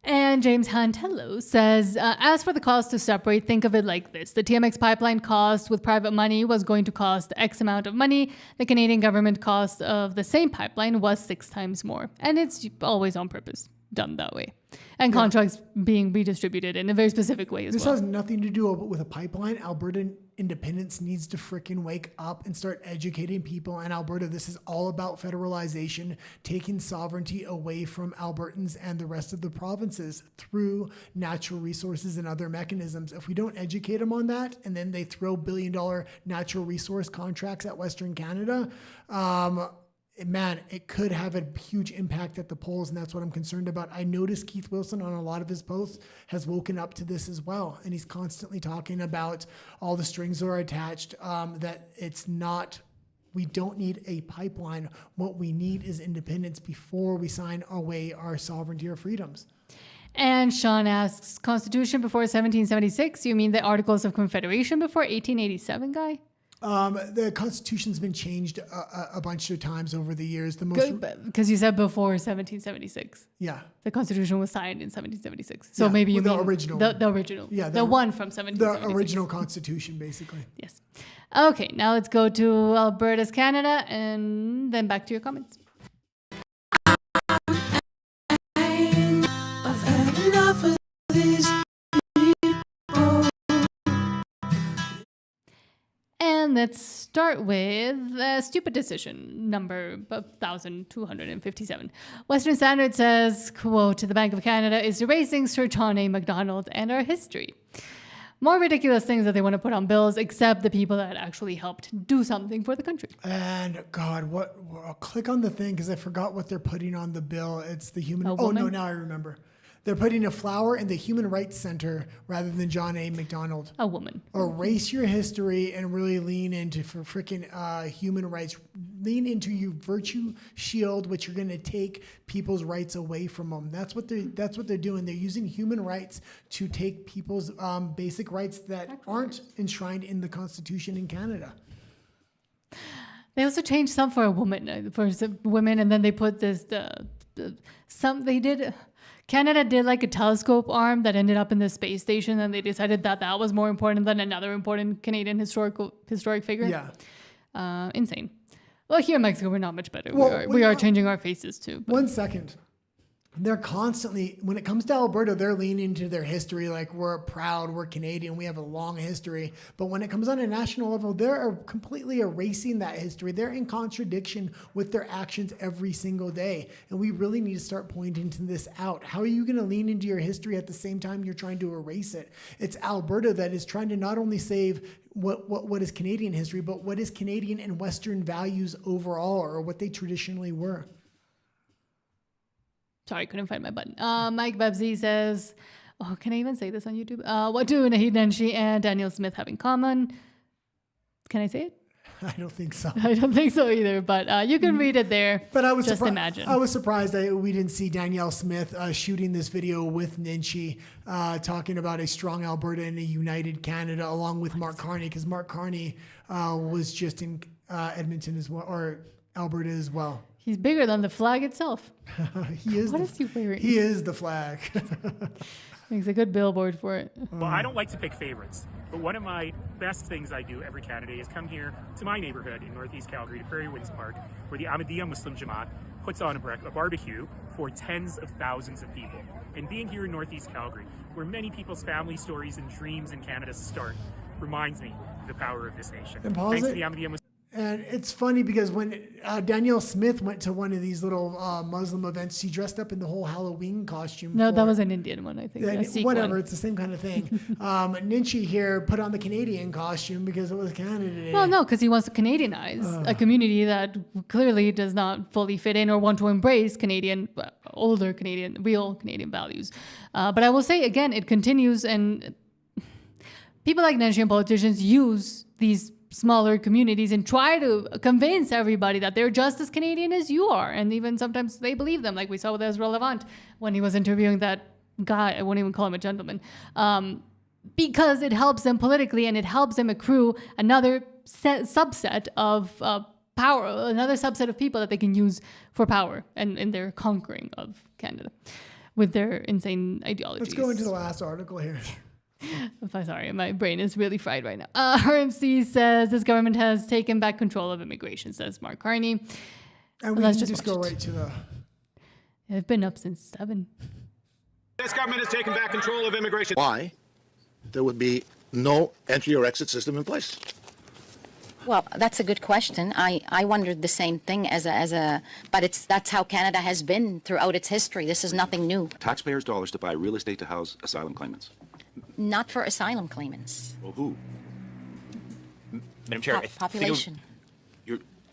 And James Hantello says, as for the cost to separate, think of it like this. The TMX pipeline cost with private money was going to cost X amount of money. The Canadian government cost of the same pipeline was 6 times more. And it's always on purpose, done that way. And contracts being redistributed in a very specific way as This well. has nothing to do with a pipeline. Alberta independence needs to freaking wake up and start educating people. And Alberta, this is all about federalization, taking sovereignty away from Albertans and the rest of the provinces through natural resources and other mechanisms. If we don't educate them on that, and then they throw billion-dollar natural resource contracts at Western Canada, man, it could have a huge impact at the polls, and that's what I'm concerned about. I noticed Keith Wilson on a lot of his posts has woken up to this as well, and he's constantly talking about all the strings that are attached, that it's not, we don't need a pipeline. What we need is independence before we sign away our sovereignty or freedoms. And Sean asks, Constitution before 1776? You mean the Articles of Confederation before 1887, guy? The Constitution's been changed a bunch of times over the years. Because you said before 1776. Yeah. The Constitution was signed in 1776. So maybe you mean the original. The original. Yeah. The one from 1776. The original Constitution, basically. Yes. Okay, now let's go to Alberta's Canada and then back to your comments. I've had enough of these people. And let's start with stupid decision number 1,257. Western Standard says, quote, the Bank of Canada is erasing Sir John A. Macdonald and our history. more ridiculous things that they want to put on bills, except the people that actually helped do something for the country. And God, I'll click on the thing because I forgot what they're putting on the bill. It's the human. A woman? No, now I remember. They're putting a flower in the Human Rights Center rather than John A. MacDonald. A woman. Erase your history and really lean into for freaking human rights. Lean into your virtue shield, which you're going to take people's rights away from them. That's what they're doing. They're using human rights to take people's basic rights that aren't enshrined in the Constitution in Canada. They also changed some for a woman, for women, and then they put this. Canada did like a telescope arm that ended up in the space station, and they decided that was more important than another important Canadian historic figure. Yeah. Insane. Well, here in Mexico, we're not much better. We are changing our faces too. But. 1 second. They're constantly, when it comes to Alberta, they're leaning into their history. Like, we're proud, we're Canadian, we have a long history. But when it comes on a national level, they're completely erasing that history. They're in contradiction with their actions every single day. And we really need to start pointing this out. How are you going to lean into your history at the same time you're trying to erase it? It's Alberta that is trying to not only save what is Canadian history, but what is Canadian and Western values overall, or what they traditionally were. Sorry, couldn't find my button. Mike Bebsy says, oh, can I even say this on YouTube? What do Naheed Nenshi and Danielle Smith have in common? Can I say it? I don't think so. I don't think so either, but you can read it there. But I was just imagine. I was surprised that we didn't see Danielle Smith shooting this video with Nenshi, talking about a strong Alberta and a united Canada, along with Mark Carney, because Mark Carney was just in Edmonton as well, or Alberta as well. He's bigger than the flag itself. He is. What is he wearing? He is the flag. Makes a good billboard for it. Well, I don't like to pick favorites, but one of my best things I do every Canada Day is come here to my neighborhood in Northeast Calgary, to Prairie Winds Park, where the Ahmadiyya Muslim Jamaat puts on a barbecue for tens of thousands of people. And being here in Northeast Calgary, where many people's family stories and dreams in Canada start, reminds me of the power of this nation. And Thanks to the Ahmadiyya Muslim. And it's funny because when Danielle Smith went to one of these little Muslim events, she dressed up in the whole Halloween costume. No, that was an Indian one, I think. Whatever, it's the same kind of thing. Nenshi here put on the Canadian costume because it was Canada Day. Well, no, because he wants to Canadianize a community that clearly does not fully fit in or want to embrace Canadian, older Canadian, real Canadian values. But I will say, again, it continues, and people like Nenshi and politicians use these smaller communities and try to convince everybody that they're just as Canadian as you are. And even sometimes they believe them, like we saw with Ezra Levant when he was interviewing that guy. I won't even call him a gentleman. Because it helps them politically, and it helps them accrue another subset of power, another subset of people that they can use for power and in their conquering of Canada with their insane ideologies. Let's go into the last article here. I'm sorry, my brain is really fried right now. RMC says this government has taken back control of immigration, says Mark Carney. And we can just go right to the... It's been up since 7. This government has taken back control of immigration. Why there would be no entry or exit system in place? Well, that's a good question. I wondered the same thing but that's how Canada has been throughout its history. This is nothing new. Taxpayers' dollars to buy real estate to house asylum claimants. Not for asylum claimants. Well, who? Madam Chair, population.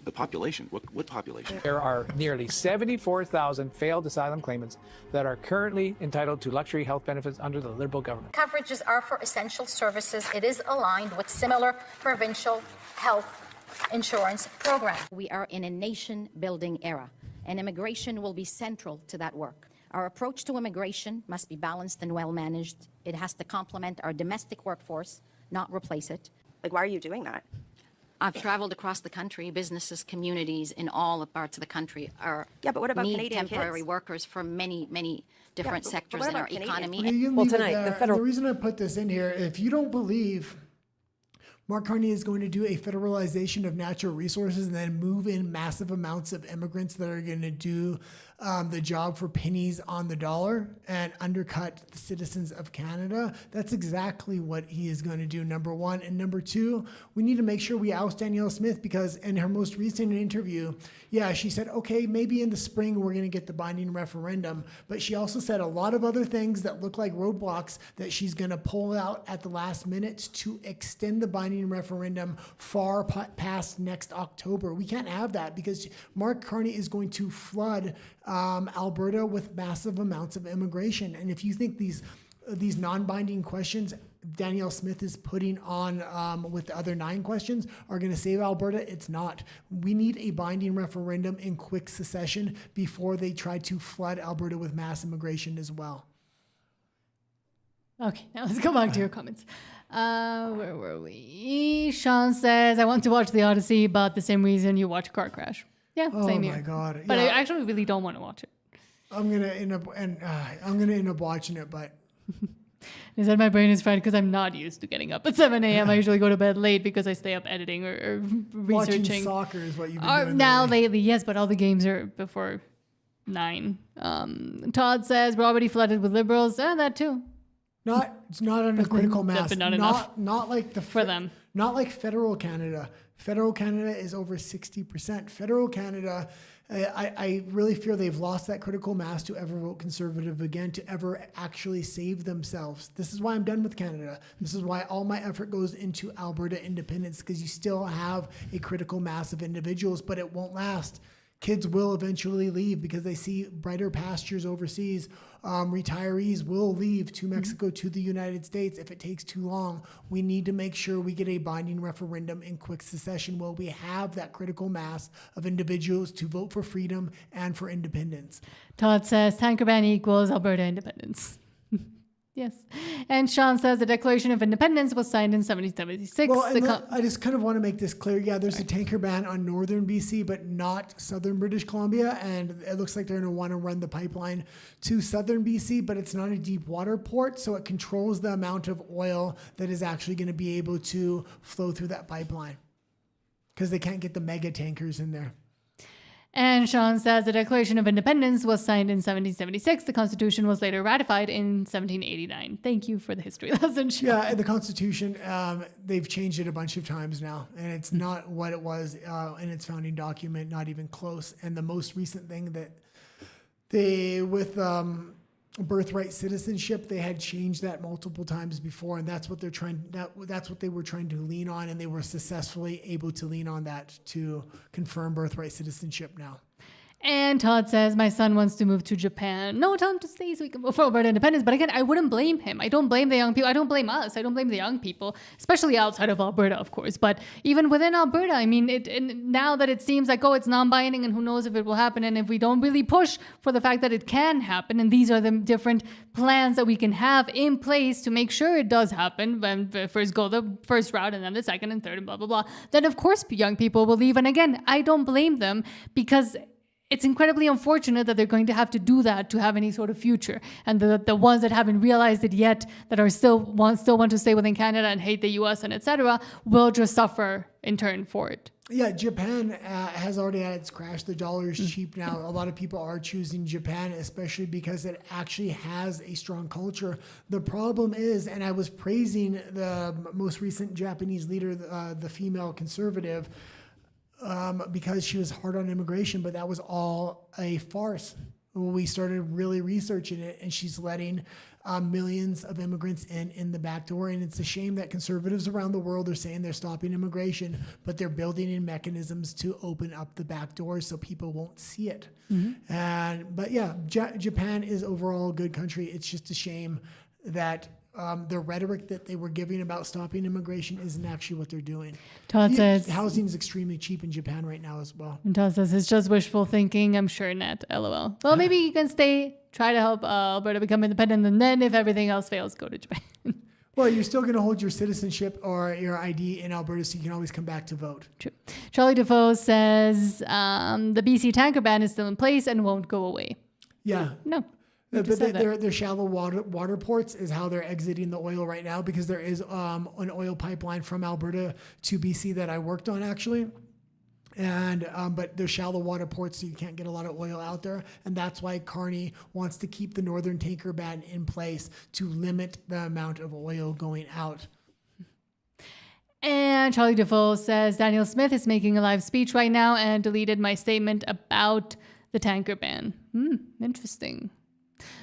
The population? What population? There are nearly 74,000 failed asylum claimants that are currently entitled to luxury health benefits under the Liberal government. Coverages are for essential services. It is aligned with similar provincial health insurance programs. We are in a nation-building era, and immigration will be central to that work. Our approach to immigration must be balanced and well-managed. It has to complement our domestic workforce, not replace it. Like, why are you doing that? I've traveled across the country. Businesses, communities in all parts of the country are but what about need Canadian temporary kids? Workers from many different sectors in our economy. The reason I put this in here, if you don't believe Mark Carney is going to do a federalization of natural resources and then move in massive amounts of immigrants that are going to do the job for pennies on the dollar and undercut the citizens of Canada. That's exactly what he is going to do, number one. And number two, we need to make sure we oust Danielle Smith, because in her most recent interview, she said, okay, maybe in the spring we're going to get the binding referendum. But she also said a lot of other things that look like roadblocks that she's going to pull out at the last minute to extend the binding referendum far past next October. We can't have that, because Mark Carney is going to flood Alberta with massive amounts of immigration. And if you think these non-binding questions Danielle Smith is putting on with the other 9 questions are going to save Alberta, it's not. We need a binding referendum in quick succession before they try to flood Alberta with mass immigration as well. Okay, now let's go back to your comments. Where were we? Sean says, I want to watch The Odyssey, but the same reason you watch Car Crash. Yeah, same here. Oh my God. But I actually really don't want to watch it. I'm gonna end up watching it, but Is that my brain is fried because I'm not used to getting up at 7 a.m. I usually go to bed late because I stay up editing or researching. Watching soccer is what you've been doing now lately, yes, but all the games are before 9. Todd says we're already flooded with liberals. That too. It's not on a critical mass. But not enough. Not like for them. Not like federal Canada. Federal Canada is over 60%. Federal Canada, I really fear they've lost that critical mass to ever vote Conservative again, to ever actually save themselves. This is why I'm done with Canada. This is why all my effort goes into Alberta independence, because you still have a critical mass of individuals, but it won't last. Kids will eventually leave because they see brighter pastures overseas. Retirees will leave to Mexico, to the United States if it takes too long. We need to make sure we get a binding referendum in quick succession where we have that critical mass of individuals to vote for freedom and for independence. Todd says tanker ban equals Alberta independence. Yes. And Sean says the Declaration of Independence was signed in 1776. Well, I just kind of want to make this clear. Yeah, there's a tanker ban on northern BC, but not southern British Columbia. And it looks like they're going to want to run the pipeline to southern BC, but it's not a deep water port. So it controls the amount of oil that is actually going to be able to flow through that pipeline, because they can't get the mega tankers in there. And Sean says the Declaration of Independence was signed in 1776. The Constitution was later ratified in 1789. Thank you for the history lesson, Sean. Yeah, the Constitution, they've changed it a bunch of times now, and it's not what it was in its founding document, not even close. And the most recent thing that with birthright citizenship, they had changed that multiple times before, and that's what that's what they were trying to lean on, and they were successfully able to lean on that to confirm birthright citizenship now. And Todd says, my son wants to move to Japan. No, tell him to stay so we can vote for Alberta independence. But again, I wouldn't blame him. I don't blame the young people. I don't blame us. I don't blame the young people, especially outside of Alberta, of course. But even within Alberta, I mean, now that it seems like, it's non-binding and who knows if it will happen. And if we don't really push for the fact that it can happen, and these are the different plans that we can have in place to make sure it does happen, when first go the first route and then the second and third and blah, blah, blah, then of course young people will leave. And again, I don't blame them, because it's incredibly unfortunate that they're going to have to do that to have any sort of future. And the ones that haven't realized it yet, that are still want to stay within Canada and hate the US and etc., will just suffer in turn for it. Yeah, Japan has already had its crash. The dollar is cheap now. A lot of people are choosing Japan, especially because it actually has a strong culture. The problem is, and I was praising the most recent Japanese leader, the female conservative, because she was hard on immigration, but that was all a farce. We started really researching it, and she's letting millions of immigrants in the back door. And it's a shame that conservatives around the world are saying they're stopping immigration, but they're building in mechanisms to open up the back door so people won't see it. Mm-hmm. But yeah, Japan is overall a good country. It's just a shame that the rhetoric that they were giving about stopping immigration isn't actually what they're doing. Todd says housing is extremely cheap in Japan right now as well. And Todd says it's just wishful thinking. I'm sure not. LOL. Well, maybe you can try to help Alberta become independent, and then if everything else fails, go to Japan. Well, you're still going to hold your citizenship or your ID in Alberta, so you can always come back to vote. True. Charlie Defoe says the BC tanker ban is still in place and won't go away. Yeah. No. But their shallow water ports is how they're exiting the oil right now, because there is an oil pipeline from Alberta to BC that I worked on actually. And but they're shallow water ports, so you can't get a lot of oil out there, and that's why Carney wants to keep the northern tanker ban in place to limit the amount of oil going out. And Charlie Defoe says Danielle Smith is making a live speech right now and deleted my statement about the tanker ban. Interesting.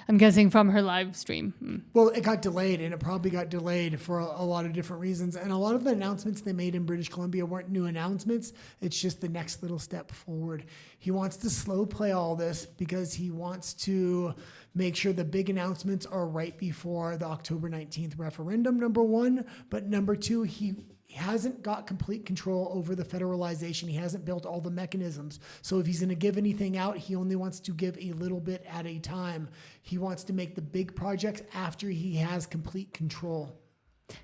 I'm guessing from her live stream. Well, it got delayed, and it probably got delayed for a lot of different reasons. And a lot of the announcements they made in British Columbia weren't new announcements. It's just the next little step forward. He wants to slow play all this because he wants to make sure the big announcements are right before the October 19th referendum, number one. But number two, he hasn't got complete control over the federalization. He hasn't built all the mechanisms. So if he's going to give anything out, he only wants to give a little bit at a time. He wants to make the big projects after he has complete control.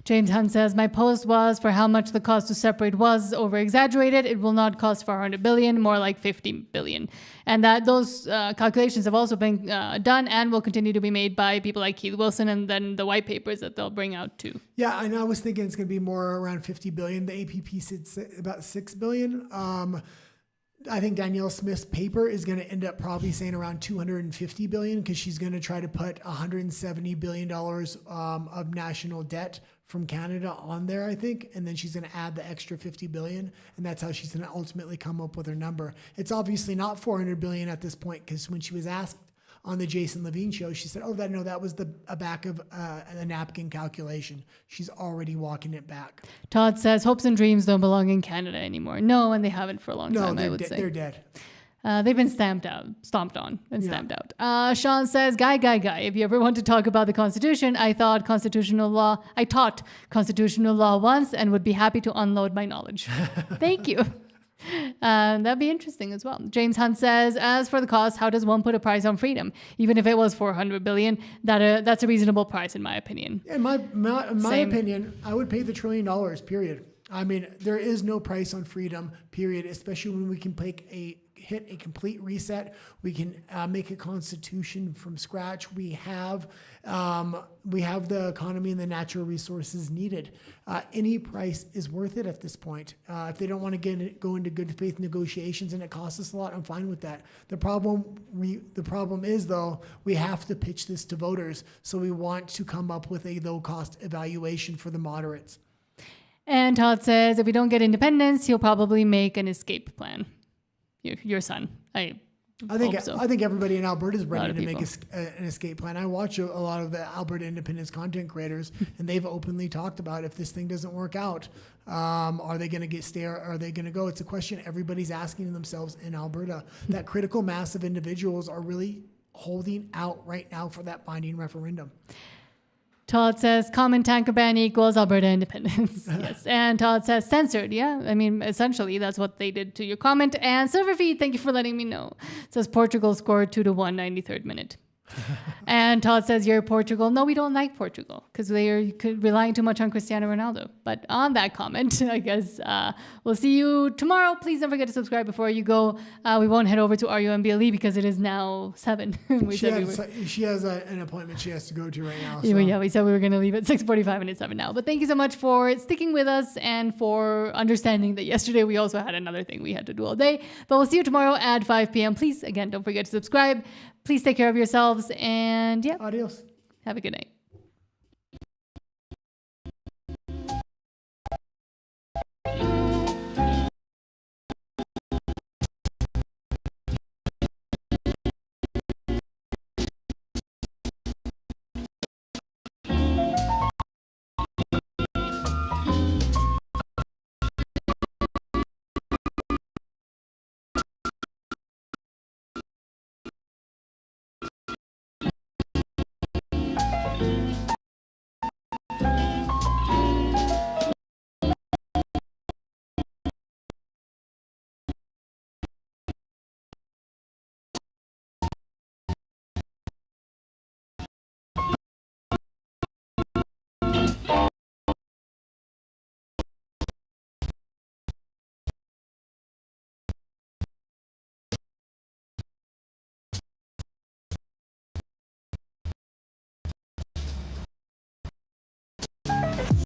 James Hunt says, my post was for how much the cost to separate was over-exaggerated. It will not cost 400 billion, more like 50 billion. And that those calculations have also been done and will continue to be made by people like Keith Wilson and then the white papers that they'll bring out too. Yeah, and I was thinking it's going to be more around 50 billion. The APP said about 6 billion. I think Danielle Smith's paper is going to end up probably saying around 250 billion because she's going to try to put $170 billion of national debt from Canada on there, I think, and then she's going to add the extra 50 billion, and that's how she's going to ultimately come up with her number. It's obviously not 400 billion at this point because when she was asked on the Jason Levine show, she said, that was a back of a napkin calculation. She's already walking it back. Todd says, hopes and dreams don't belong in Canada anymore. No, and they haven't for a long time, I would say. They're dead. They've been stomped on. Sean says, guy, if you ever want to talk about the Constitution, I taught constitutional law once and would be happy to unload my knowledge. Thank you. That'd be interesting as well. James Hunt says, as for the cost, how does one put a price on freedom? Even if it was 400 billion, that's a reasonable price in my opinion. In my opinion, I would pay the $1 trillion, period. I mean, there is no price on freedom, period, especially when we can hit a complete reset. We can make a constitution from scratch. We have the economy and the natural resources needed. Any price is worth it at this point. If they don't want to go into good faith negotiations and it costs us a lot, I'm fine with that. The problem is though, we have to pitch this to voters. So we want to come up with a low cost evaluation for the moderates. And Todd says, if we don't get independence, he'll probably make an escape plan. Your son. I think everybody in Alberta is ready to make an escape plan. I watch a lot of the Alberta independence content creators, and they've openly talked about if this thing doesn't work out, are they going to stay or are they going to go? It's a question everybody's asking themselves in Alberta. That critical mass of individuals are really holding out right now for that binding referendum. Todd says, common tanker ban equals Alberta independence. Yes. And Todd says, censored. Yeah. I mean, essentially, that's what they did to your comment. And server feed, thank you for letting me know. It says Portugal scored 2-1, 93rd minute. And Todd says, you're Portugal. No, we don't like Portugal because they are relying too much on Cristiano Ronaldo. But on that comment, I guess we'll see you tomorrow. Please don't forget to subscribe before you go. We won't head over to RUMBLE because it is now 7. She has an appointment she has to go to right now. So. Yeah, we said we were going to leave at 6:45 and it's 7 now. But thank you so much for sticking with us and for understanding that yesterday we also had another thing we had to do all day. But we'll see you tomorrow at 5 p.m. Please, again, don't forget to subscribe. Please take care of yourselves and adios. Have a good night.